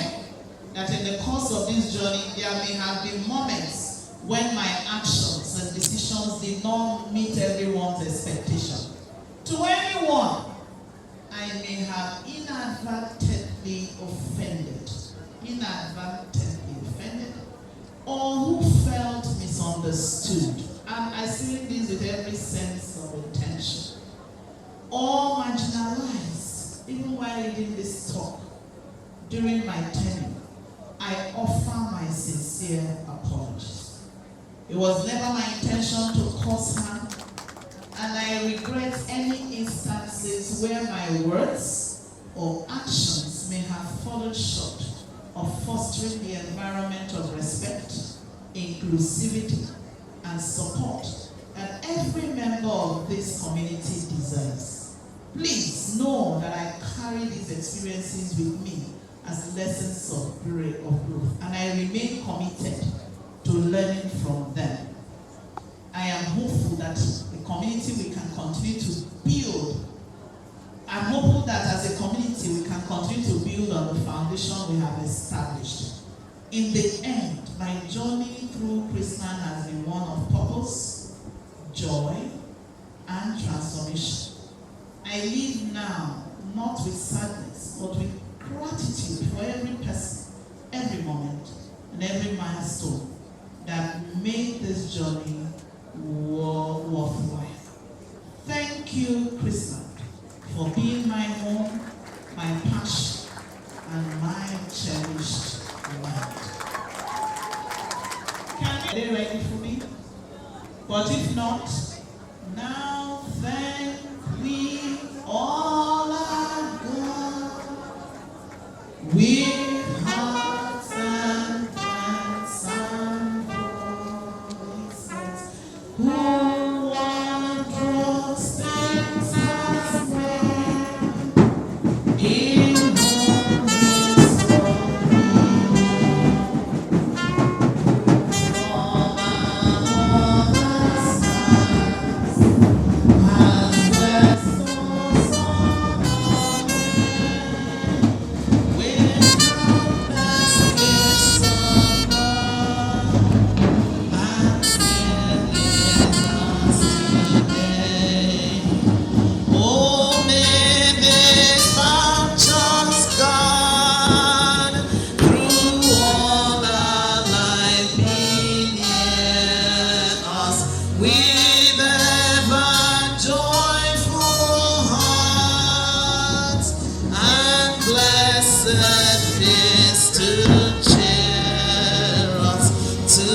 that in the course of this journey, there may have been moments when my actions and decisions did not meet everyone's expectation. To anyone, I may have inadvertently offended, or who felt misunderstood. I I say this with every sense of intention. All marginalized, even while reading this talk, during my tenure, I offer my sincere apologies. It was never my intention to cause harm, and I regret any instances where my words or actions may have fallen short of fostering the environment of respect, inclusivity, and support that every member of this community deserves. Please know that I carry these experiences with me as lessons of growth, and I remain committed to learning from them. I am hopeful that the community we can continue to build. I'm hopeful that as a community we can continue to build on the foundation we have established. In the end, my journey through Christland has been one of purpose, joy, and transformation. I live now not with sadness, but with gratitude for every person, every moment, and every milestone that made this journey worthwhile. Thank you, Christland, for being my home, my passion, and my cherished land. Are they ready for me? But if not, now thank we all our God with hearts and hands and voices, who wondrous things has made in whom His glory from our mother's has blessed us all with countless gifts of love and given us today. Oh, may this functions God through all our life be near us with ever joyful hearts and blessed peace to cheer us, to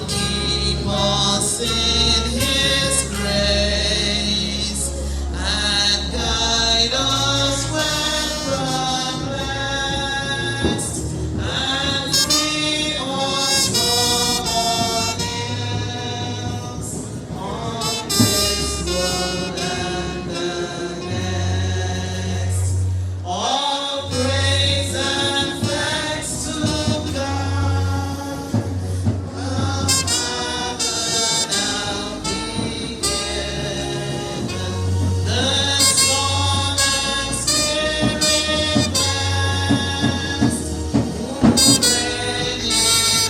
keep us in His grace and guide us when perplexed and free us from all ills on this world and the next. All praise and thanks to God, the Father now be given, the Son and Spirit blessed, who reign in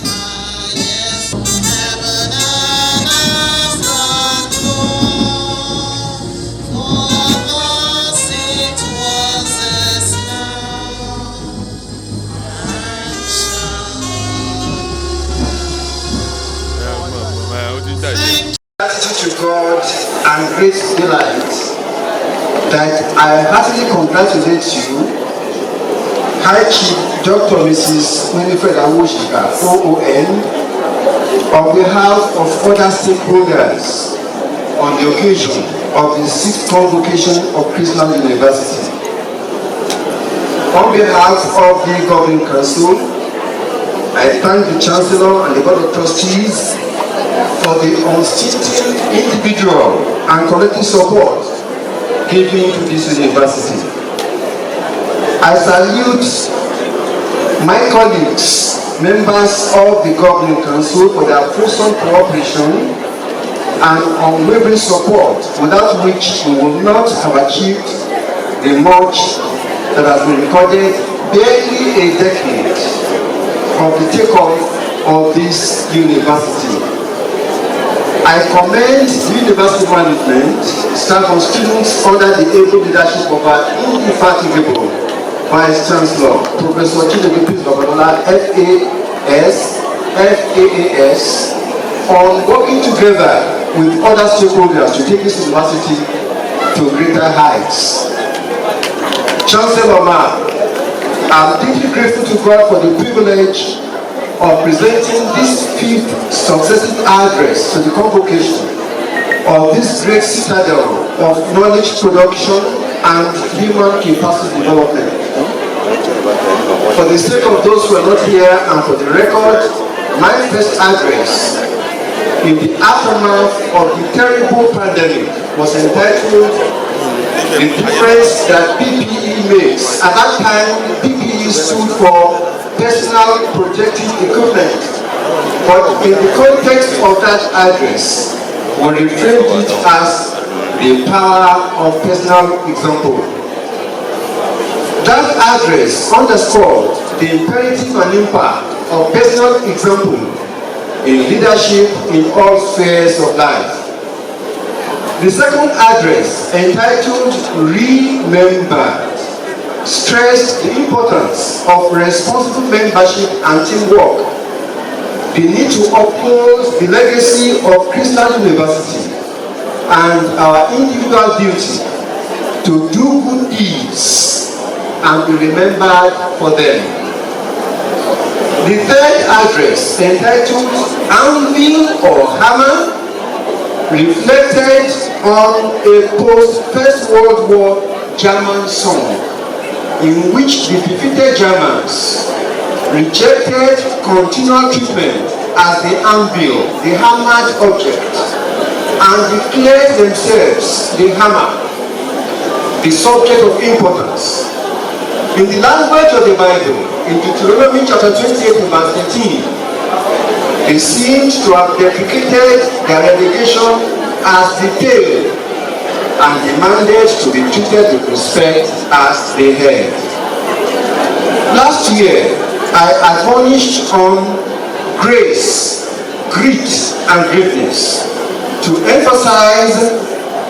highest heaven and earth adore. For us it was as now and shall be. Thank Gratitude to God and great delight that I heartily congratulate you, High Chief Dr. Mrs. Winifred Awoshika, OON, on behalf of other stakeholders on the occasion of the 6th Convocation of Christland University. On behalf of the Governing Council, I thank the Chancellor and the Board of Trustees for the unstinted individual and collective support given to this university. I salute my colleagues, members of the Governing Council, for their fulsome cooperation and unwavering support, without which we would not have achieved the much that has been recorded barely a decade from the takeoff of this university. I commend the university management, staff and students under the able leadership of our indefatigable Vice Chancellor, Professor Chinedu Babalola, FAS, on working together with other stakeholders to take this university to greater heights. Chancellor Ma, I'm deeply grateful to God for the privilege of presenting this 5th successive address to the convocation of this great citadel of knowledge production and human capacity development. For the sake of those who are not here and for the record, my first address in the aftermath of the terrible pandemic was entitled "The Difference That PPE Makes." At that time, PPE stood for Personal Protective Equipment. But in the context of that address, we reframed it as the power of personal example. That address underscored the imperative and impact of personal example in leadership in all spheres of life. The second address, entitled "Remember," stressed the importance of responsible membership and teamwork, the need to uphold the legacy of Christian University, and our individual duty to do good deeds and be remembered for them. The third address, entitled "Anvil or Hammer," reflected on a post-First World War German song in which the defeated Germans rejected continual treatment as the anvil, the hammered object, and declared themselves the hammer, the subject of importance. In the language of the Bible, in Deuteronomy chapter 28 verse 13, they seemed to have deprecated their relegation as the tail and demanded to be treated with respect as the head. Last year, I admonished on grace, grit, and greatness to emphasize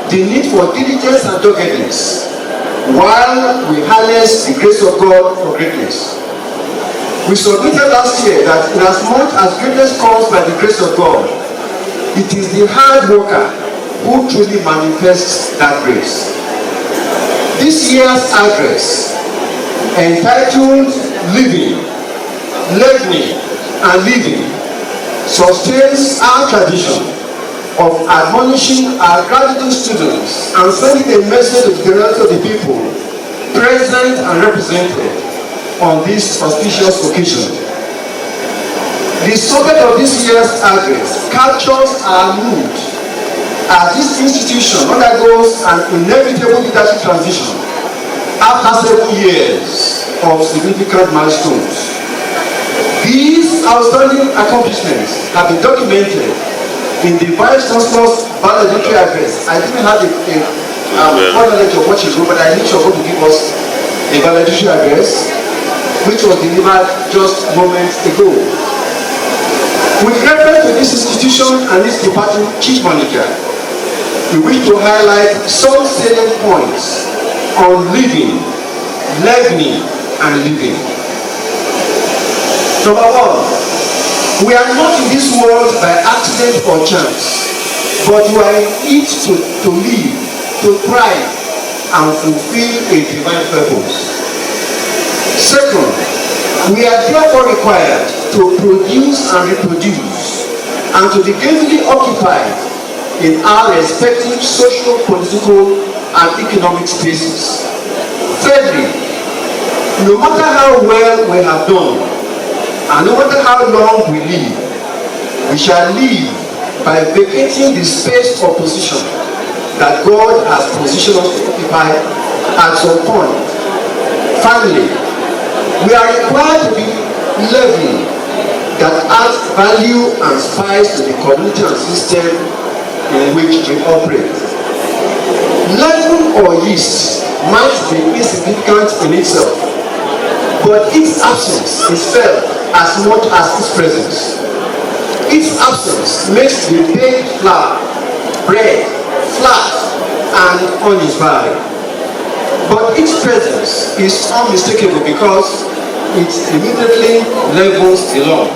the need for diligence and doggedness while we harness the grace of God for greatness. We submitted last year that in as much as greatness comes by the grace of God, it is the hard worker who truly manifests that grace. This year's address, entitled "Living, Learning, and Living," sustains our tradition of admonishing our graduate students and sending a message to the generality of the people present and represented on this auspicious occasion. The subject of this year's address captures our mood as this institution undergoes an inevitable leadership transition after 7 years of significant milestones. These outstanding accomplishments have been documented in the Vice Chancellor's valedictory address. I didn't have full knowledge of what she wrote, but I think she was going to give us a valedictory address, which was delivered just moments ago. With reference to this institution and its departing chief manager, we wish to highlight some salient points on living, learning, and living. Number one, we are not in this world by accident or chance, but we are in it to live, to thrive, and fulfill a divine purpose. Second, we are therefore required to produce and reproduce, and to be gainfully occupied in our respective social, political, and economic spaces. Thirdly, no matter how well we have done, and no matter how long we live, we shall live by vacating the space or position that God has positioned us to occupy at some point. Finally, we are required to be living that adds value and spice to the community and system in which we operate. Leaven or yeast might be insignificant in itself, but its absence is felt as much as its presence. Its absence makes the baked flour, bread, flat, and uninspiring. But its presence is unmistakable because it immediately levels the lump.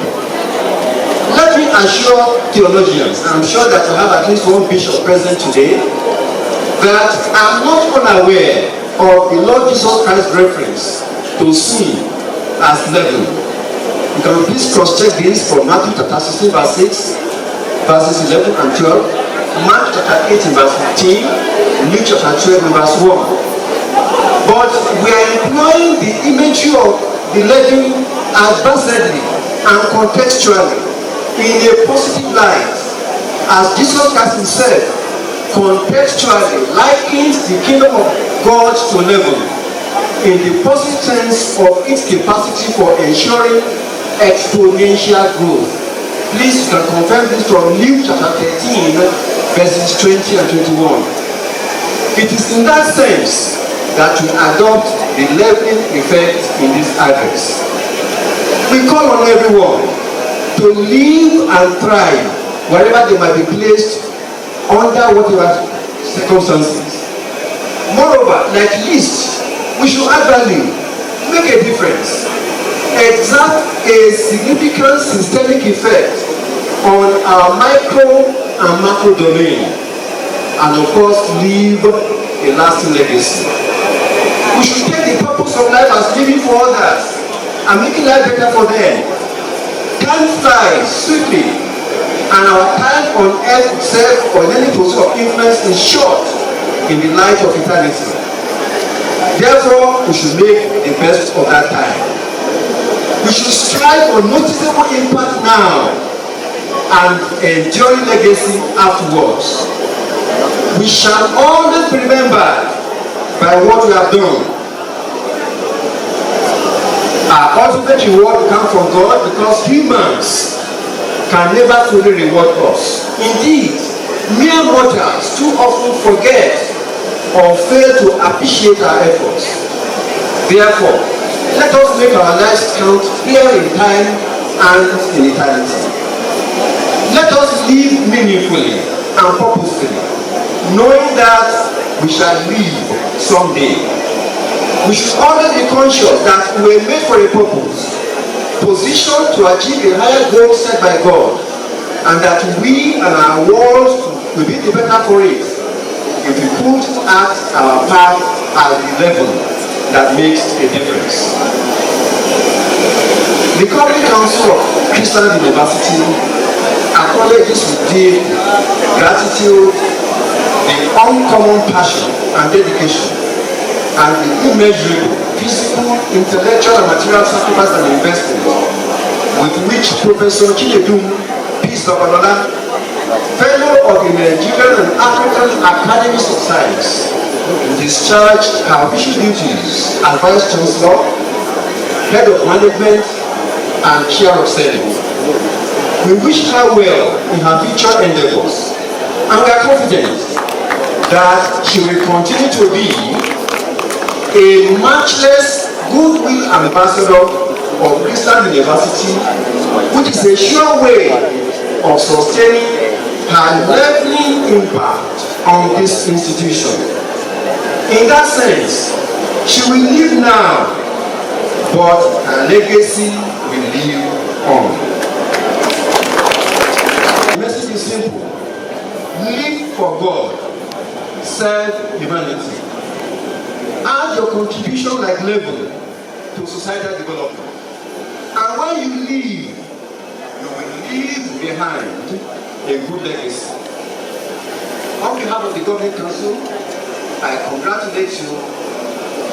Let me assure theologians, and I'm sure that we have at least one bishop present today, that I'm not unaware of the Lord Jesus Christ's reference to sin as level. You can please cross-check this from Matthew chapter 16 verse 6, verses 11 and 12, Mark chapter 18 verse 15, Luke chapter 12 verse 1. But we are employing the imagery of the leaven advisedly and contextually in a positive light, as Jesus Christ himself contextually likens the kingdom of God to leaven in the positive sense of its capacity for ensuring exponential growth. Please, you can confirm this from Luke chapter 13 verses 20 and 21. It is in that sense that we adopt the leavening effect in this address. We call on everyone to live and thrive wherever they might be placed under whatever circumstances. Moreover, like yeast, we should add value, make a difference, exert a significant systemic effect on our micro and macro domain, and of course leave a lasting legacy. We should take the purpose of life as living for others and making life better for them. Time flies swiftly, and our time on earth itself or in any pursuit of influence is short in the light of eternity. Therefore, we should make the best of that time. We should strive for noticeable impact now and enduring legacy afterwards. We shall always be remembered by what we have done. Our ultimate reward will come from God, because humans can never fully reward us. Indeed, mere mortals too often forget or fail to appreciate our efforts. Therefore, let us make our lives count here in time and in eternity. Let us live meaningfully and purposefully, knowing that we shall live someday. We should always be conscious that we were made for a purpose, positioned to achieve a higher goal set by God, and that we and our world will be the better for it if we put at our path at the level that makes a difference. The Convocation Council of Christian University acknowledges with deep gratitude the uncommon passion and dedication and the immeasurable physical, intellectual and material sacrifice and investment with which Professor Chinedu Peace Babalola, fellow of the Nigerian and African Academies of Science, discharged her official duties as Vice Chancellor, Head of Management and Chair of Senate. We wish her well in her future endeavors, and we are confident that she will continue to be a matchless goodwill ambassador of Christian University, which is a sure way of sustaining her leveling impact on this institution. In that sense, she will live now, but her legacy will live on. The message is simple: live for God, serve humanity. Add your contribution like level to societal development. And when you leave, you will leave behind a good legacy. On behalf of the Convocation Council, I congratulate you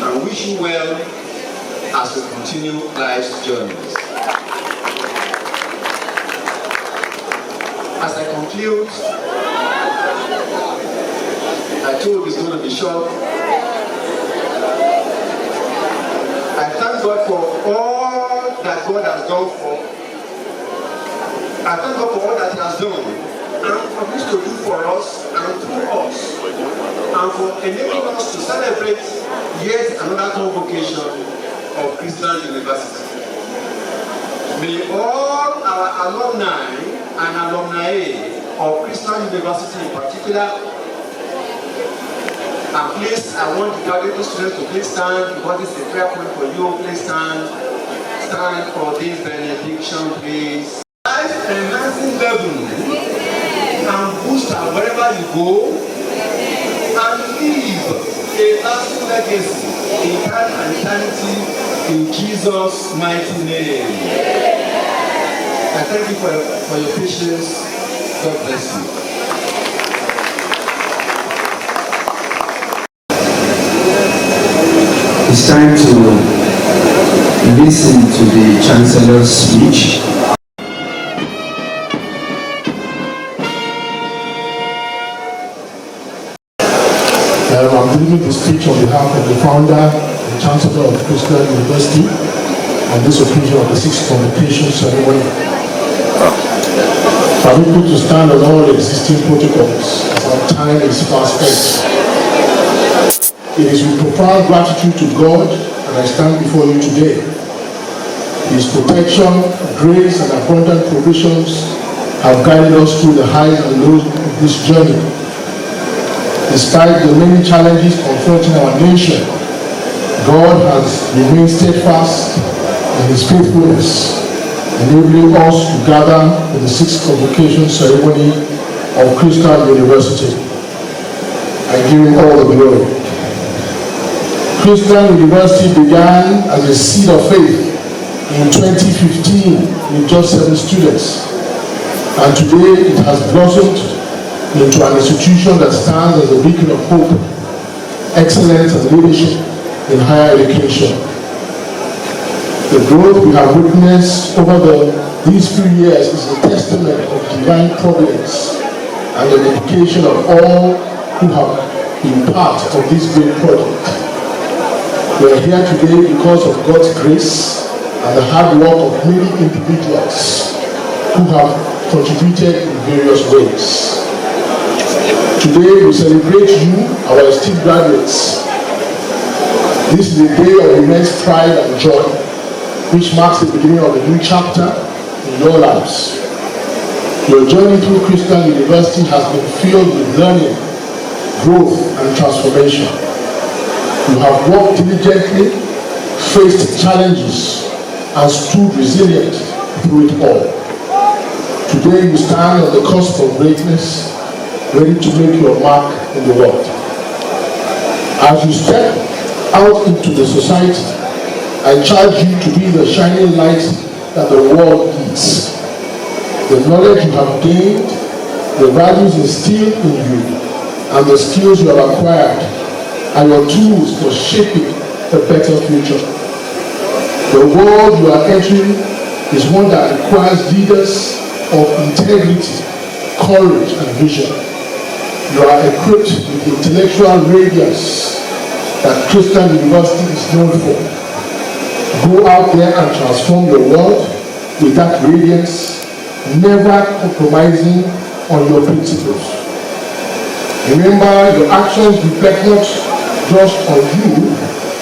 and wish you well as we continue life's journeys. As I conclude, I told you it's going to be short. I thank God for all that God has done for. I thank God for all that He has done, and for this to do for us and through us, and for enabling us to celebrate yet another convocation of Christian University. May all our alumni and alumni of Christian University in particular. And please, I want the graduate students to please stand, because this is a prayer point for you. Please stand. Stand for this benediction, please. Life and level and boost her wherever you go and leave a lasting legacy in time and eternity in Jesus' mighty name. I thank you for your patience. God bless you. It's time to listen to the Chancellor's speech. I'm delivering the speech on behalf of the founder and Chancellor of Christian University on this occasion of the 6th Convocation Ceremony. Permit me to stand on all existing protocols as our time is fast spent. It is with profound gratitude to God that I stand before you today. His protection, grace, and abundant provisions have guided us through the highs and lows of this journey. Despite the many challenges confronting our nation, God has remained steadfast in His faithfulness, enabling us to gather in the 6th Convocation Ceremony of Christian University. I give Him all the glory. Christian University began as a seed of faith in 2015 with just 7 students, and today it has blossomed into an institution that stands as a beacon of hope, excellence, and leadership in higher education. The growth we have witnessed over these few years is a testament of divine providence and the dedication of all who have been part of this great project. We are here today because of God's grace and the hard work of many individuals who have contributed in various ways. Today we celebrate you, our esteemed graduates. This is a day of immense pride and joy, which marks the beginning of a new chapter in your lives. Your journey through Christian University has been filled with learning, growth, and transformation. You have worked diligently, faced challenges, and stood resilient through it all. Today you stand on the cusp of greatness, ready to make your mark in the world. As you step out into the society, I charge you to be the shining light that the world needs. The knowledge you have gained, the values instilled in you, and the skills you have acquired are your tools for shaping a better future. The world you are entering is one that requires leaders of integrity, courage, and vision. You are equipped with intellectual radiance that Christian University is known for. Go out there and transform your world with that radiance, never compromising on your principles. Remember, your actions reflect not just on you,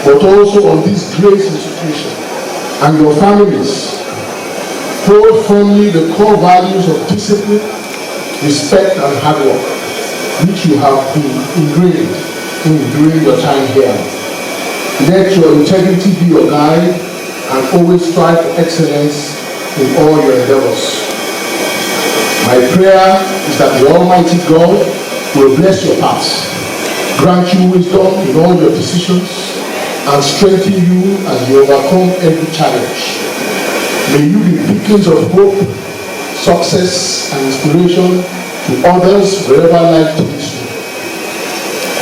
but also on this great institution and your families. Hold firmly the core values of discipline, respect, and hard work, which you have been ingrained in during your time here. Let your integrity be your guide and always strive for excellence in all your endeavors. My prayer is that the Almighty God will bless your paths, grant you wisdom in all your decisions, and strengthen you as you overcome every challenge. May you be beacons of hope, success, and inspiration to others wherever life takes you.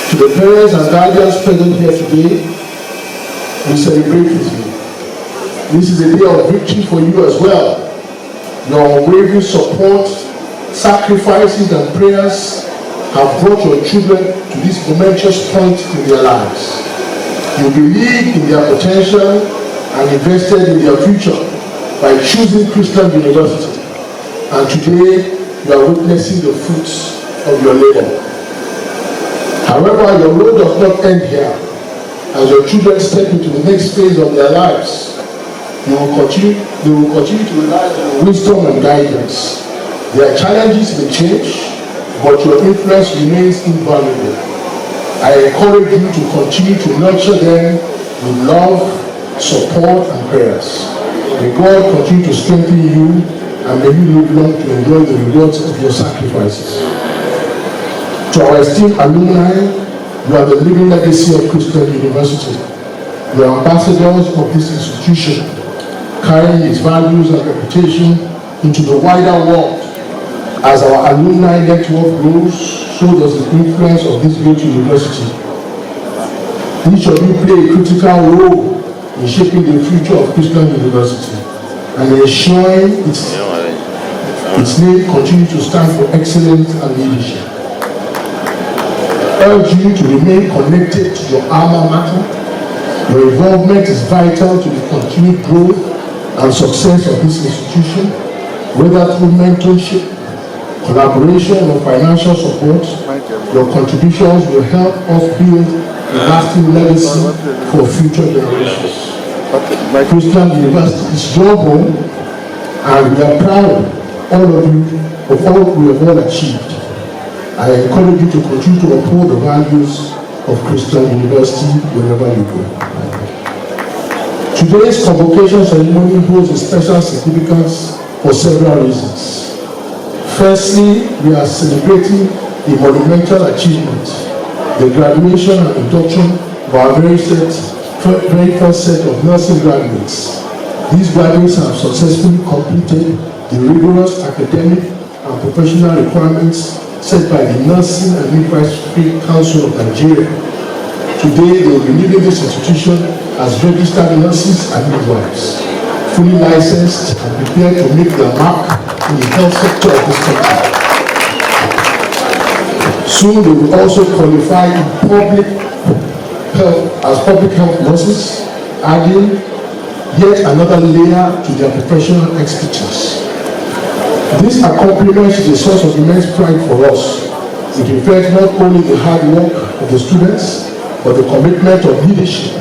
To the parents and guardians present here today, we celebrate with you. This is a day of victory for you as well. Your unwavering support, sacrifices, and prayers have brought your children to this momentous point in their lives. You believe in their potential and invested in their future by choosing Christian University. And today, you are witnessing the fruits of your labor. However, your road does not end here. As your children step into the next phase of their lives, they will continue to rely on your wisdom and guidance. Their challenges may change, but your influence remains invaluable. I encourage you to continue to nurture them with love, support, and prayers. May God continue to strengthen you and may you live long to enjoy the rewards of your sacrifices. To our esteemed alumni, you are the living legacy of Christian University. You are ambassadors of this institution, carrying its values and reputation into the wider world. As our alumni network grows, so does the influence of this great university. Each of you play a critical role in shaping the future of Christian University and ensuring its name continue to stand for excellence and leadership. I urge you to remain connected to your alma mater. Your involvement is vital to the continued growth and success of this institution, whether through mentorship, collaboration, or financial support. Your contributions will help us build a lasting legacy for future generations. Christian University is your home, and we are proud, all of you, of all we have all achieved. I encourage you to continue to uphold the values of Christian University wherever you go. Today's convocation ceremony holds a special significance for several reasons. Firstly, we are celebrating a monumental achievement, the graduation and induction of our very first set of nursing graduates. These graduates have successfully completed the rigorous academic and professional requirements set by the Nursing and Midwifery Council of Nigeria. Today, they will be leaving this institution as registered nurses and midwives, fully licensed and prepared to make their mark in the health sector of this country. Soon, they will also qualify in public health nurses, adding yet another layer to their professional expertise. This accomplishment is a source of immense pride for us. It reflects not only the hard work of the students, but the commitment of leadership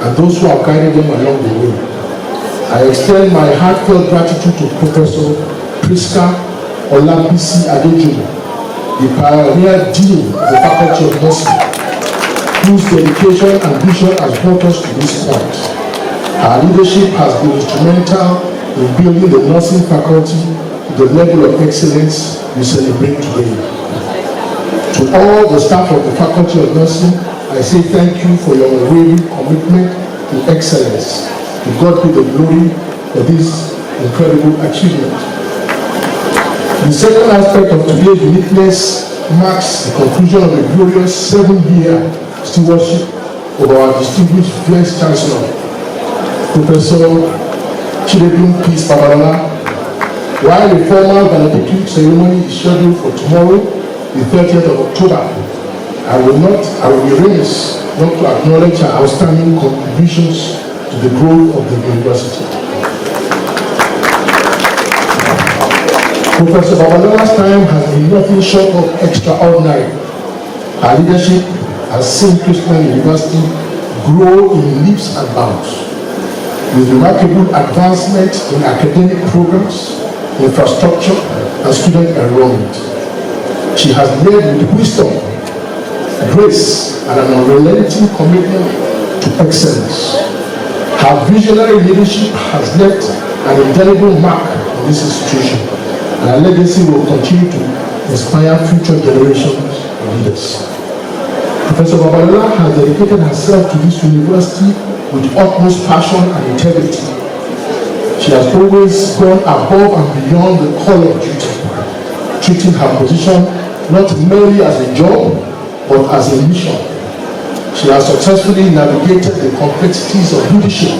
and those who have guided them along the way. I extend my heartfelt gratitude to Professor Priska Olabisi Adejumo, the pioneer dean of the Faculty of Nursing, whose dedication and vision has brought us to this point. Her leadership has been instrumental in building the nursing faculty to the level of excellence we celebrate today. To all the staff of the Faculty of Nursing, I say thank you for your unwavering commitment to excellence. To God be the glory for this incredible achievement. The second aspect of today's uniqueness marks the conclusion of a glorious 7-year stewardship of our distinguished Vice Chancellor, Professor Chidebun Peace Babalola. While the formal valedictory ceremony is scheduled for tomorrow, the 30th of October, I will be remiss not to acknowledge her outstanding contributions to the growth of the university. Professor Babalola's time has been nothing short of extraordinary. Her leadership has seen Christian University grow in leaps and bounds, with remarkable advancement in academic programs, infrastructure, and student enrollment. She has led with wisdom, grace, and an unrelenting commitment to excellence. Her visionary leadership has left an indelible mark on this institution, and her legacy will continue to inspire future generations of leaders. Professor Babalola has dedicated herself to this university with utmost passion and integrity. She has always gone above and beyond the call of duty, treating her position not merely as a job, but as a mission. She has successfully navigated the complexities of leadership,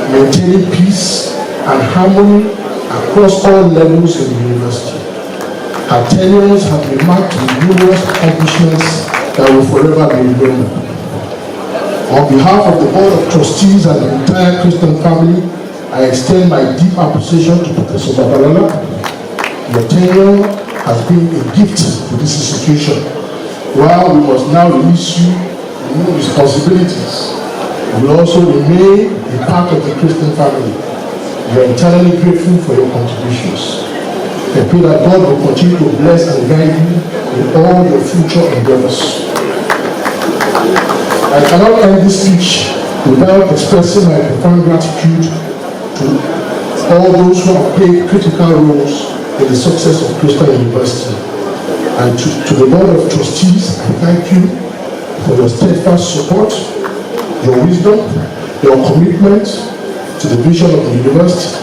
maintaining peace and harmony across all levels in the university. Her tenures have been marked with numerous accomplishments that will forever be remembered. On behalf of the Board of Trustees and the entire Christian family, I extend my deep appreciation to Professor Babalola. Your tenure has been a gift to this institution. While we must now release you from new responsibilities, we will also remain a part of the Christian family. We are eternally grateful for your contributions. I pray that God will continue to bless and guide you in all your future endeavors. I cannot end this speech without expressing my profound gratitude to all those who have played critical roles in the success of Christian University. And to the Board of Trustees, I thank you for your steadfast support, your wisdom, your commitment to the vision of the university.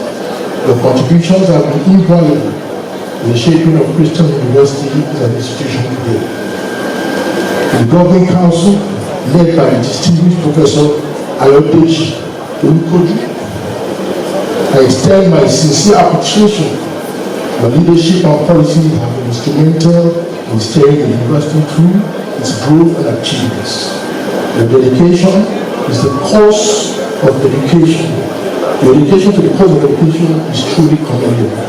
Your contributions have been invaluable in the shaping of Christian University as an institution today. The Governing Council, led by the distinguished Professor Ayodeji Olukoju, I extend my sincere appreciation. Your leadership and policies have been instrumental in steering the university through its growth and achievements. Your dedication is the cause of education. Your dedication to the cause of education is truly commendable.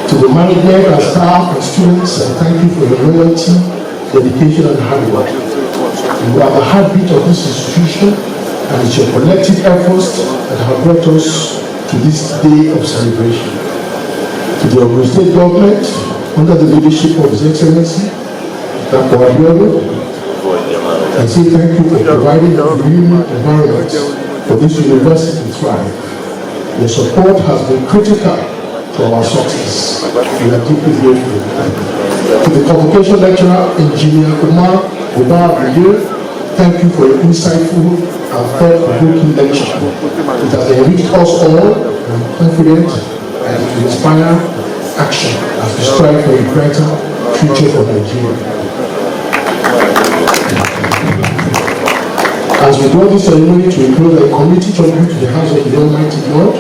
To the management and staff and students, I thank you for your loyalty, dedication, and hard work. You are the heartbeat of this institution, and it's your collective efforts that have brought us to this day of celebration. To the Ogun State government, under the leadership of His Excellency, Dr. Abiodun, I say thank you for providing a renewing environment for this university to thrive. Your support has been critical to our success. We are deeply grateful. To the Convocation lecturer, Engineer Umar Ubar Brigade, thank you for your insightful and thought-provoking lecture. It has enriched us all, and I'm confident that it will inspire action as we strive for a brighter future for Nigeria. As we draw this ceremony to a close, I commit each of you to the hands of the Almighty God.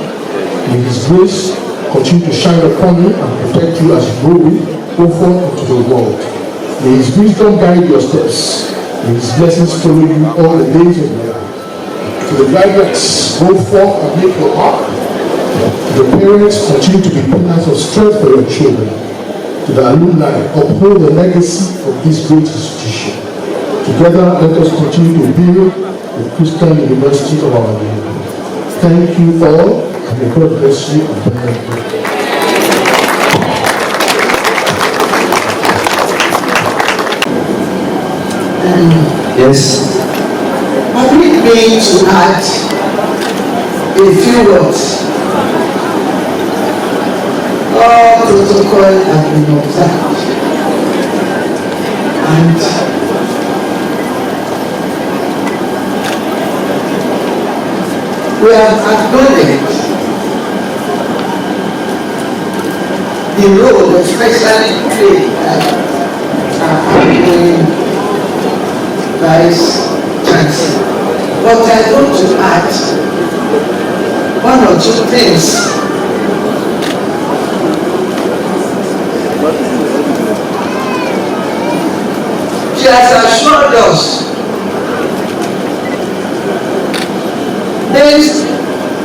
May His grace continue to shine upon you and protect you as you go forth into the world. May His wisdom guide your steps. May His blessings follow you all the days of your life. To the graduates, go forth and make your mark. To the parents, continue to be pillars of strength for your children. To the alumni, uphold the legacy of this great institution. Together, let us continue to build the Christian University of our nation. Thank you all, and may God bless you abundantly. Yes. Permit me to add a few words. All protocol has been observed, and we have acknowledged the role, especially played by Vice Chancellor. But I want to add one or two things. She has assured us, based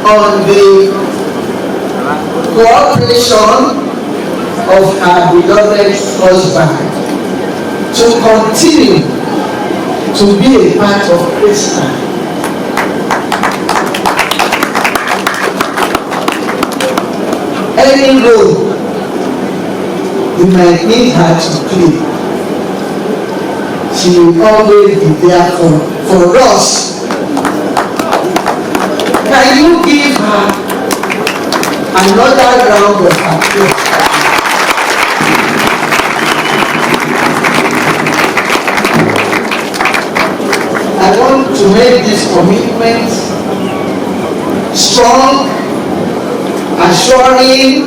on the cooperation of her beloved husband, to continue to be a part of Christian. Any role you might need her to play, she will always be there for us. Can you give her another round of applause? I want to make this commitment strong, assuring,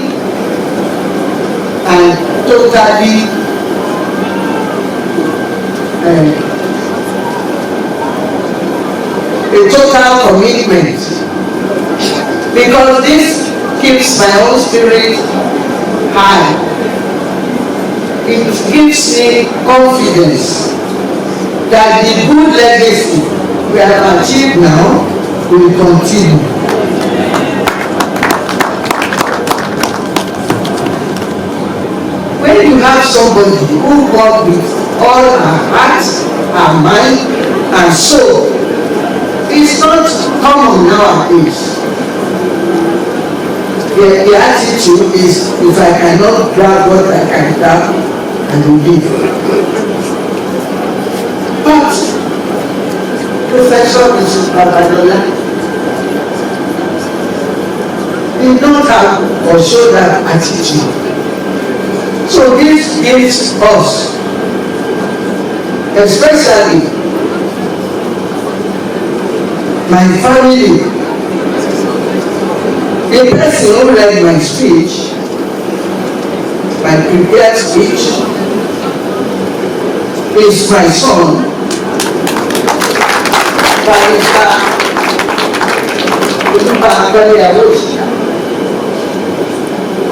and totally a total commitment, because this keeps my own spirit high. It gives me confidence that the good legacy we have achieved now will continue. When you have somebody who works with all her heart, her mind, and soul, it's not common nowadays. The attitude is, if I cannot grab what I can grab, I will leave. But Professor Mrs. Babadola, did not have or show that attitude. So this gives us, especially my family, the person who read my speech, my prepared speech, is my son,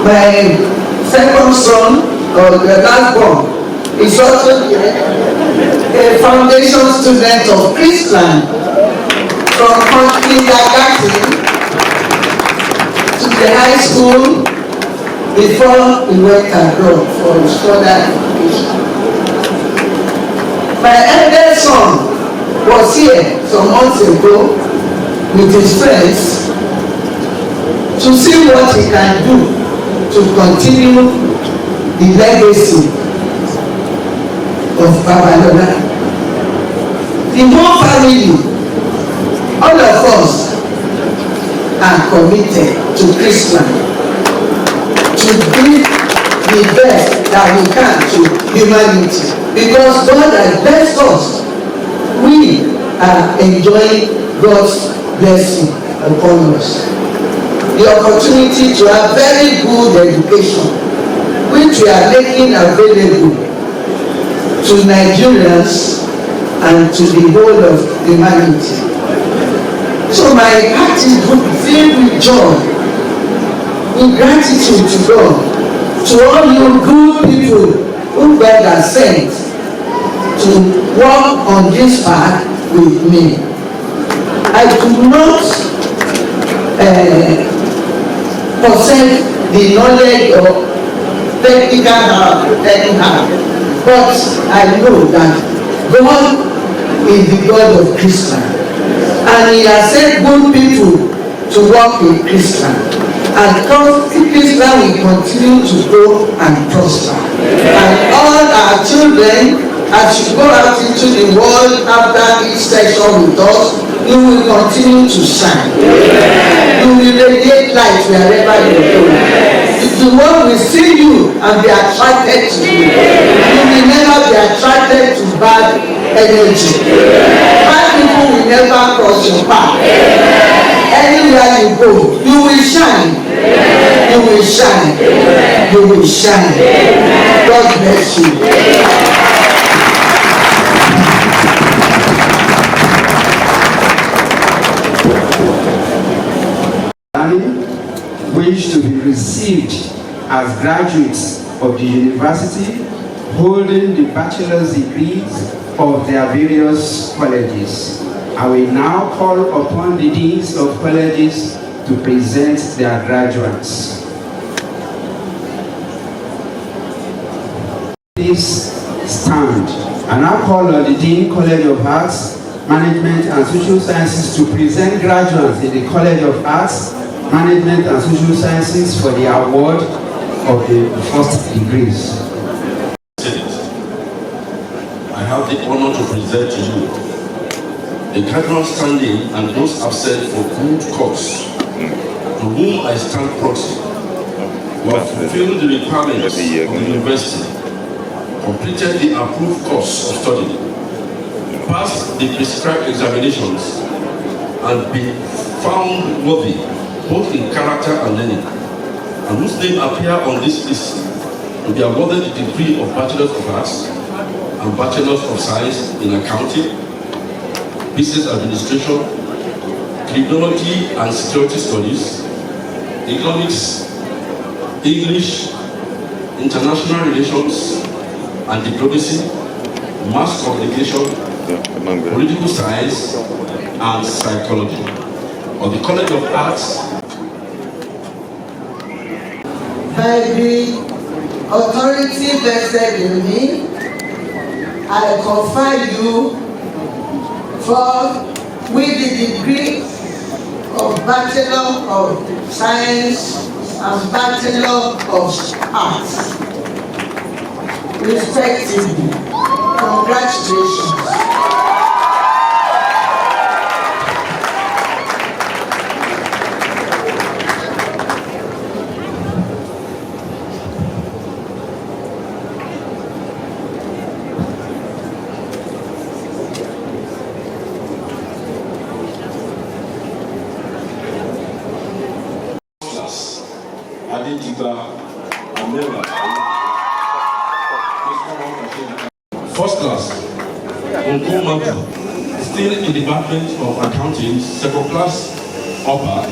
my second son, or the last born, is also a foundation student of Christian from kindergarten to the high school before he went abroad for his further education. My eldest son was here some months ago with his friends to see what he can do to continue the legacy of Babalola. The whole family, all of us, are committed to Christian, to give the best that we can to humanity, because God has blessed us. We are enjoying God's blessing upon us. The opportunity to have very good education, which we are making available to Nigerians and to the whole of humanity. So my heart is filled with joy, with gratitude to God, to all you good people who God has sent to walk on this path with me. I do not possess the knowledge of technical anyhow, but I know that God is the God of Christian, and He has sent good people to walk in Christian, and Christian will continue to grow and prosper. And all our children, as you go out into the world after each session with us, you will continue to shine. You will radiate light wherever you go. The world will see you and be attracted to you. You will never be attracted to bad energy. Bad people will never cross your path. Anywhere you go, you will shine. You will shine. You will shine. God bless you. Wish to be received as graduates of the university holding the bachelor's degrees of their various colleges. I will now call upon the deans of colleges to present their graduates. Please stand. I now call on the Dean College of Arts, Management and Social Sciences to present graduates in the College of Arts, Management and Social Sciences for the award of the first degrees. I have the honor to present to you the graduate standing and those absent for good cause, to whom I stand proxy, who have fulfilled the requirements of the university, completed the approved course of study, passed the prescribed examinations, and been found worthy both in character and learning, and whose name appear on this list to be awarded the degree of Bachelor of Arts and Bachelor of Science in Accounting, Business Administration, Criminology and Security Studies, Economics, English, International Relations and Diplomacy, Mass Communication, Political Science and Psychology, of the College of Arts. By the authority vested in me, I confer you with the degree of Bachelor of Science and Bachelor of Arts, respectively. Congratulations. First class, Nkomatu, still in the Department of Accounting, second class, upper.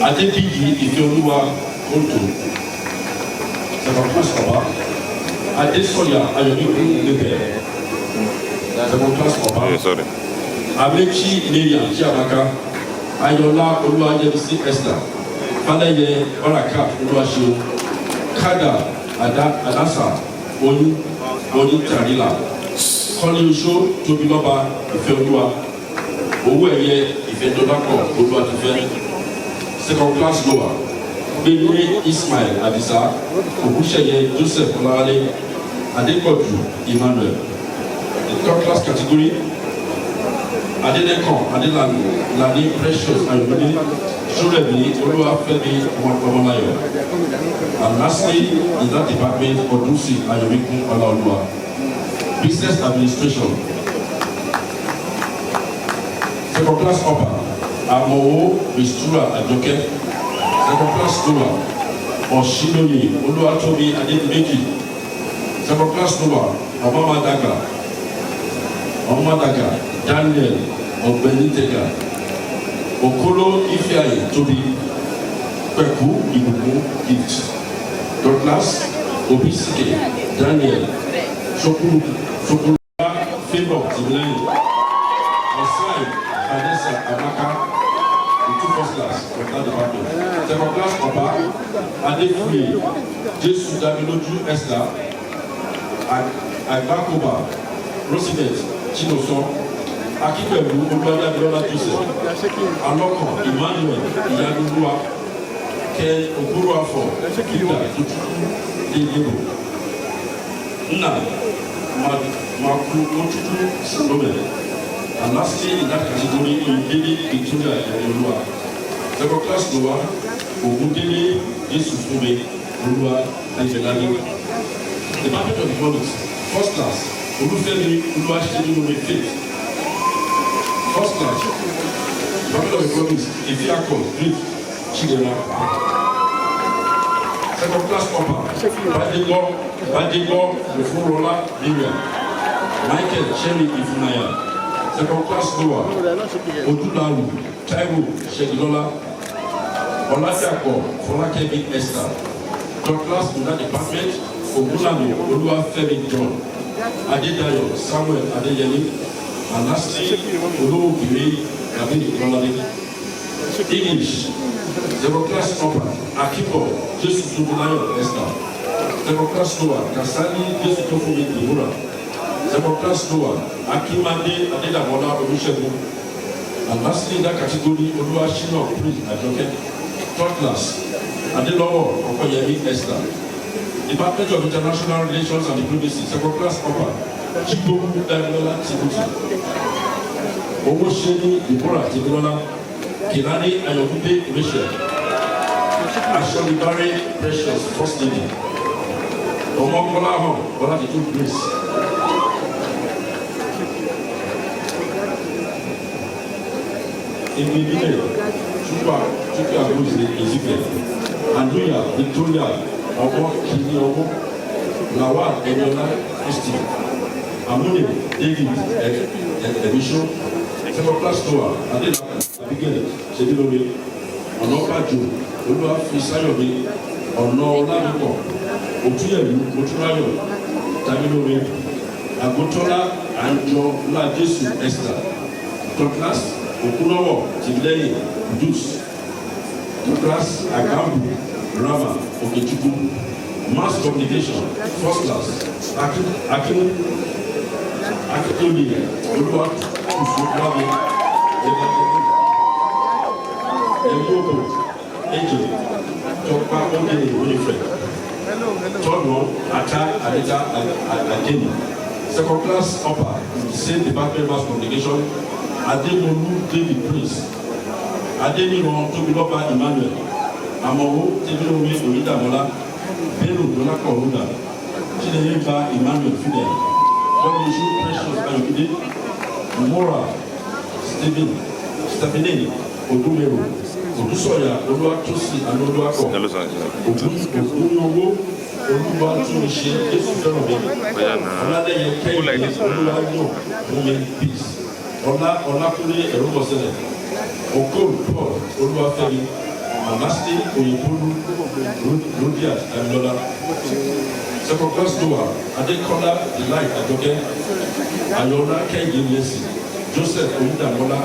Adebiji Ifeoluwa Oto, second class upper. Adesoya Ayomiku Lebe, second class upper. Amechi Miriam Chiamaka, Ayola Oluwajebisi Esther, Faleye Baraka Oluwasio, Kada Adasa Oni Tarila, Kọ́lé-Oṣó Tóbilọ́ba Ìfẹ́olúwa, Owó-ẹ̀yẹ Ìfẹ́dọ́lápọ̀ Olúwatifẹ́, second class lower, Gbégbé Ismail Adisa, Ògúnṣẹ̀yẹ Joseph Ọláwálé, Adépọ̀jù Emmanuel. The third class category, Adédèkàn Adélàní Precious Ayọ̀mídé, Ṣórẹ̀mí Olúwafẹ́mi Ọmọláyọ̀. And lastly, in that department, Odúsì Ayọ̀míkún Ọláolúwa. Business administration. Second class upper, Amowo Mistura Ajoke. Second class lower, Oshinoye Oluwatobi Adedimeji. Second class lower, Omamadaga Daniel Ogbenitega. Okolo Ifeayi Tobi Kweku Ibuku Gift. Third class, Obisike Daniel Shokuru Favor Timleni. Osai Vanessa Amaka, the two first class from that department. Second class upper, Adefuye Jesu Damiloju Esther, Agbakoba Rosinet Chinoso, Akipelu Olúwadámilola Joseph, Aloko Emmanuel Iyanuruwa, Ken Oguruafo, Peter Tutu Nna Maku Otutu Salome. And lastly, in that category, Oyindele Victoria Olúwa. Second class lower, Ogundele Jesu Fube Olúwa Ajelani. Department of Economics, first class, Olúfẹ́mi Olúwaṣẹ́ni Faith. First class, Department of Economics, Efiako Great Chidera. Second class upper, Badego Ofurola Miriam. Michael Sherry Ifunaya. Second class lower, Odulawu Taiwo Shegilola, Olasiako Folakemi Esther. Third class in that department, Ogunlami Oluwafemi John, Adedayo Samuel Adeyemi, and lastly, Olowokiri Gabini Olade. English, second class upper, Akibo Jesu Tobulayo Esther. Second class lower, Kasani Jesu Tofumi Imura. Second class lower, Akimade Adedamola Olusegun. And lastly, in that category, Oluwashino Prince Ajoke. Third class, Adelowo Okoyemi Esther. Department of International Relations and Diplomacy, second class upper, Chiboku Damilola Tibuti. Owosheni Deborah Tibulola, Kilani Ayokude Michelle. Asholibare Precious First Lady. Omokola Hon, Oladitu Grace. Emile, Chupa Abuzi, Ezekiel, Andrea, Victoria, Omo, Kini Omo, Lawal, Eniola, Christine, Amune, David, Emission, second class tour, Adela, Abigail, Sebilome, Onobajo, Olua Fisayomi, Onolabiko, Otuyelu, Oturayo, Tabilome, Agotola, Anjo, La Jesu, Esther, third class, Okunowo, Timleni, Dus, class, Agambu, Rama, Okechukwu, Mass Communication, first class, Akitoli, Olúwa, Ufukwame, Emuobo, Ejo, Tokpa Ogene Winifred, third one, Ata Adeta Adeni, second class upper, same department Mass Communication, Ademolu David Prince, Adeniran Tobiloba Emmanuel, Amowo Tebilomi Oyidamola, Bello Dolapo Oruda, Chideyeba Emmanuel Fidel, Kọ́lé-Oṣó Precious Ayọ̀mídé, Mora Stephen Odumero, Olùsọ̀yà Olúwatósìn àti Olúwakọ̀. Ògúnowó Olúwatúnṣe Jésù fẹ́ràn mi. Ọládẹ́yẹ Kẹ́hìndé Olúwayọ̀ Mumi Peace. Ọlákúnlé Ẹ̀rọ̀bọ̀sẹ̀lẹ̀. Okon Paul Olúwafẹ́mi. Alasti Oyèbólú Rodiat Amilola. Second class Noah Adekola Delight Adoke. Ayọ̀lá Kẹ́hìndé Lẹ́sìn. Joseph Oyindamola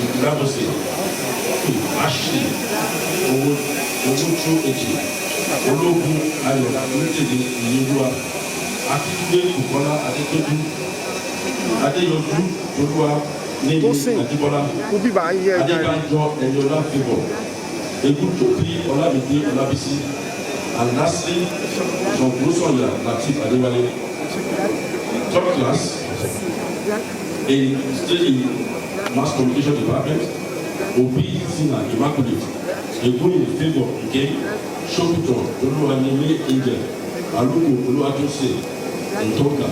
Ìdílábọ̀sẹ̀. Ashley Owótú Èjì. Ológun Ayọ̀ Olùtẹ̀lẹ̀ Ìyẹ́wúwa. Akíndé Kùkọ́lá Adétọ́jú. Adéyọjú Olúwa Níbi Adébọ́lá. Adébánjọ Ẹ̀yọ́lá Favour. Egutopi Olamide Olabisi. And lastly, Jean-Claude Latif Adéwálé. Third class still in Mass Communication Department. Obi Sina Immaculate. Egun Favour Ike. Shokuton Oluwanile Angel. Aluko Oluwatose Ntoka.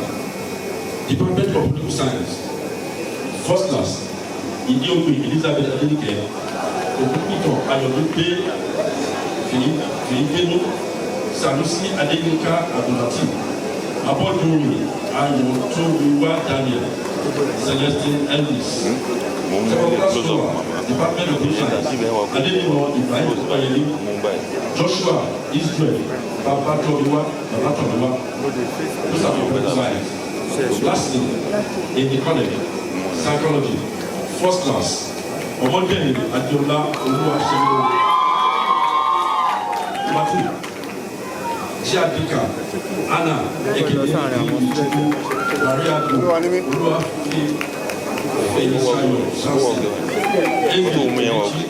Department of Political Science. First class Idiomi Elizabeth Adelike. Ogunpito Ayọ̀dúpé Fìlípénú. Sanusi Adéyínká Abdulhatif. Abọ́dúnrún Ayọ̀túnwíwá Daniel. Celestine Elvis. Department of Defense. Adéyínká Ibrahim Obayeli. Joshua Israel Babatomiwa. Those are your political science. Lastly, in the college, psychology, first class, Omodeni Adiola Oluwaseun. Matu Chiadika Anna Ekele Maria Oluwafi Fenisayo Samson Emi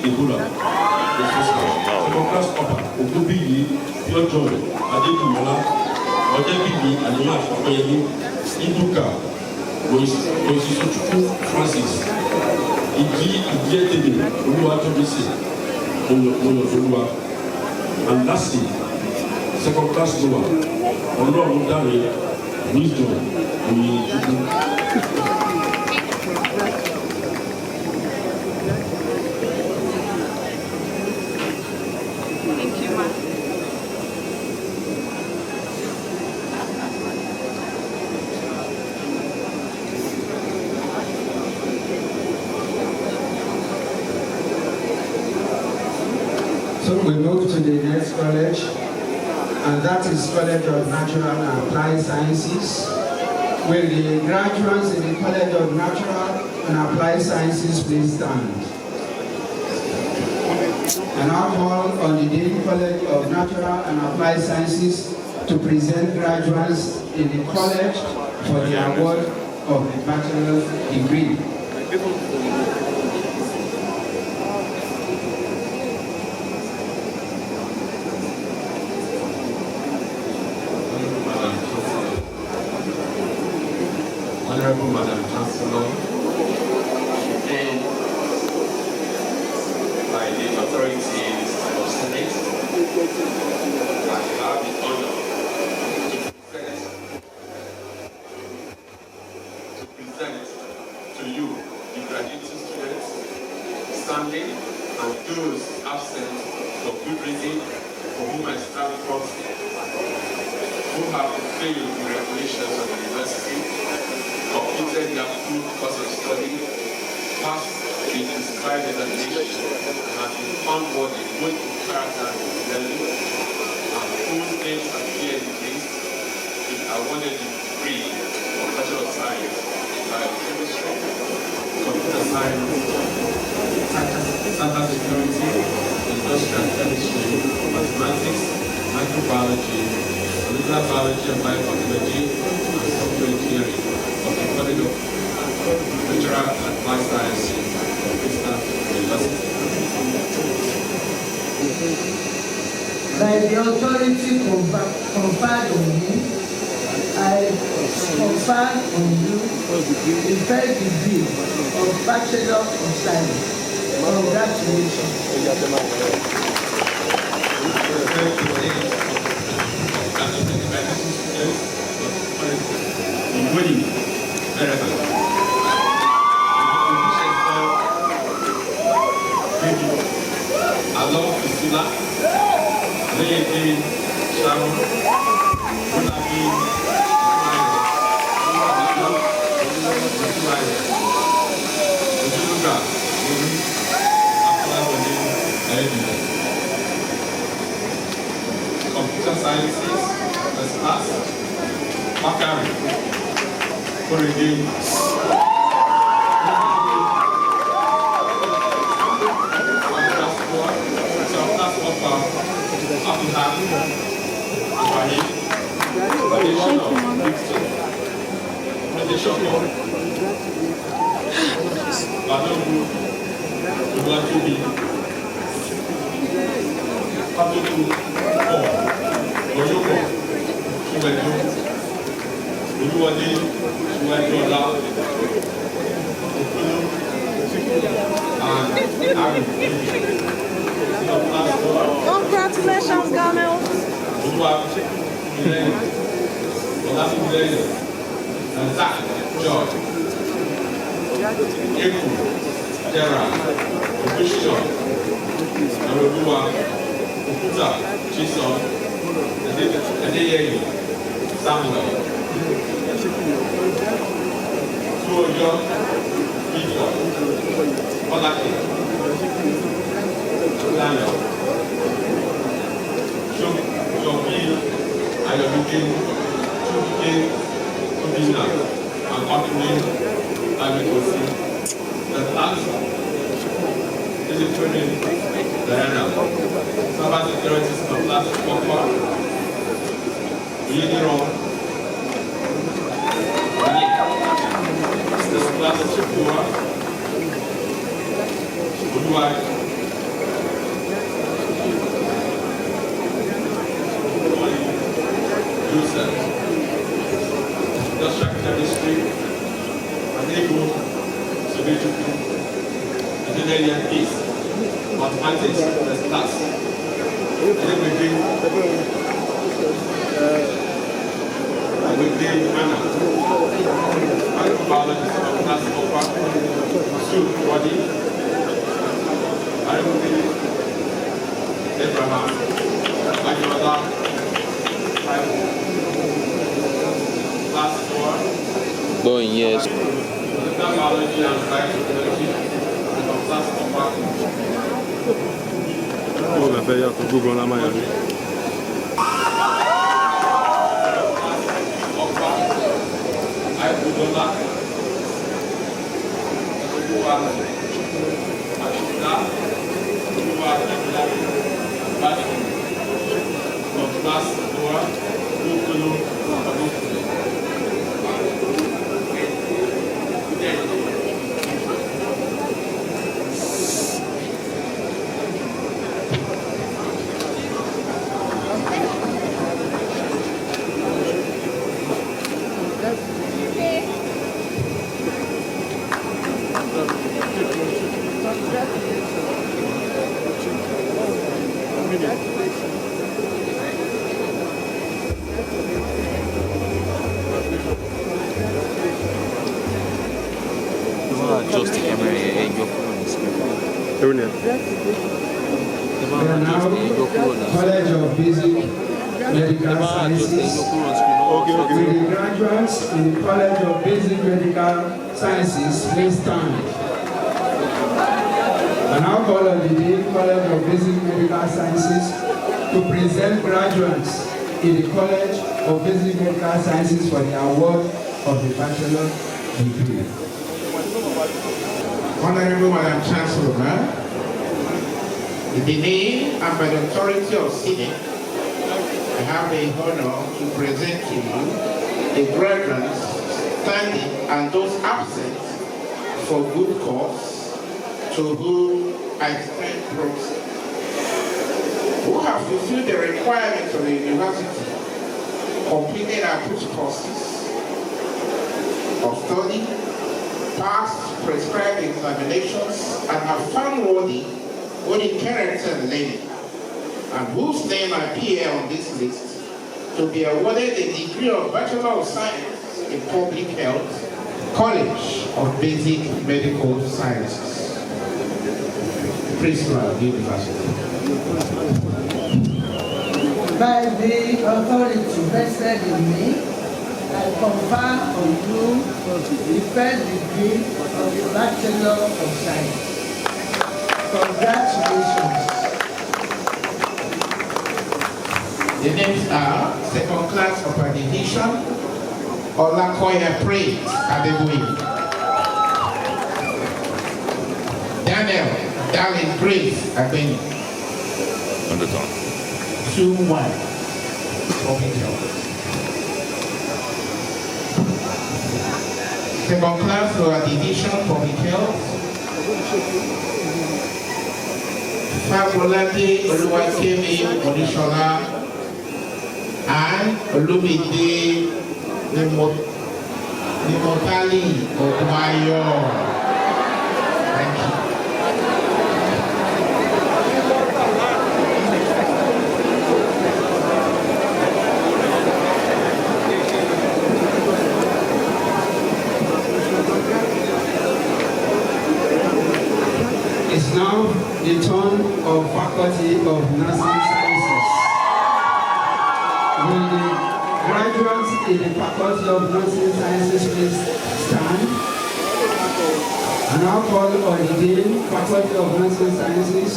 Ebola. Second class upper Ogubiyi Pure Joy Adedumola Odebiyi Alimat Okoyemi Iduka Oyisisochukwu Francis Ìdíyẹ́tẹ̀lẹ̀ Olúwatóbísì Oyọ̀tolúwa. And lastly, second class Noah Ọlọ́run Dáre Wisdom Oyèjúkú. So we move to the next college, and that is College of Natural and Applied Sciences. Will the graduates in the College of Natural and Applied Sciences please stand? And now call on the Dean College of Natural and Applied Sciences to present graduates in the college for the award of the bachelor's degree. Honorable Madam Chancellor, and by the authorities of Senate, I have the honor to present to you the graduating students, standing, and those absent for good reason, for whom I stand proxy, who have fulfilled the regulations of the university, completed their full course of study, passed the prescribed examination, and have been found worthy both in character and learning, and whose names appear in the list, is awarded the degree of Bachelor of Science in Biochemistry, Computer Science, Cyber Security, Industrial Chemistry, Mathematics, Microbiology, Molecular Biology and Biotechnology, and Software Engineering of the College of Natural and Applied Sciences of Bristol University. By the authority conferred on me, I confer on you the first degree of Bachelor of Science. Congratulations. Jane, Sharon, Bonabin, Computer Sciences, first class, Bakari, Corridor, Congratulations, Gamel. Zach, George, Eku, Gerard, Christian, Arabua, Okuta, Jason, Adeyemi, Samuel, Tuoyo, Victor, Olake, Lano, Shobi, Ayomide, Chukwuke, Obina, and Akune, Abikosi. The last is a training Diana. Cyber security is the last Papa. Yeniron. The class of Chipua. Uruguay. Joseph. Industrial chemistry. Ego, Sovietical, Engineering Peace, Mathematics, first class. And then we bring Anna, Microbiology, class offer, Sue, body, Abraham, Ayola, class 4. Going, yes. Biology and biotechnology and class offer. Oh, la paix, tu Google la main. Just the camera and your phone is We are now College of Basic Medical Sciences. With the graduates in the College of Basic Medical Sciences, please stand. I now call on the Dean College of Basic Medical Sciences to present graduates in the College of Basic Medical Sciences for the award of the bachelor degree. Honorable Madam Chancellor, in the name and by the authority of Senate, I have the honor to present to you the graduates standing and those absent for good cause, to whom I stand proxy, who have fulfilled the requirements of the university, completed our courses of study, passed prescribed examinations, and have found worthy both in character and learning, and whose name appear on this list to be awarded the degree of Bachelor of Science in Public Health, College of Basic Medical Sciences, Bristol University. By the authority vested in me, I confer on you the first degree of Bachelor of Science. Congratulations. The names are second class of addition, Olakoya Praise Adeboye. Daniel Darling Grace Adeni. 2-1 public health. Second class for addition public health. Fabolade Oluwakemi Onishola and Olumide Nimotali Omayo. Thank you. It's now the turn of Faculty of Nursing Sciences. Will the graduates in the Faculty of Nursing Sciences please stand? And now call on the Dean, Faculty of Nursing Sciences,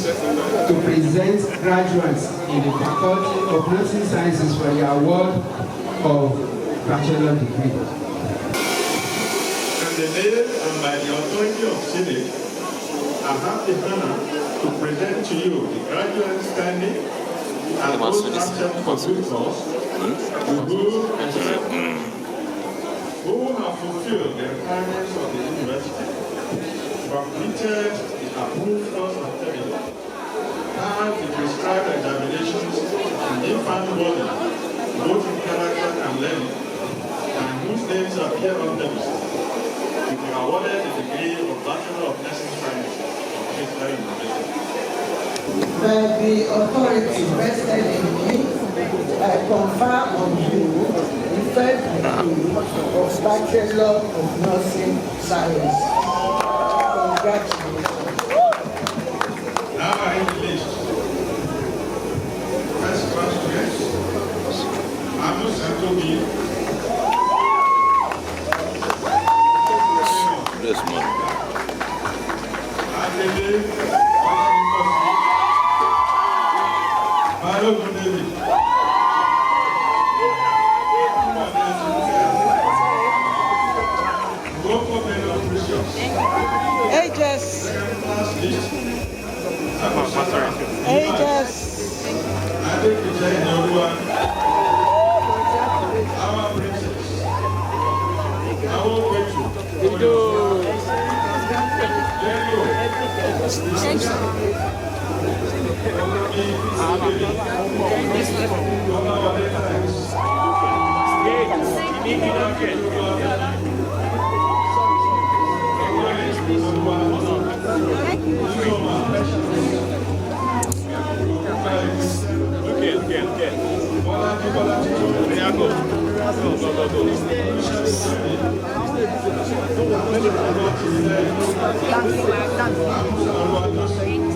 to present graduates in the Faculty of Nursing Sciences for the award of bachelor degree. And the name and by the authority of Senate, I have the honor to present to you the graduate standing and those absent for good cause, who have fulfilled the requirements of the university, completed the approved course of study, passed the prescribed examinations in infant body, both in character and learning, and whose names appear on the list, will be awarded the degree of Bachelor of Nursing Sciences. By the authority vested in me, I confer on you the first degree of Bachelor of Nursing Science. Congratulations. Now I am the list. First class students, Amos Anthony. This month. Ages. Ages. Our princess. Our virtue.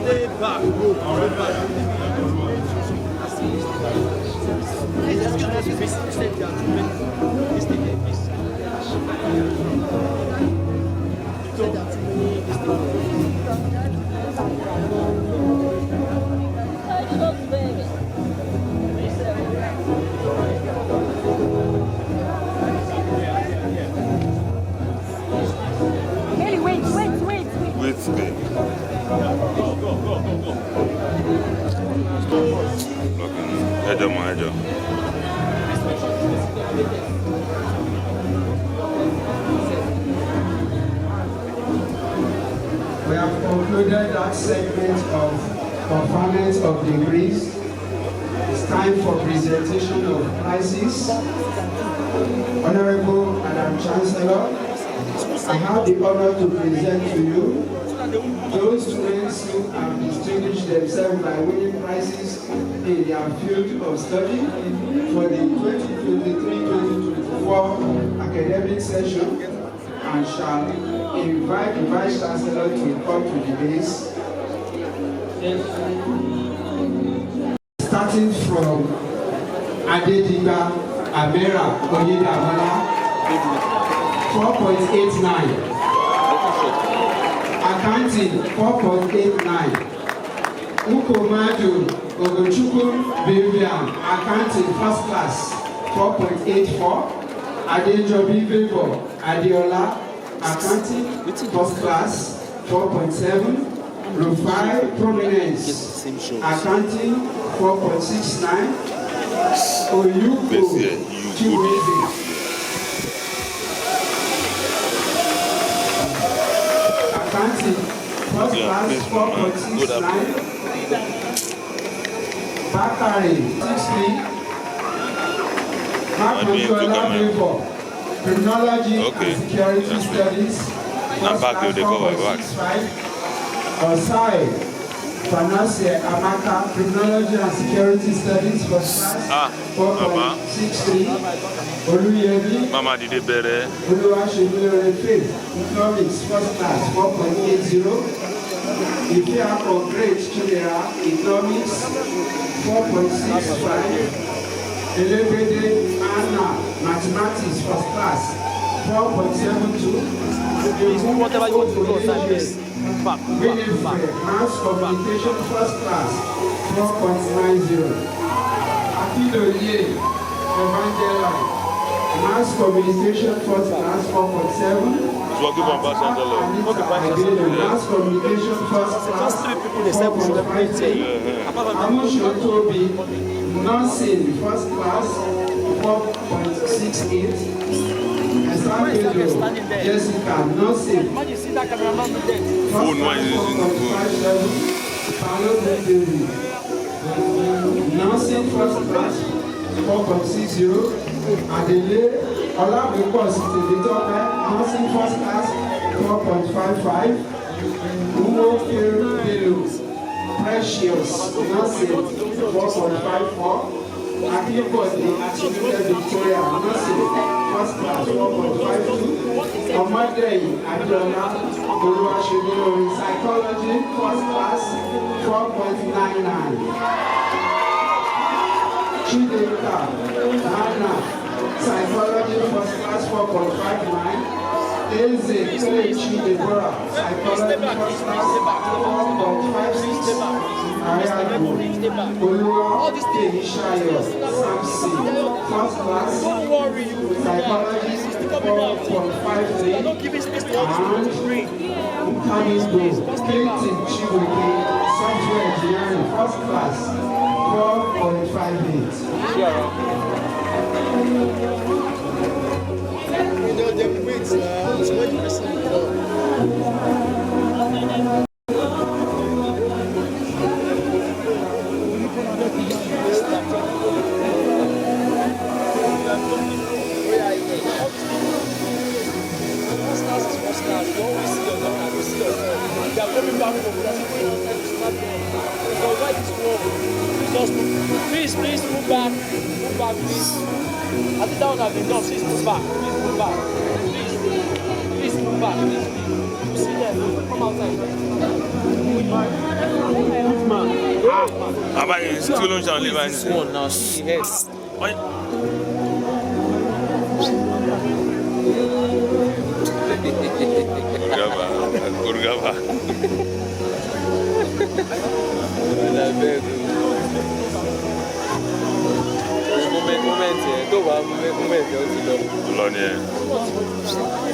Stay back. We have concluded that segment of performance of degrees. It's time for presentation of prizes. Honorable Madam Chancellor, I have the honor to present to you those students who have distinguished themselves by winning prizes in their field of study for the 2023-2024 academic session, and shall invite the Vice Chancellor to report to the base. Starting from Adediba Amera Oyedamola, 4.89. Accounting, 4.89. Ukomadu Ogochukwu Vivian, accounting first class, 4.84. Adejobi Vebo Adeola, accounting first class, 4.7. Rufai Prominence, accounting, 4.69. Oyuko Chiweze, accounting first class, 4.69. Bakari, 60. Makotola Vebo, Criminology and Security Studies, first class, 4.65. Osai Panasia Amaka, Criminology and Security Studies, first class, 4.63. Oluyebi Mama did it better. Oluwashimilore Faith, Economics, first class, 4.80. Ifeako Great Chidera, Economics, 4.65. Elebede Anna, Mathematics, first class, 4.72. Whatever you want to do, Winifred, Mass Communication, first class, 4.90. Akidoye Evangeline, Mass Communication, first class, 4.7. Mass Communication, first class, 4.53. Amushotobi, Nursing, first class, 4.68. Jessica, nursing. Nursing, first class, 4.60. Adele Olabukos Teditope, nursing, first class, 4.55. Umo Pelu, Precious, nursing, 4.54. Akibode Attributed Victoria, nursing, first class, 4.52. Omadei Adola Oluwashimilore, psychology, first class, 4.99. Chideka Anna, psychology, first class, 4.59. Eze Klechi Deborah, psychology, first class, 4.56. Ayago Oluwa Keishayo Samson, first class, psychology, 4.53. And Ukamigo Clinton Chibuke, software engineering, first class, 4.58. Please move back, please. I think that would have been done. Please move back, please move back, please. You see them, come outside. How about you? Still don't sound like this one now, see head. Kurgaba.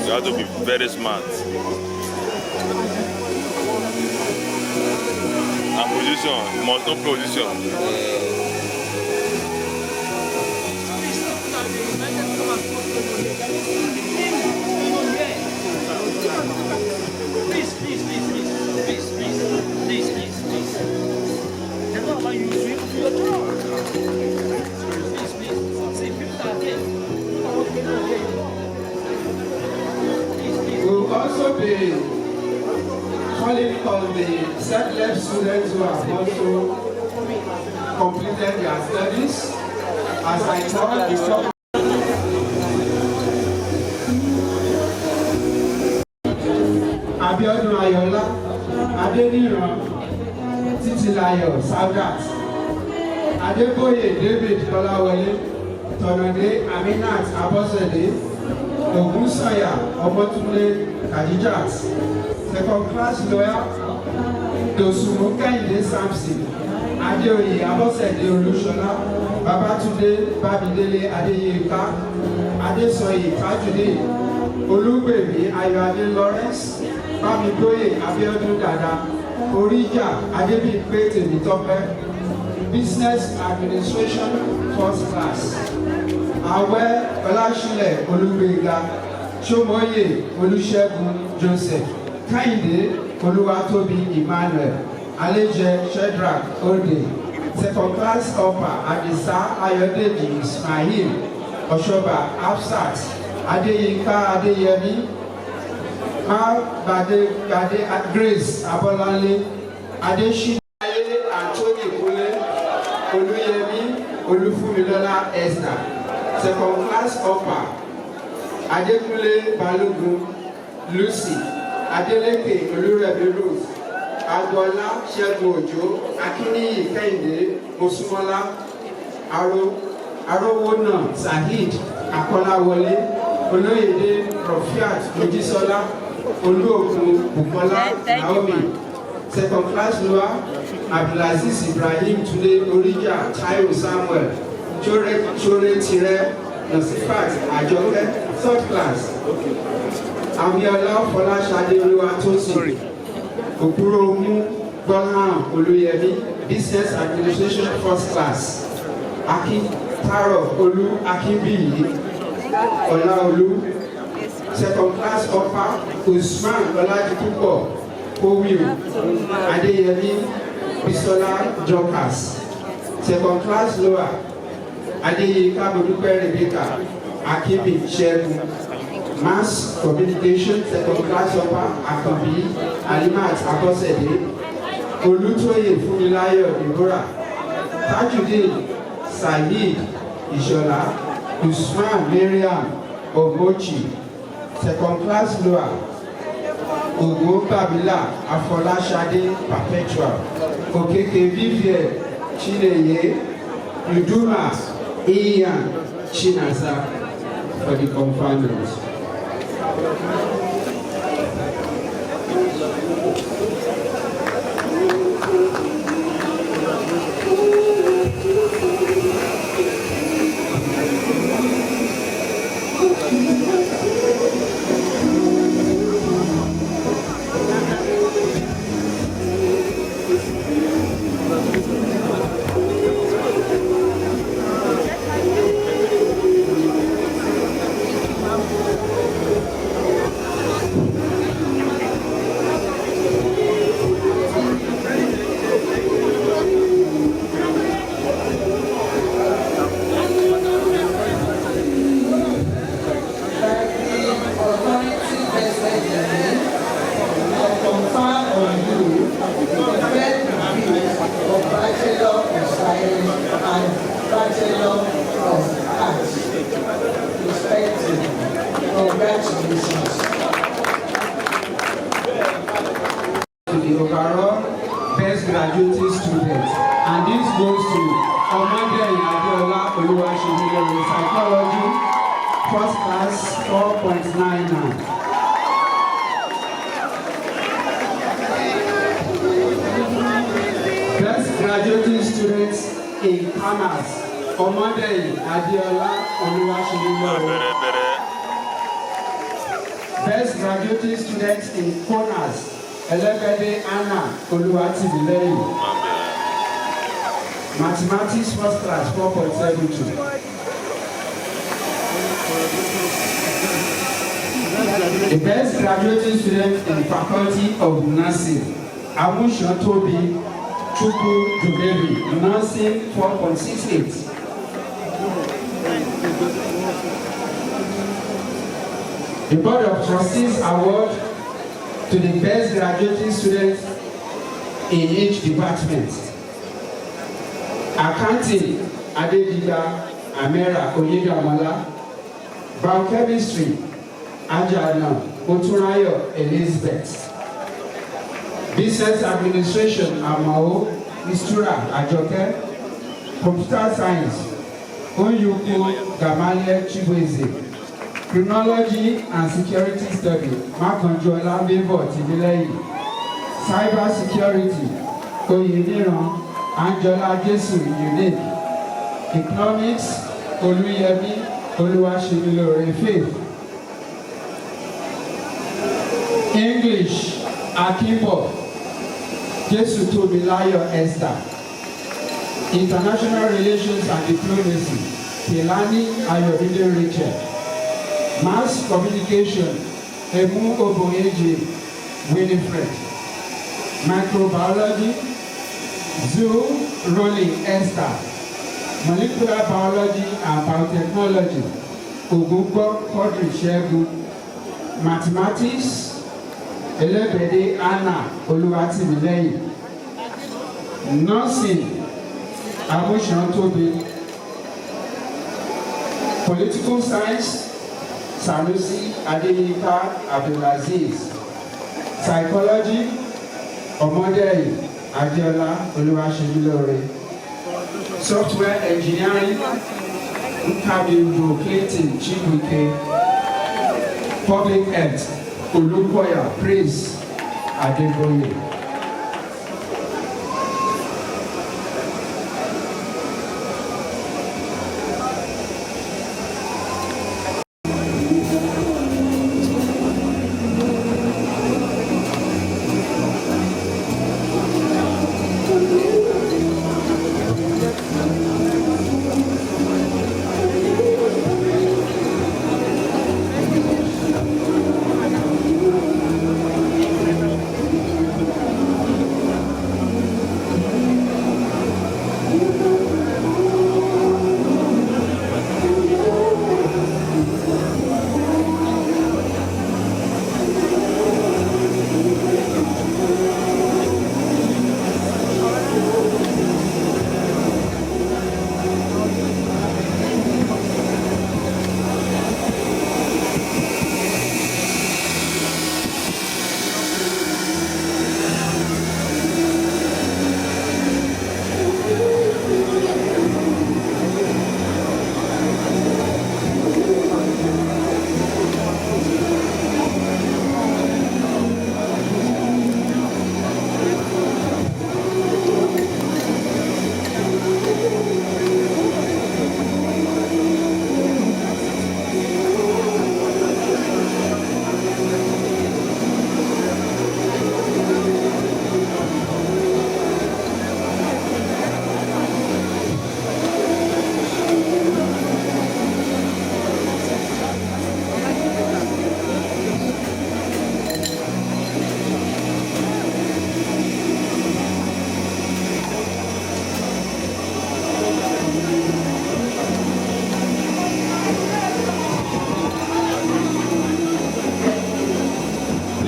You have to be very smart. And position, must no position. We'll also be calling on the self-led students who have also completed their studies. As I call the Abiodun Ayola, Adeniran, Titilayo, Saudat. Adeboye David Kolawole, Tonade Aminat Abosede, Ogunsanya Omotunle Kadijat, second class lawyer, Dosumu Kehinde Samson, Adeoye Abosede Olushola, Babatunde Babidele Adeyinka, Adesoye Tajude, Olúgbèmí Ayọ̀adé Lawrence, Bámigbóyè Abíọ́dún Dada, Oríjà Adébíyìnpé Tèmítọ́pẹ́, Business Administration First Class, Àwẹ́ Ọláṣílẹ̀ Olúgbéga, Ṣómóyè Olúṣẹ́gun Joseph, Kẹ́hìndé Olúwatóbi Emmanuel, Àlejẹ Shedrack Ode, second class upper Adisa Ayọ̀dèjì Ismail, Ọ̀ṣọ́bà Hafsat, Adéyínká Adéyẹmí, Bade Grace Abọ́láńlé, Adéṣínà Anthony Kúnlé, Olúyẹmí Olúfúnmilọ́lá Esther, second class upper Adékúnlé Balógun Lucy, Adélékè Olúrẹ̀mí Ruth, Agbọ́lá Ṣẹ́gun Òjó, Akíníyì Kẹ́hìndé Mosúnmọ́lá, Arówónà Saheed Akọ́láwọlé, Olóyèdé Rọ̀fíàt Mojísọ́lá, Olúòkun Bùkọ́lá Naomi, second class lawyer Abdulaziz Ibrahim Túndé Oríjà Táíwò Samuel, Ṣóré Tirẹ̀ Nasifat Àjọkẹ́, third class Abíọ́lá Fọláṣadé Olúwatósìn, Òkúròmú Gbọ́nhàn Olúyẹmí, Business Administration first class, Akíntárọ̀ Olú Akínbíyì Ọláolú, second class upper Usman Ọlájipúpọ̀ Kówíù Adéyẹmí Bísọ́lá Jọkàs, second class lower Adéyínká Modúpẹ́ Rebecca Akínbí Ṣẹ́gun, Mass Communication second class upper Àkànbí Alimat Abọ́sẹ̀dé, Olútóyè Fúnmiláyọ̀ Deborah, Tajudeen Saheed Ìṣọ̀lá, Usman Mariam Ogochi, second class lower Ògún Babila Afọláṣadé Perpetual, Òkèkè Vivian Chineye, Uduma Iyan Chinaza for the confinement. Graduating students, and this goes to Omodeyin Adeola Oluwaseyilewe, psychology, first class 4.99. Best graduating students in commerce, Omodeyin Adeola Oluwaseyilewe. Best graduating students in commerce, Elebede Anna Oluwatimileyin. Mathematics first class 4.72. The best graduating student in faculty of nursing, Amushan Tobi Chukwu Dubebi, nursing 4.68. The Board of Trustees award to the best graduating students in each department. Accounting, Adediba Amera Oyedamola. Biochemistry, Ajana Otunrayo Elizabeth. Business Administration, Amao Mistura Ajoke. Computer Science, Onyuku Gamaliel Chibueze. Criminology and Security Study, Makanjola Bebo Timileyi. Cyber Security, Oyeniran Angela Jesu Unique. Economics, Oluyemi Oluwasemilore Faith. English, Akimbo Jesu Tobilayo Esther. International Relations and Diplomacy, Kelani Ayodele Rachel. Mass Communication, Emu Oboyeje Winifred. Microbiology, Zoo Rolling Esther. Molecular Biology and Biotechnology, Ogunbo Kodri Shegun. Mathematics, Elebede Anna Oluwatimileyi. Nursing, Abushan Tobi. Political Science, Sanusi Adeyinka Abdulaziz. Psychology, Omodeyi Adeola Oluwasemilore. Software Engineering, Nkabiru Clayton Chibuike. Public Health, Olukoya Praise Adeboye.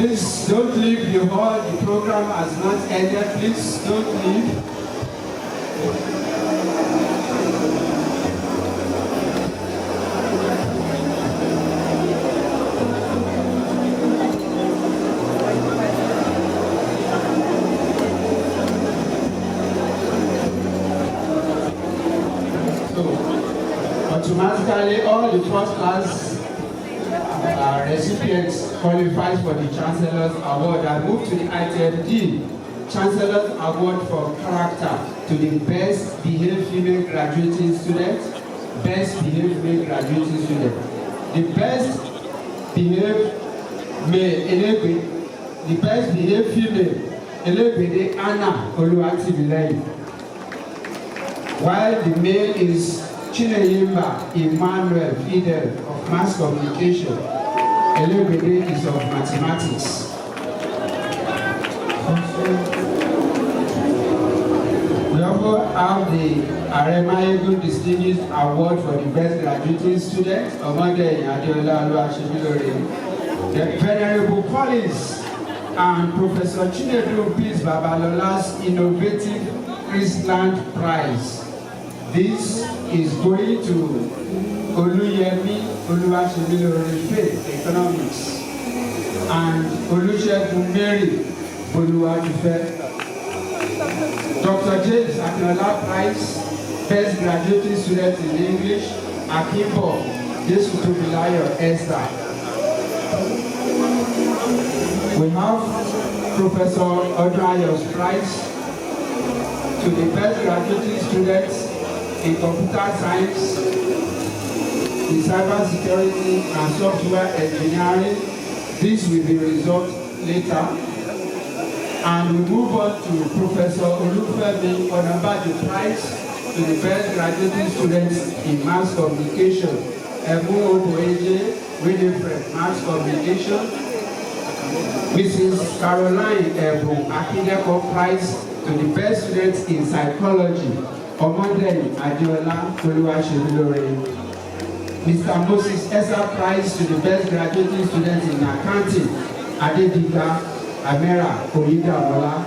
Please don't leave the hall. The program has not ended. Please don't leave. So, automatically, all the first class recipients qualifies for the Chancellor's Award. I move to the item D, Chancellor's Award for Character to the Best Behaved Female Graduating Student. Best Behaved Male Graduating Student. The Best Behaved Male, the Best Behaved Female, Elebede Anna Oluwatimileyi. While the male is Chineyimba Emmanuel Fidel of Mass Communication. Elebede is of Mathematics. We also have the Aremayegun Distinguished Award for the Best Graduating Student, Omodeyi Adeola Oluwasemilore. The Venerable Collins and Professor Chinedu Peace Babalola's Innovative Christland Prize. This is going to Oluyemi Oluwasemilore Faith, Economics, and Olusegun Mary Oluwatife. Dr. James Akinola Prize best graduating student in English, Akimbo Jesutobilayo Esther. We have Professor Odrayo's Prize to the best graduating students in computer science, in cyber security and software engineering. This will be resolved later. And we move on to Professor Olufemi Onabajo Prize to the best graduating students in mass communication. Ebu Oboeje Winifred, mass communication. Mrs. Caroline Ebu Akindeko Prize to the best students in psychology. Omodeni Adiola Toluwaṣemilore. Mr. Moses Esa Prize to the best graduating students in accounting. Adediga Amera Oyidamola.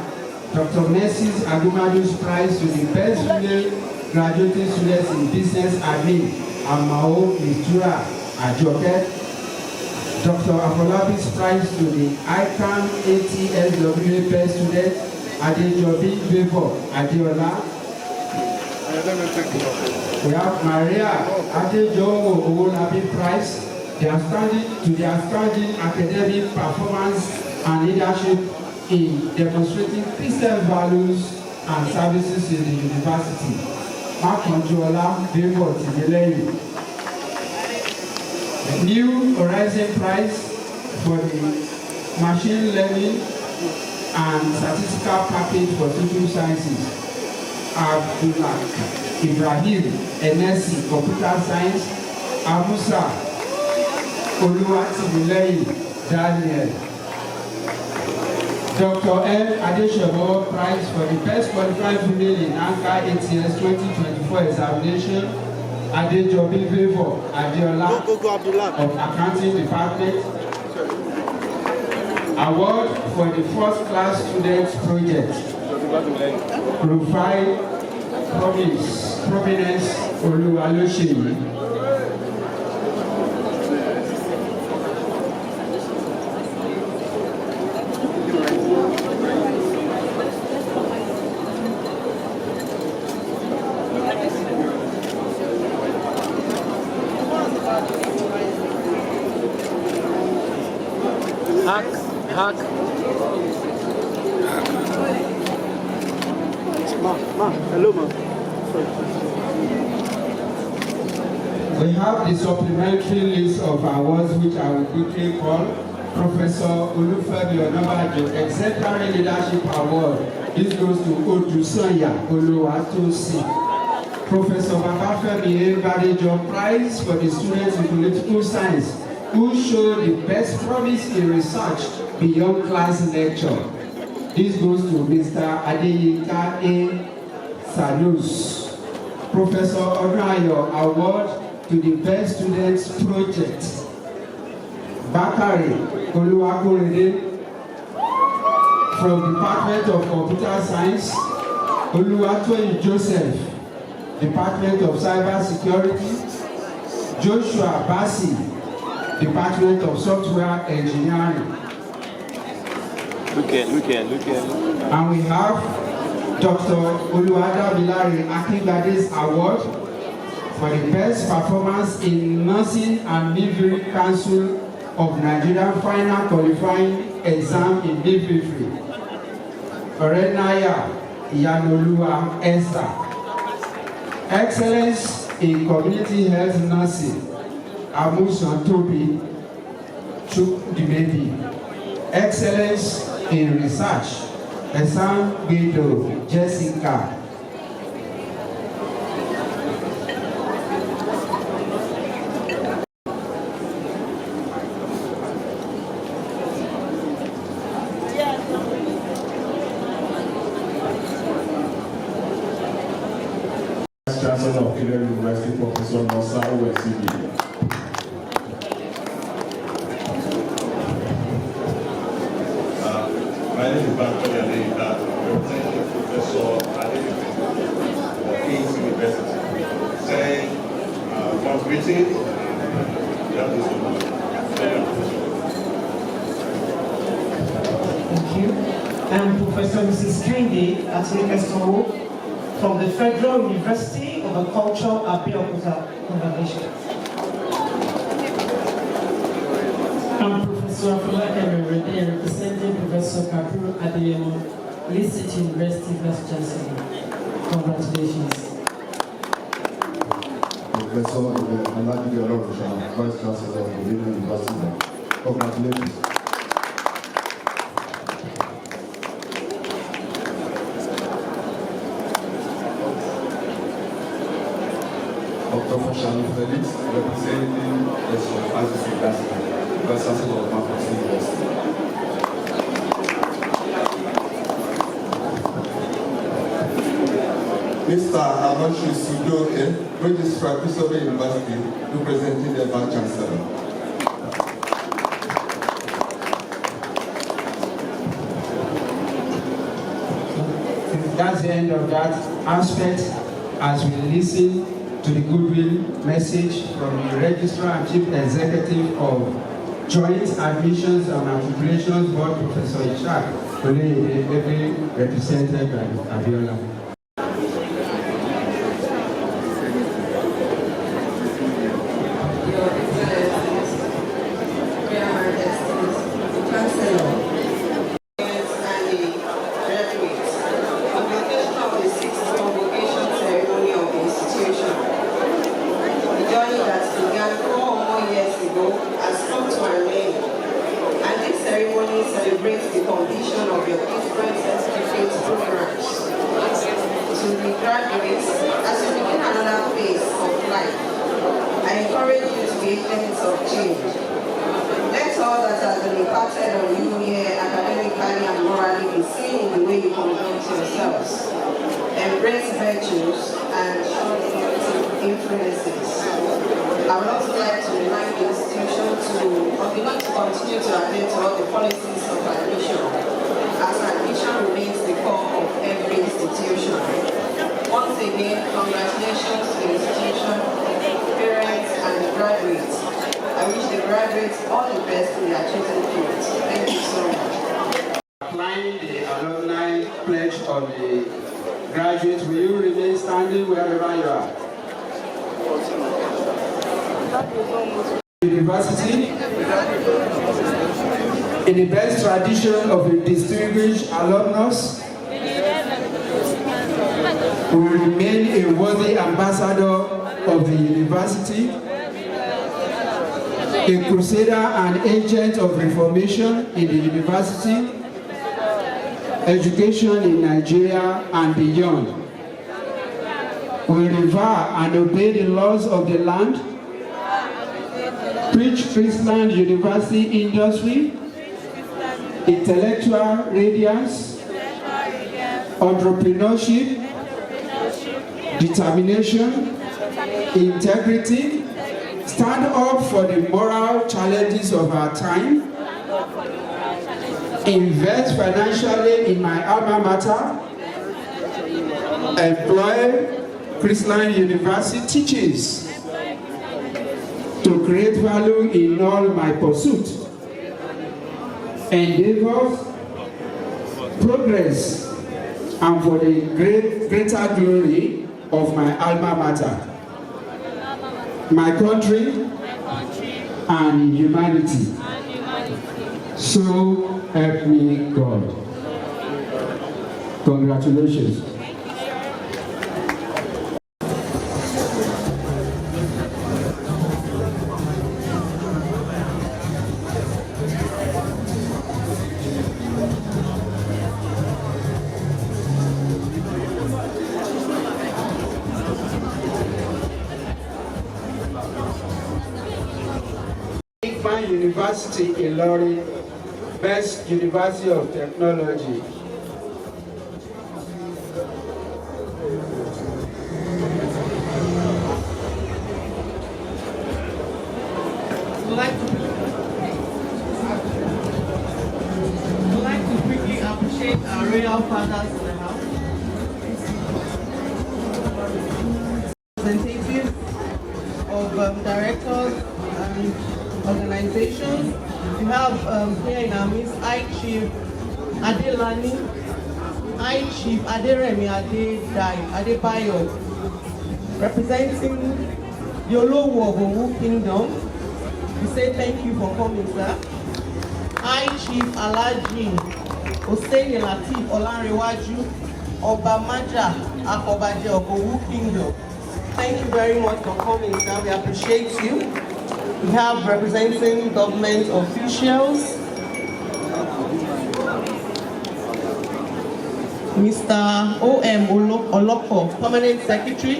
Dr. Mercy's Agumadu's Prize to the best female graduating students in business admin. Amao Mistura Ajoke. Dr. Afolabi's Prize to the ICANN ATSW best student. Adejobi Bebo Adeola. We have Maria Adejowo Owolabi Prize. They are standing academic performance and leadership in demonstrating Christian values and services in the university. Makonjola Bebo Tibeleyi. The New Horizon Prize for the machine learning and statistical package for social sciences. Abdullah Ibrahim NSC Computer Science. Amusa Oluwatimileyi Daniel. Dr. M. Adeshobo Prize for the best qualified female in ANCA ATS 2024 examination. Adejobi Vevo Adeola of Accounting Department. Award for the first class students project. Rufai Prominence Oluwalosheyi. Hack. Hello, ma. We have the supplementary list of awards which I will quickly call. Professor Olufemi Onabajo Exemplary Leadership Award. This goes to Odusanya Oluwatosi. Professor Babafemi Ebadejo Prize for the students in political science who show the best promise in research beyond class lecture. This goes to Mr. Adeyinka A. Salus. Professor Odrayo Award to the best students project. Bakari Oluwakorede from Department of Computer Science. Oluwatoyin Joseph, Department of Cyber Security. Joshua Basi, Department of Software Engineering. Look at. And we have Dr. Oluwadabilare Akinbade's Award for the best performance in Nursing and Midwifery Council of Nigeria final qualifying exam in midwifery. Orenaya Iyanoluwa Esther. Excellence in Community Health Nursing. Amusan Tobi Chukdimebi. Excellence in Research. Esan Guido Jessica. Chancellor of Kenya University, Professor Nosa Owesibi. My name is Bankole Adeyinka, representing Professor Adeyinka of King's University. Saying, one greeting, that is all. Thank you. I'm Professor Mrs. Kende Atinikesowo from the Federal University of Agriculture at Abeokuta Convocation. I'm Professor Afolabi Rede, representing Professor Kabiru Adeyemo, Lee State University Vice Chancellor. Congratulations. Professor Aladi Olorusha, Vice Chancellor of the University. Congratulations. Dr. Fashani Felix, representing the Francis University, Vice Chancellor of Marketing University. Mr. Amoshi Sudoke, Registrar, Christopher University, representing the Vice Chancellor. That's the end of that aspect as we listen to the goodwill message from the Registrar and Chief Executive of Joint Admissions and Matriculations Board, Professor Ishak Oleyede, represented by Abiola. Convocation Ceremony of the institution. The journey that began 4 or more years ago has come to an end, and this ceremony celebrates the completion of your different certificate programs. To the graduates, as you begin another phase of life, I encourage you to be agents of change. Let all that has been imparted on you here academically and morally be seen in the way you conduct yourselves. Embrace virtues and show positive influences. I would also like to remind the institution to continue to adhere to all the policies of admission, as admission remains the core of every institution. Once again, congratulations to the institution, parents, and the graduates. I wish the graduates all the best in their chosen fields. Thank you so much. Applying the alumni pledge of the graduates, will you remain standing wherever you are? University, in the best tradition of a distinguished alumnus, will remain a worthy ambassador of the university, a crusader and agent of reformation in the university, education in Nigeria and beyond. We revere and obey the laws of the land, preach Christian university industry, intellectual radiance, entrepreneurship, determination, integrity, stand up for the moral challenges of our time, invest financially in my alma mater, employ Christian University teachings to create value in all my pursuits, endeavors, progress, and for the greater glory of my alma mater, my country, and humanity. So help me God. Congratulations. University in Lorry, Best University of Technology. I'd like to quickly appreciate our royal fathers in the house. Representatives of directors and organizations. We have here in our midst I Chief Adelani, I Chief Aderemi Adebayo, representing Yolowo of Owu Kingdom, we say thank you for coming, sir. I, Chief Alaji Osei Latif Olanrewaju Obamaja Akobaje of Owu Kingdom. Thank you very much for coming, sir. We appreciate you. We have representing government officials, Mr. O.M. Oloko, Permanent Secretary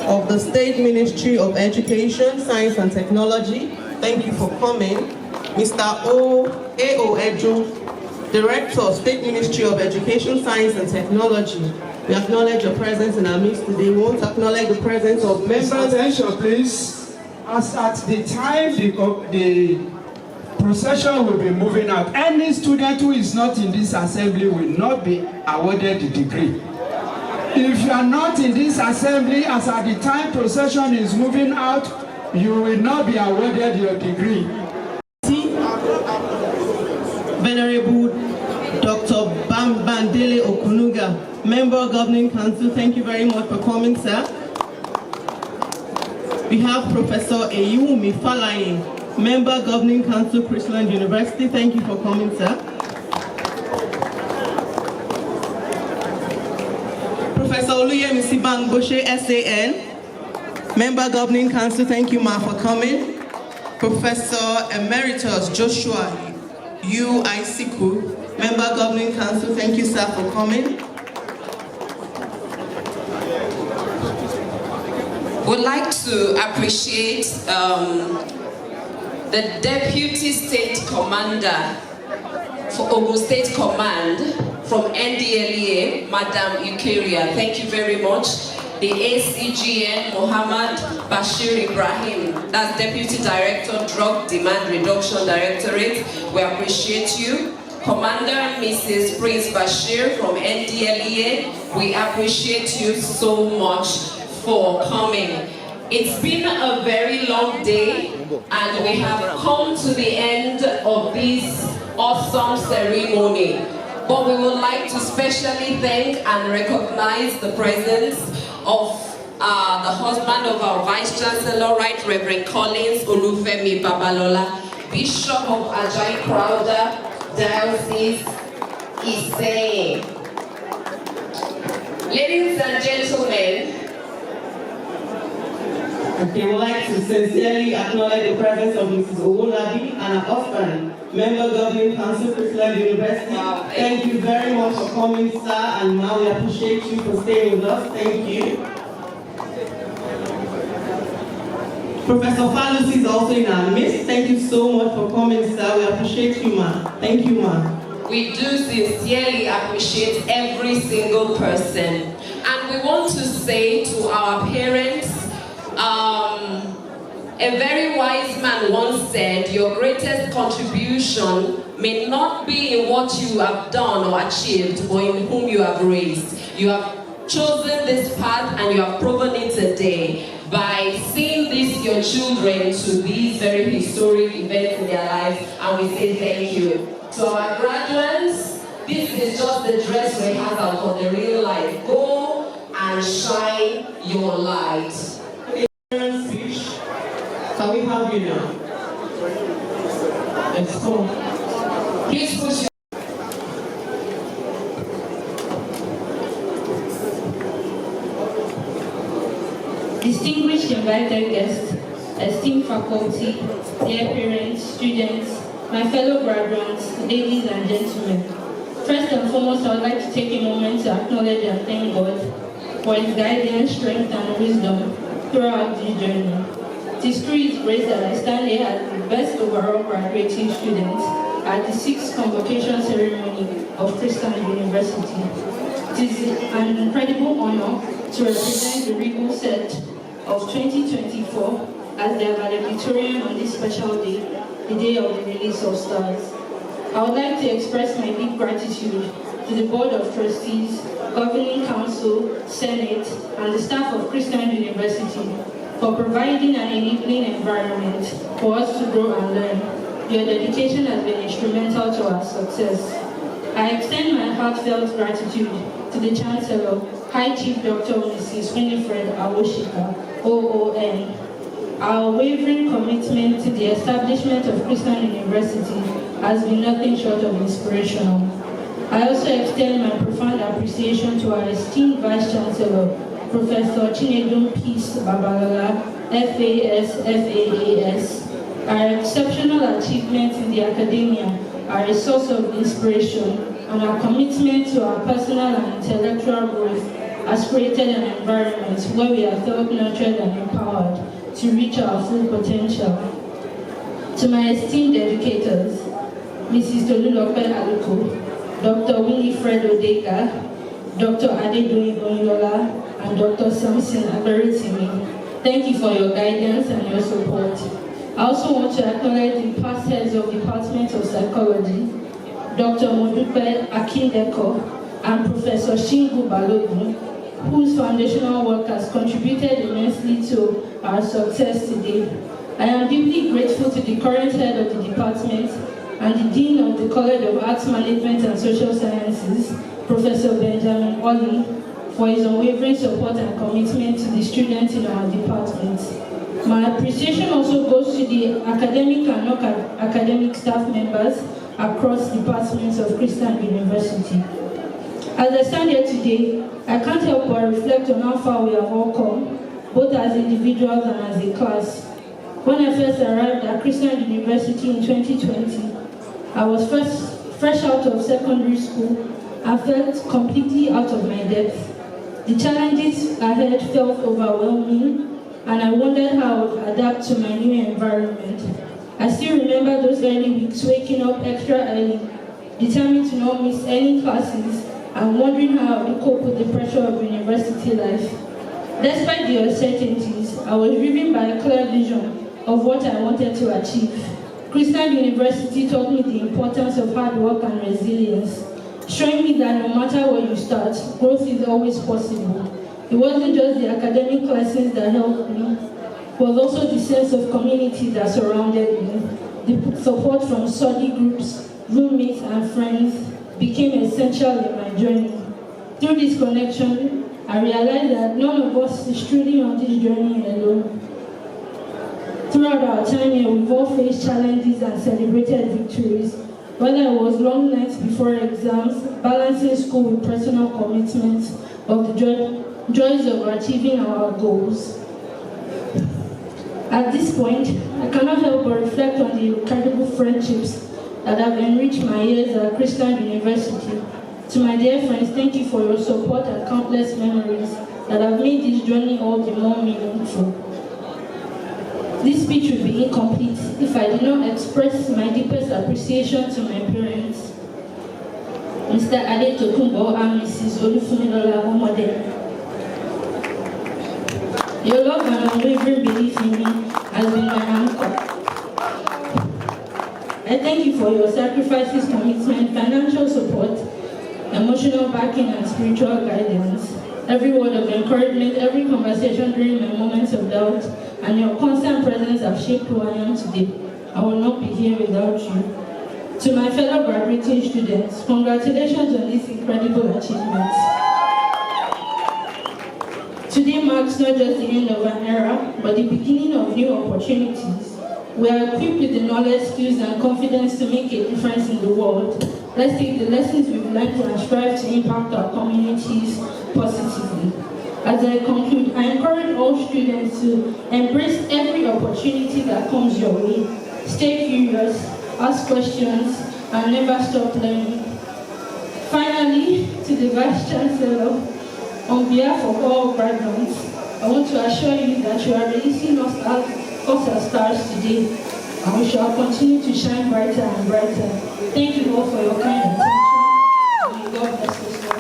of the State Ministry of Education, Science and Technology. Thank you for coming. Mr. A.O. Ejo, Director, State Ministry of Education, Science and Technology. We acknowledge your presence in our midst today. We want to acknowledge the presence of members. Attention, please. As at the time the procession will be moving out, any student who is not in this assembly will not be awarded the degree. If you are not in this assembly, as at the time procession is moving out, you will not be awarded your degree. Venerable Dr. Bandele Okunuga, Member of Governing Council, thank you very much for coming, sir. We have Professor Eyumi Falayin, Member Governing Council, Chrisland University. Thank you for coming, sir. Professor Oluyemisi Bangboshe, SAN, Member Governing Council. Thank you, ma, for coming. Professor Emeritus Joshua Isiku, Member Governing Council. Thank you, sir, for coming. Would like to appreciate the Deputy State Commander for Ogun State Command from NDLEA, Madam Eukaria. Thank you very much. The ACGN, Mohammed Bashir Ibrahim, that's Deputy Director, Drug Demand Reduction Directorate. We appreciate you. Commander Mrs. Prince Bashir from NDLEA, we appreciate you so much for coming. It's been a very long day and we have come to the end of this awesome ceremony. But we would like to specially thank and recognize the presence of the husband of our Vice Chancellor, Right Reverend Collins Olufemi Babalola, Bishop of Ajay Crowder Diocese, is saying, ladies and gentlemen, we would like to sincerely acknowledge the presence of Mrs. Owolabi and her husband, Member Governing Council, Chrisland University. Thank you very much for coming, sir, and now we appreciate you for staying with us. Thank you. Professor Falus is also in our midst. Thank you so much for coming, sir. We appreciate you, ma. Thank you, ma. We do sincerely appreciate every single person. And we want to say to our parents, a very wise man once said, your greatest contribution may not be in what you have done or achieved, but in whom you have raised. You have chosen this path and you have proven it today by seeing these your children to these very historic events in their lives, and we say thank you. To our graduates, this is just the dress rehearsal for the real life. Go and shine your light. Can we have you now? Let's go. Please push your distinguished invited guests, esteemed faculty, dear parents, students, my fellow graduates, ladies and gentlemen. First and foremost, I would like to take a moment to acknowledge and thank God for His guidance, strength, and wisdom throughout this journey. It is through His grace that I stand here as the best overall graduating student at the 6th Convocation Ceremony of Chrisland University. It is an incredible honor to represent the regal set of 2024 as the valedictorian on this special day, the day of the release of stars. I would like to express my deep gratitude to the Board of Trustees, Governing Council, Senate, and the staff of Chrisland University for providing an enabling environment for us to grow and learn. Your dedication has been instrumental to our success. I extend my heartfelt gratitude to the Chancellor, High Chief Dr. Mrs. Winifred Awoshika, OON. Our wavering commitment to the establishment of Christian University has been nothing short of inspirational. I also extend my profound appreciation to our esteemed Vice Chancellor, Professor Chinedum Peace Babalola, FAS, FAAS. Our exceptional achievements in the academia are a source of inspiration, and our commitment to our personal and intellectual growth has created an environment where we are felt nurtured and empowered to reach our full potential. To my esteemed educators, Mrs. Tolulope Aluko, Dr. Winifred Odega, Dr. Adedoyin Bonyola, and Dr. Samson Aberitimi, thank you for your guidance and your support. I also want to acknowledge the past heads of Department of Psychology, Dr. Modupe Akindeko and Professor Shingu Balogun, whose foundational work has contributed immensely to our success today. I am deeply grateful to the current head of the department and the Dean of the College of Arts Management and Social Sciences, Professor Benjamin Oli, for his unwavering support and commitment to the students in our department. My appreciation also goes to the academic and non-academic staff members across departments of Christian University. As I stand here today, I can't help but reflect on how far we have all come, both as individuals and as a class. When I first arrived at Christian University in 2020, I was fresh out of secondary school and felt completely out of my depth. The challenges ahead felt overwhelming, and I wondered how I would adapt to my new environment. I still remember those early weeks waking up extra early, determined to not miss any classes, and wondering how I would cope with the pressure of university life. Despite the uncertainties, I was driven by a clear vision of what I wanted to achieve. Christian University taught me the importance of hard work and resilience, showing me that no matter where you start, growth is always possible. It wasn't just the academic lessons that helped me, but also the sense of community that surrounded me. The support from study groups, roommates, and friends became essential in my journey. Through this connection, I realized that none of us is truly on this journey alone. Throughout our time here, we've all faced challenges and celebrated victories, whether it was long nights before exams, balancing school with personal commitments, or the joys of achieving our goals. At this point, I cannot help but reflect on the incredible friendships that have enriched my years at Christian University. To my dear friends, thank you for your support and countless memories that have made this journey all the more meaningful. This speech would be incomplete if I did not express my deepest appreciation to my parents, Mr. Ade Tokumbo and Mrs. Olufumilola Omode. Your love and unwavering belief in me has been my anchor. I thank you for your sacrifices, commitment, financial support, emotional backing, and spiritual guidance. Every word of encouragement, every conversation during my moments of doubt, and your constant presence have shaped who I am today. I will not be here without you. To my fellow graduating students, congratulations on these incredible achievements. Today marks not just the end of an era, but the beginning of new opportunities. We are equipped with the knowledge, skills, and confidence to make a difference in the world. Let's take the lessons we've learned and strive to impact our communities positively. As I conclude, I encourage all students to embrace every opportunity that comes your way. Stay curious, ask questions, and never stop learning. Finally, to the Vice Chancellor, on behalf of all graduates, I want to assure you that you are releasing us as stars today, and we shall continue to shine brighter and brighter. Thank you all for your kind attention. May God bless us all.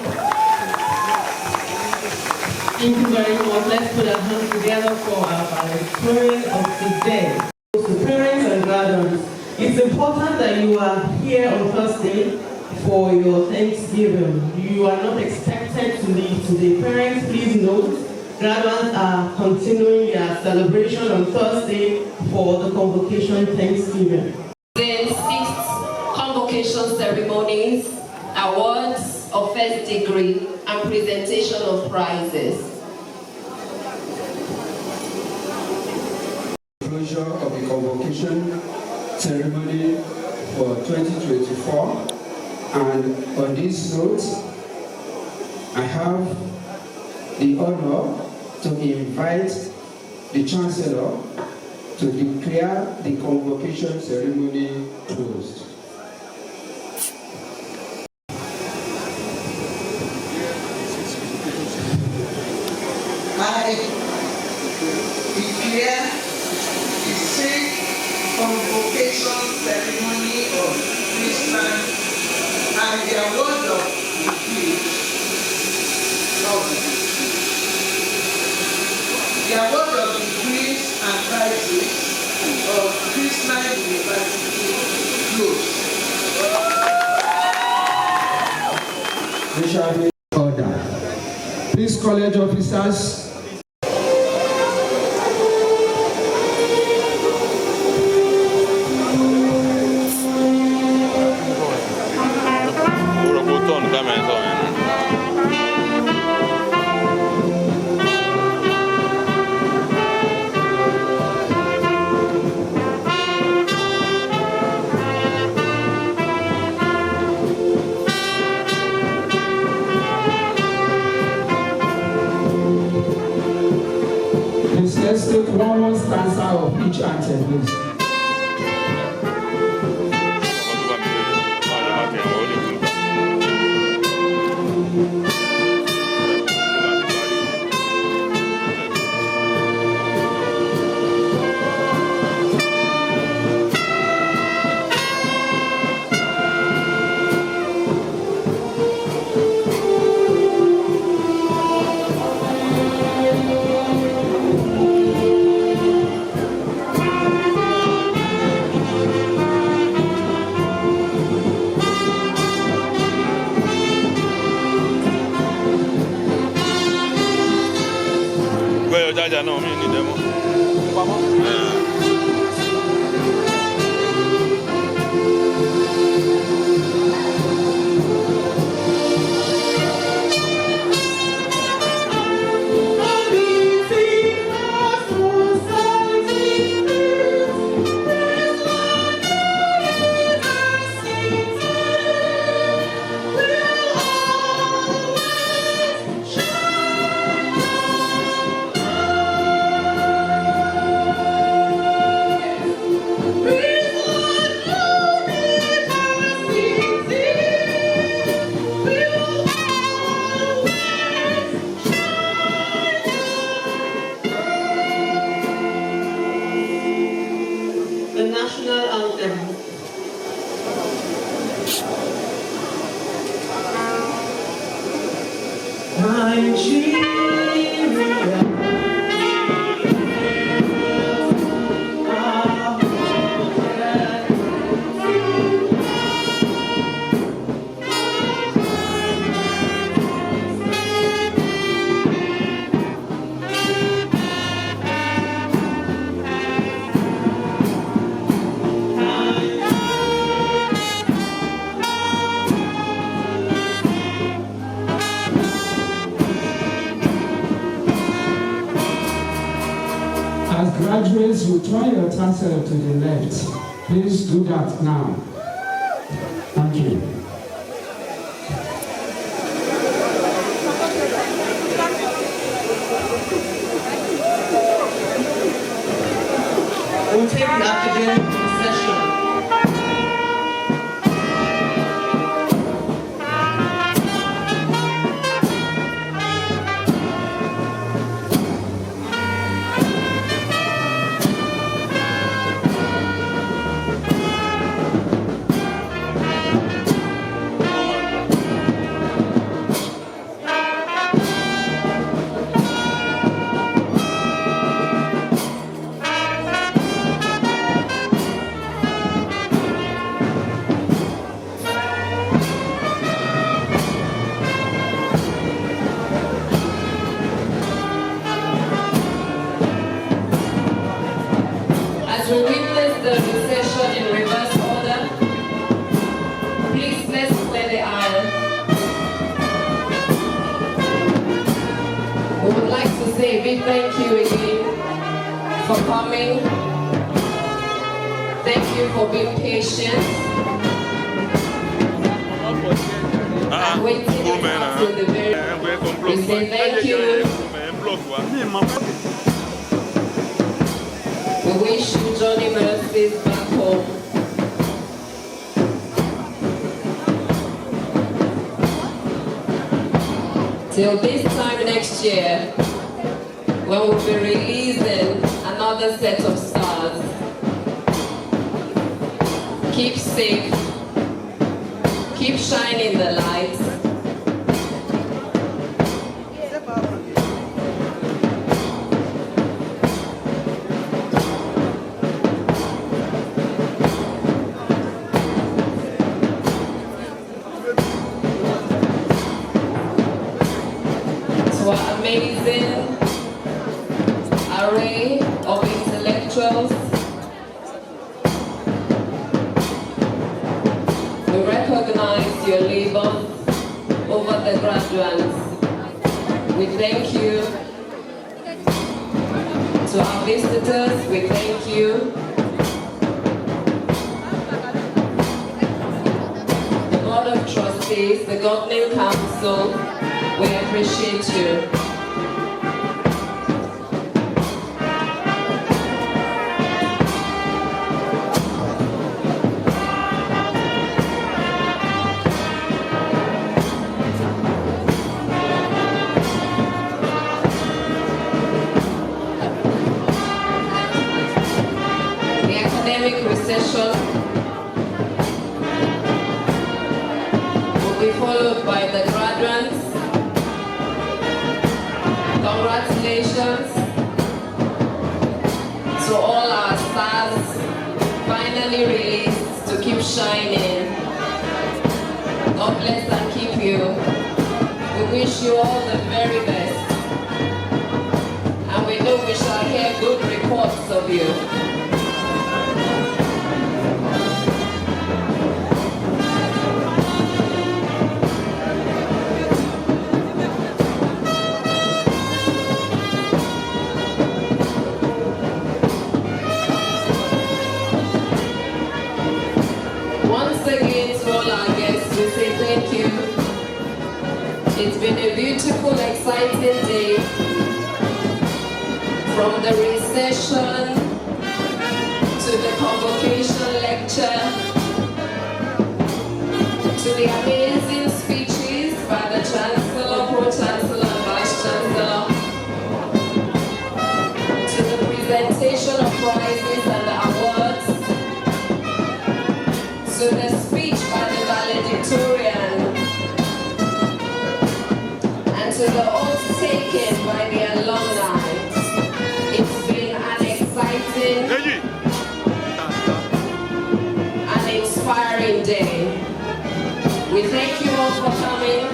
Thank you very much. Let's put our hands together for our valedictorian of the day. To parents and guardians, it's important that you are here on Thursday for your Thanksgiving. You are not expected to leave today. Parents, please note, graduates are continuing their celebration on Thursday for the Convocation Thanksgiving. The 6th Convocation Ceremonies, Awards of First Degree. and presentation of prizes. Closure of the convocation ceremony for 2024, and on this note, I have the honor to invite the Chancellor to declare the convocation ceremony closed. I declare the sixth convocation ceremony of Christian and the award of the award of degrees and prizes of Christian University closed. We shall be order. Please, college officers. Let's take one stanza of each anthem, please. No, me need them. The national anthem. As graduates, you turn your tassel to the left. Please do that now. Thank you. We'll take the academic session. thank you again for coming. Thank you for being patient and waiting until the very end. We say thank you. We wish you journey mercies back home. Till this time next year, when we'll be releasing another set of stars. Keep safe, keep shining the light. To our amazing array of intellectuals, we recognize your labor over the graduates. We thank you. To our visitors, we thank you. The Board of Trustees, the Governing Council, we appreciate you. Recession will be followed by the graduates. Congratulations to all our stars finally released to keep shining. God bless and keep you. We wish you all the very best. And we know we shall hear good reports of you. It's been a beautiful, exciting day. From the recession to the convocation lecture to the amazing speeches by the Chancellor, Pro-Chancellor and Vice-Chancellor, to the presentation of prizes and awards, to the speech by the valedictorian, to the oath taken by the alumni. It's been an exciting and inspiring day. We thank you all for coming.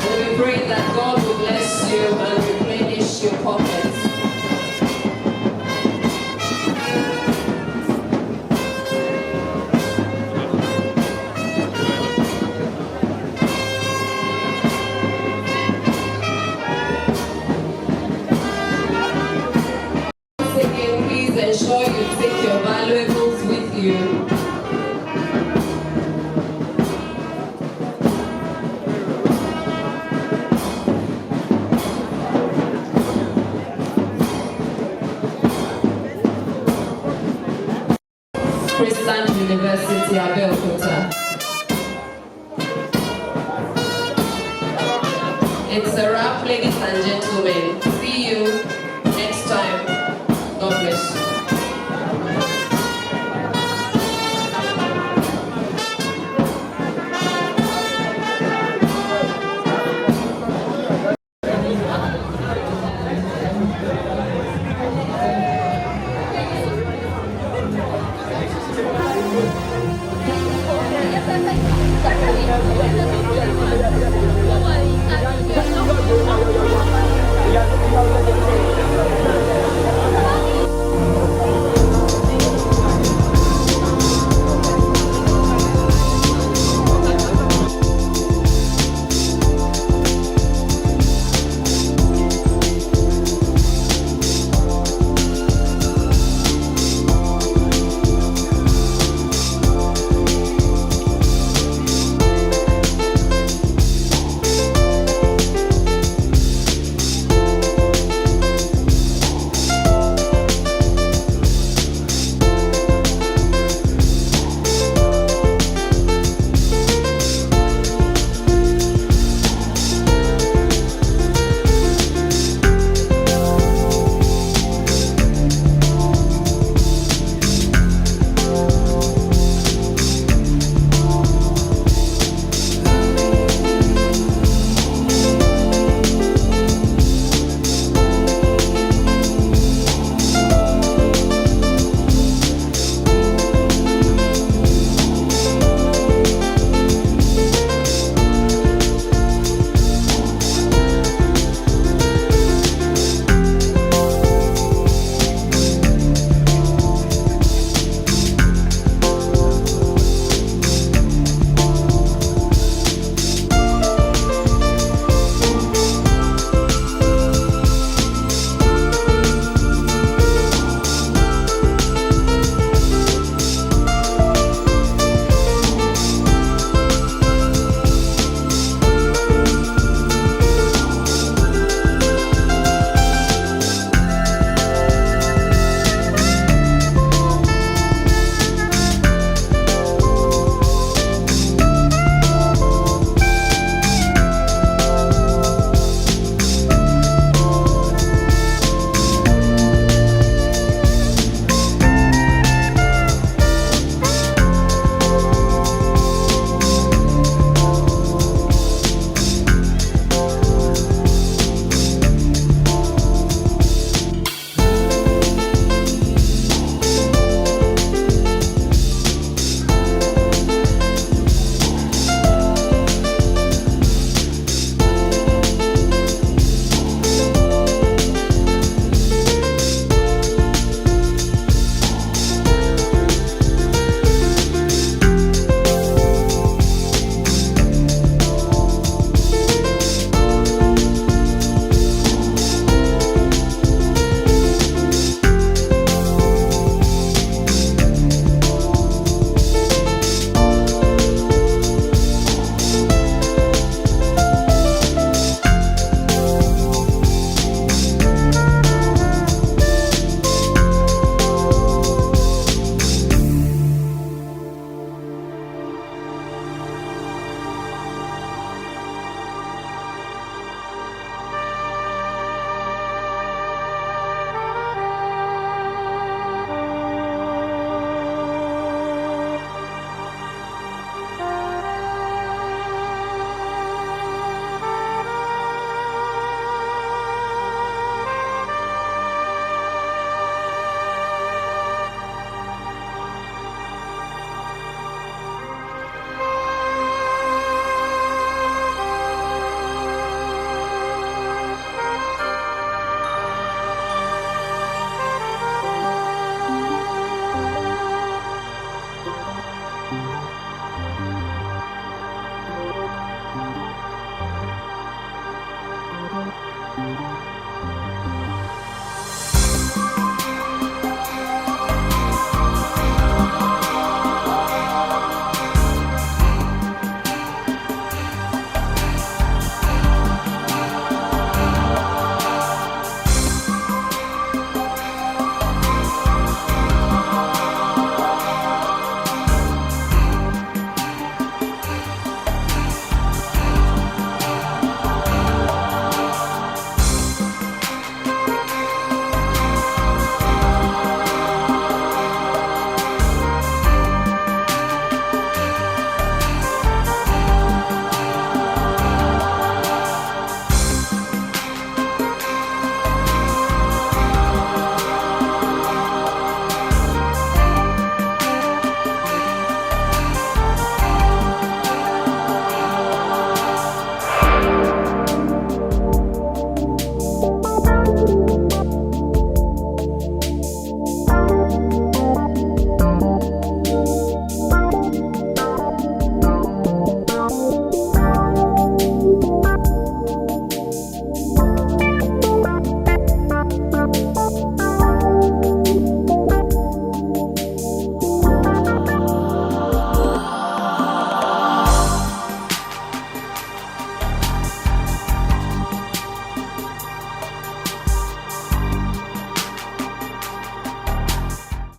And we pray that God will bless you and replenish your pockets. Ensure you take your valuables with you. Christian University, Abeokuta. It's a wrap, ladies and gentlemen.